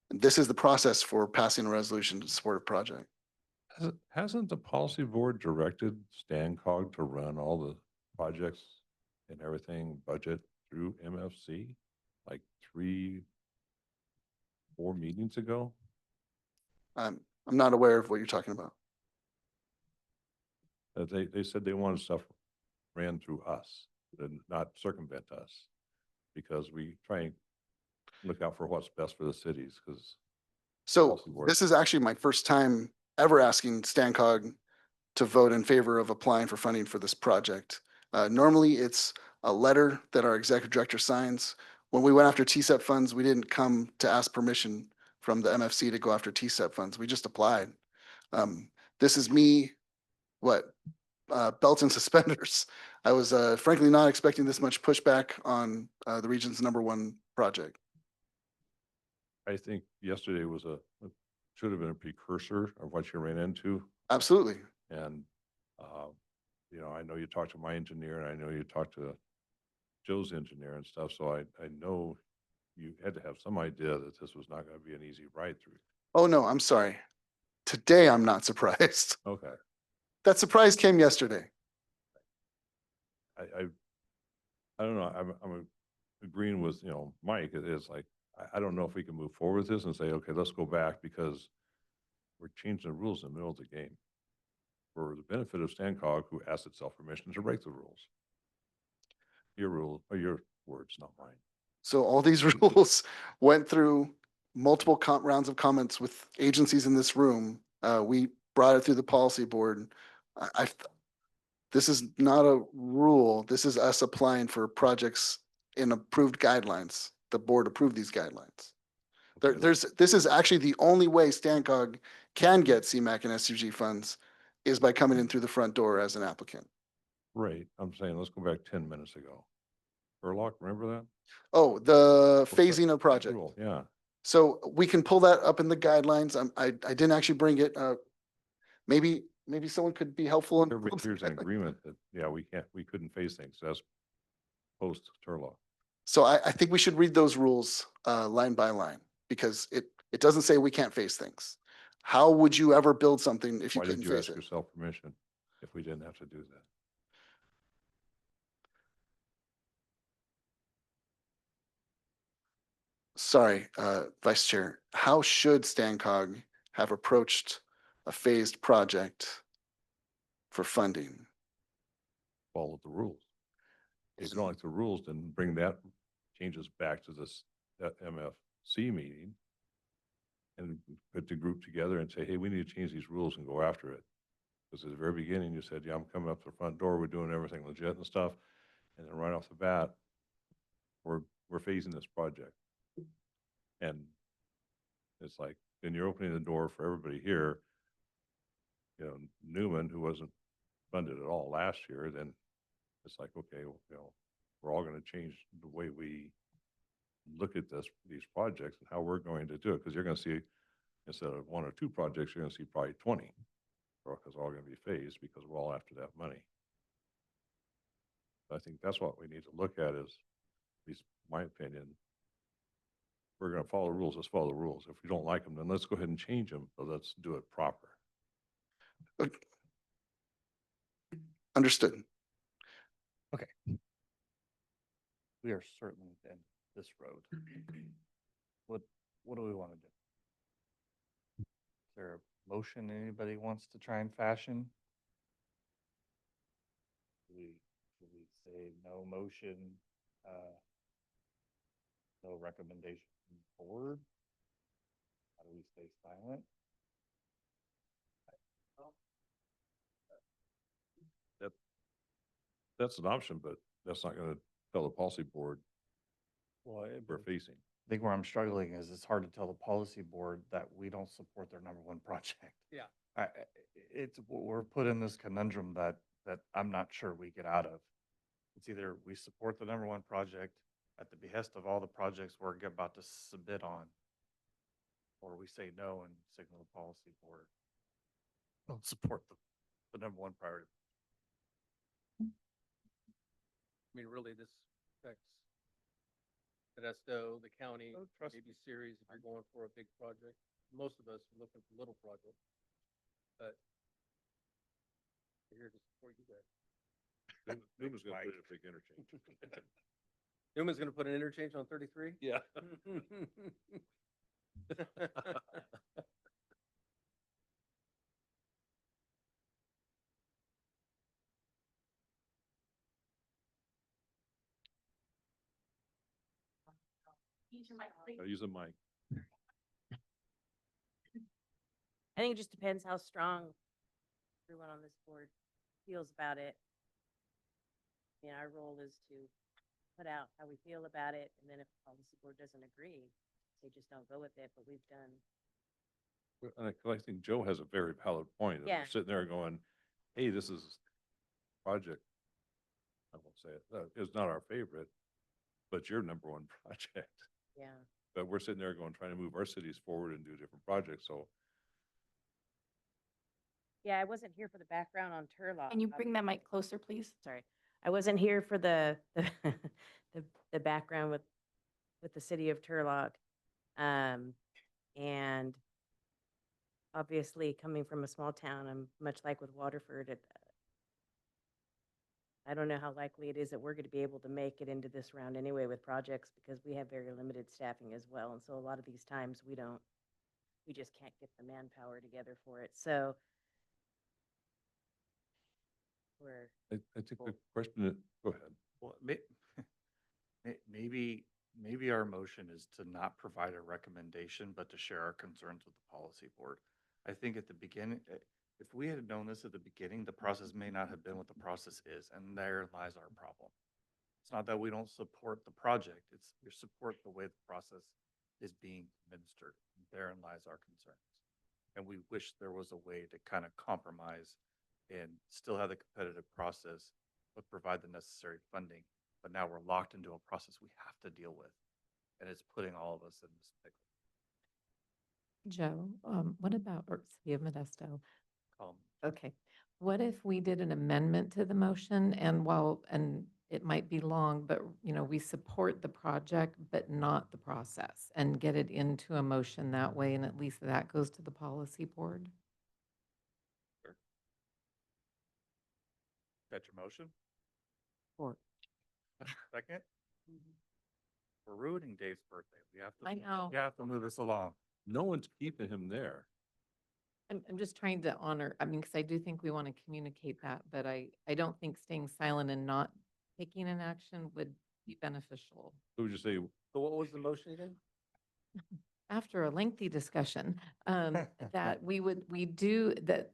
This is the process for passing a resolution to support a project. Hasn't the policy board directed StanCog to run all the projects and everything budget through MFC like 3-4 meetings ago? I'm not aware of what you're talking about. They said they wanted stuff ran through us, and not circumvent us, because we try and look out for what's best for the cities, because So this is actually my first time ever asking StanCog to vote in favor of applying for funding for this project. Normally, it's a letter that our executive director signs. When we went after TSEP funds, we didn't come to ask permission from the MFC to go after TSEP funds. We just applied. This is me, belt and suspenders. I was frankly not expecting this much pushback on the region's #1 project. I think yesterday should have been a precursor of what you ran into. Absolutely. And you know, I know you talked to my engineer and I know you talked to Joe's engineer and stuff, so I know you had to have some idea that this was not gonna be an easy ride through. Oh, no, I'm sorry. Today, I'm not surprised. Okay, That surprise came yesterday. I don't know, I'm agreeing with, you know, Mike, it is like, I don't know if we can move forward with this and say, okay, let's go back because we're changing the rules in the middle of the game for the benefit of Stancog, who asked itself permission to break the rules. Your rule, or your words, not mine. So all these rules went through multiple rounds of comments with agencies in this room. We brought it through the policy board. This is not a rule. This is us applying for projects in approved guidelines. The board approved these guidelines. Okay, This is actually the only way Stancog can get CMAQ and SUG funds is by coming in through the front door as an applicant. right, I'm saying, let's go back 10 minutes ago. Burlock, remember that? Oh, the What's that- phasing of that project. rule? Yeah, So we can pull that up in the guidelines. I didn't actually bring it. Maybe someone could be helpful. everybody here's in agreement that, yeah, we couldn't phase things, that's post Turlock. So I think we should read those rules line by line because it doesn't say we can't face things. How would you ever build something if you Why did couldn't you face ask it? yourself permission if we didn't have to do that? Sorry, Vice Chair, how should Stancog have approached a phased project for funding? Follow the rules. If you don't like the rules, then bring that changes back to that MFC meeting and put the group together and say, hey, we need to change these rules and go after it. Because at the very beginning, you said, yeah, I'm coming up to the front door, we're doing everything legit and stuff. And then right off the bat, we're phasing this project. And it's like, then you're opening the door for everybody here. You know, Newman, who wasn't funded at all last year, then it's like, okay, well, you know, we're all gonna change the way we look at these projects and how we're going to do it, because you're gonna see, instead of 1 or 2 projects, you're gonna see probably 20. Because all gonna be phased because we're all after that money. I think that's what we need to look at is, at least my opinion, we're gonna follow the rules, let's follow the rules. If we don't like them, then let's go ahead and change them, but let's do it proper. Understood. We are certainly in this road. What do we want to do? Is there a motion anybody wants to try and fashion? Should we say no motion, no recommendation from the board? How do we stay silent? That's an option, but that's not gonna tell the policy board Well, we're facing. I think where I'm struggling is it's hard to tell the policy board that we don't support their number one project. Yeah. We're put in this conundrum that I'm not sure we get out of. It's either we support the number one project at the behest of all the projects we're about to submit on, or we say no and signal the policy board. Don't support the number one priority. I mean, really, this affects Modesto, the county, Oh, trust maybe Ceres if you're going for a big project. Most of us are looking for little projects, but we're here to support you guys. Newman's gonna put in a big interchange. Newman's gonna put an interchange on 33? Yeah. Use a mic. I think it just depends how strong everyone on this board feels about it. I mean, our role is to put out how we feel about it, and then if the policy board doesn't agree, they just don't go with it, but we've done. And I think Joe has a very valid point. Yeah. We're sitting there going, hey, this is project. I won't say it, it's not our favorite, but your number one project. Yeah. But we're sitting there going, trying to move our cities forward and do different projects. So Yeah, I wasn't here for the background on Turlock. Can you bring that mic closer, please? Sorry, I wasn't here for the background with the city of Turlock. And obviously coming from a small town, I'm much like with Waterford, I don't know how likely it is that we're going to be able to make it into this round anyway with projects because we have very limited staffing as well. And so a lot of these times we just can't get the manpower together for it. So we're, I think the question, go ahead. Well, maybe our motion is to not provide a recommendation, but to share our concerns with the policy board. I think at the beginning, if we had known this at the beginning, the process may not have been what the process is, and there lies our problem. It's not that we don't support the project, it's we support the way the process is being administered. Therein lies our concerns. And we wish there was a way to kind of compromise and still have the competitive process, but provide the necessary funding. But now we're locked into a process we have to deal with, and it's putting all of us in this pickle. Joe, what about, or City of Modesto? Um, Okay, what if we did an amendment to the motion and it might be long, but we support the project, but not the process and get it into a motion that way, and at least that goes to the policy board? That's your motion? Or, Second? We're ruining Dave's birthday. We have to. I know. We have to move this along. No one's keeping him there. I'm just trying to honor, because I do think we want to communicate that, but I don't think staying silent and not taking an action would be beneficial. So would you say, So what was the motion again? After a lengthy discussion, that that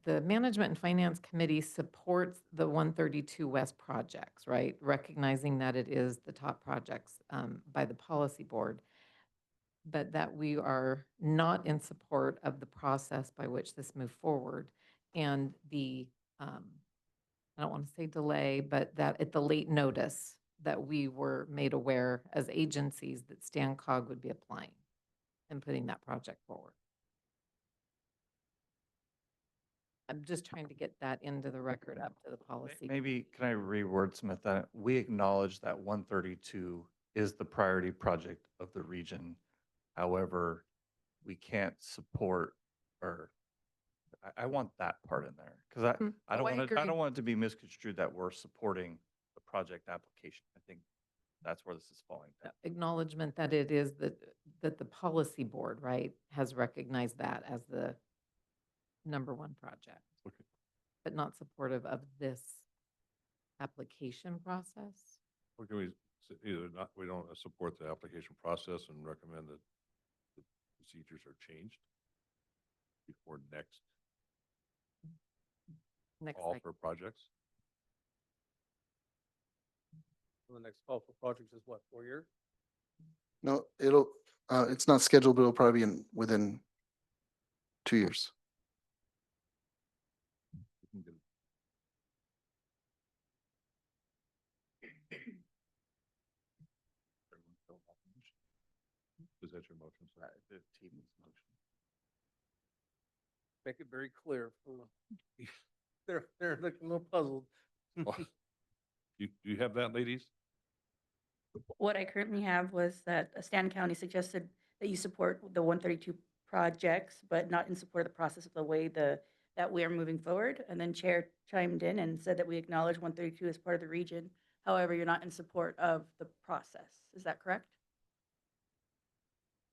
the Management and Finance Committee supports the 132 West projects, right? Recognizing that it is the top projects by the policy board, but that we are not in support of the process by which this moved forward and the, I don't want to say delay, but that at the late notice that we were made aware as agencies that StanCog would be applying and putting that project forward. I'm just trying to get that into the record up to the policy. Maybe, can I rewordsmith that? We acknowledge that 132 is the priority project of the region. However, we can't support, or I want that part in there. Because I don't Oh, I want to, I agree. don't want it to be misconstrued that we're supporting the project application. I think that's where this is falling down. Acknowledgement that it is that the policy board, right, has recognized that as the #1 project, okay, but not supportive of this application process. or can we either not, we don't support the application process and recommend that the procedures are changed before next Next call cycle. for projects? So the next call for projects is what, 4 years? No, it's not scheduled, but it'll probably be within 2 years. We can get it. Everyone fill out the motion. Is that your motion? sir? The team's motion. Make it very clear. They're looking a little puzzled. Well, do you have that, ladies? What I currently have was that Stan County suggested that you support the 132 projects, but not in support of the process of the way that we are moving forward. And then Chair chimed in and said that we acknowledge 132 as part of the region. However, you're not in support of the process. Is that correct?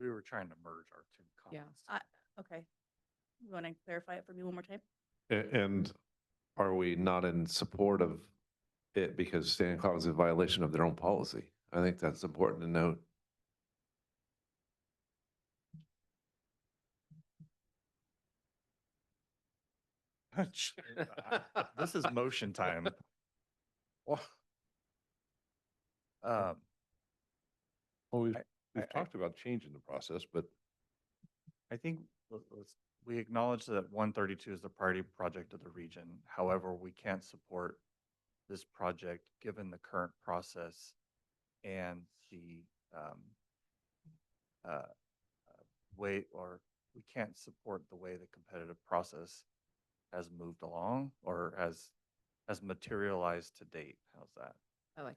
We were trying to merge our two Yeah. comments. Okay. You want to clarify it for me one more time? And are we not in support of it because StanCog is a violation of their own policy? I think that's important to note. This is motion time. Well, Um, we've I- talked about changing the process, but I think we acknowledge that 132 is the priority project of the region. However, we can't support this project given the current process and the way, or we can't support the way the competitive process has moved along or has materialized to date. How's that? I like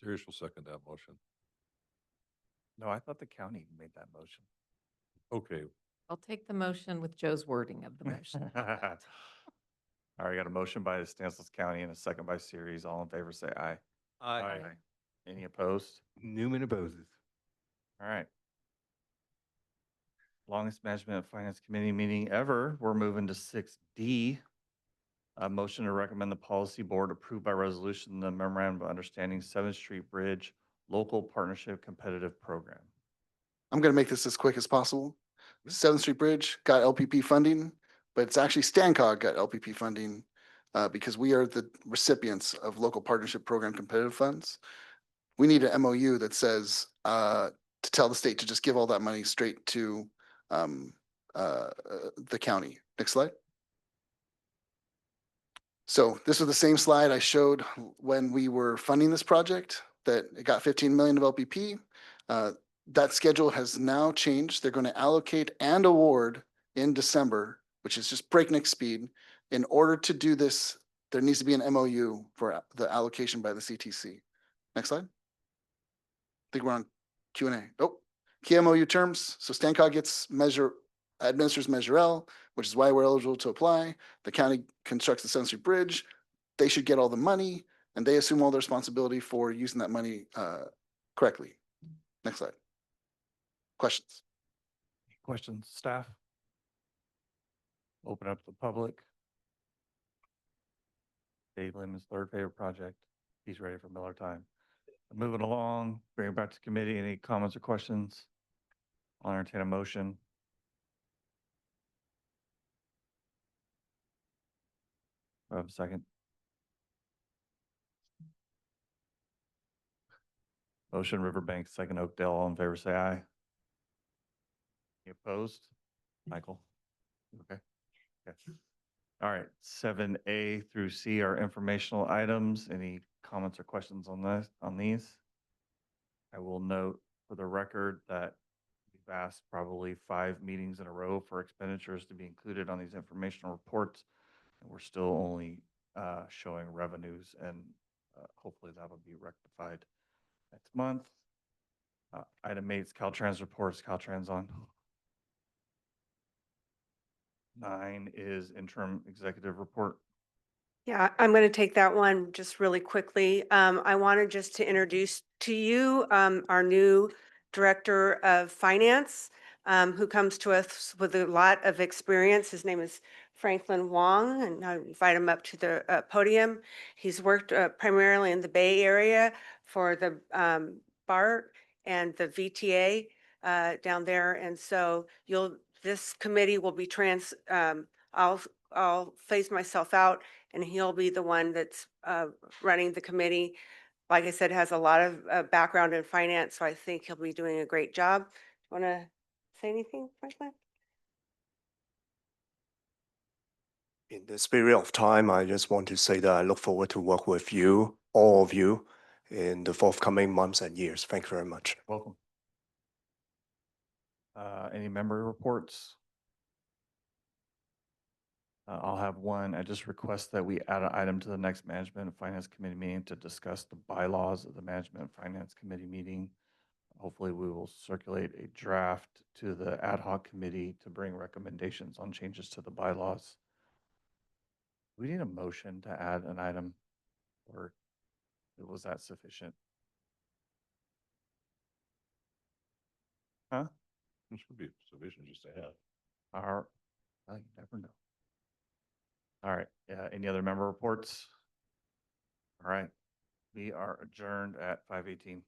Serious will second that motion. No, I thought the county made that motion. Okay, I'll take the motion with Joe's wording of the motion. All right, got a motion by Stanislaus County and a second by Series. All in favor, say aye. Aye. Any opposed? Newman opposes. All right. Longest Management and Finance Committee meeting ever. We're moving to 6D. A motion to recommend the policy board approve by resolution the memorandum of understanding 7th Street Bridge Local Partnership Competitive Program. I'm going to make this as quick as possible. 7th Street Bridge got LPP funding, but it's actually Stancog got LPP funding because we are the recipients of local partnership program competitive funds. We need an MOU that says to tell the state to just give all that money straight to the county. Next slide. So this was the same slide I showed when we were funding this project, that it got 15 million of LPP. That schedule has now changed. They're going to allocate and award in December, which is just breakneck speed. In order to do this, there needs to be an MOU for the allocation by the CTC. Next slide. I think we're on Q&A. Oh, key MOU terms. So Stancog gets administers Measure L, which is why we're eligible to apply. The county constructs the 7th Street Bridge. They should get all the money, and they assume all the responsibility for using that money correctly. Next slide. Questions? Questions, staff? Open up the public. Dave Lehman's third favorite project. He's ready for Miller time. Moving along, bring it back to committee. Any comments or questions? I'll entertain a motion. Do I have a second? Motion Riverbank, second Oakdale. All in favor, say aye. Any opposed? Michael? Okay. Okay. All right, 7A through C are informational items. Any comments or questions on these? I will note for the record that we've asked probably 5 meetings in a row for expenditures to be included on these informational reports. And we're still only showing revenues, and hopefully that'll be rectified next month. Item 8 is Caltrans reports. Caltrans on. 9 is interim executive report. Yeah, I'm going to take that one just really quickly. I wanted just to introduce to you our new Director of Finance, who comes to us with a lot of experience. His name is Franklin Wong, and I invite him up to the podium. He's worked primarily in the Bay Area for the BART and the VTA down there. And so this committee will be I'll phase myself out, and he'll be the one that's running the committee. Like I said, has a lot of background in finance, so I think he'll be doing a great job. Want to say anything, Franklin? In the spirit of time, I just want to say that I look forward to work with you, all of you, in the forthcoming months and years. Thank you very much. Welcome. Any member reports? I'll have one. I just request that we add an item to the next Management and Finance Committee meeting to discuss the bylaws of the Management and Finance Committee meeting. Hopefully, we will circulate a draft to the ad hoc committee to bring recommendations on changes to the bylaws. We need a motion to add an item, or was that sufficient? Huh? this would be sufficient just to have. You never know. All right, any other member reports? All right, we are adjourned at 5:18.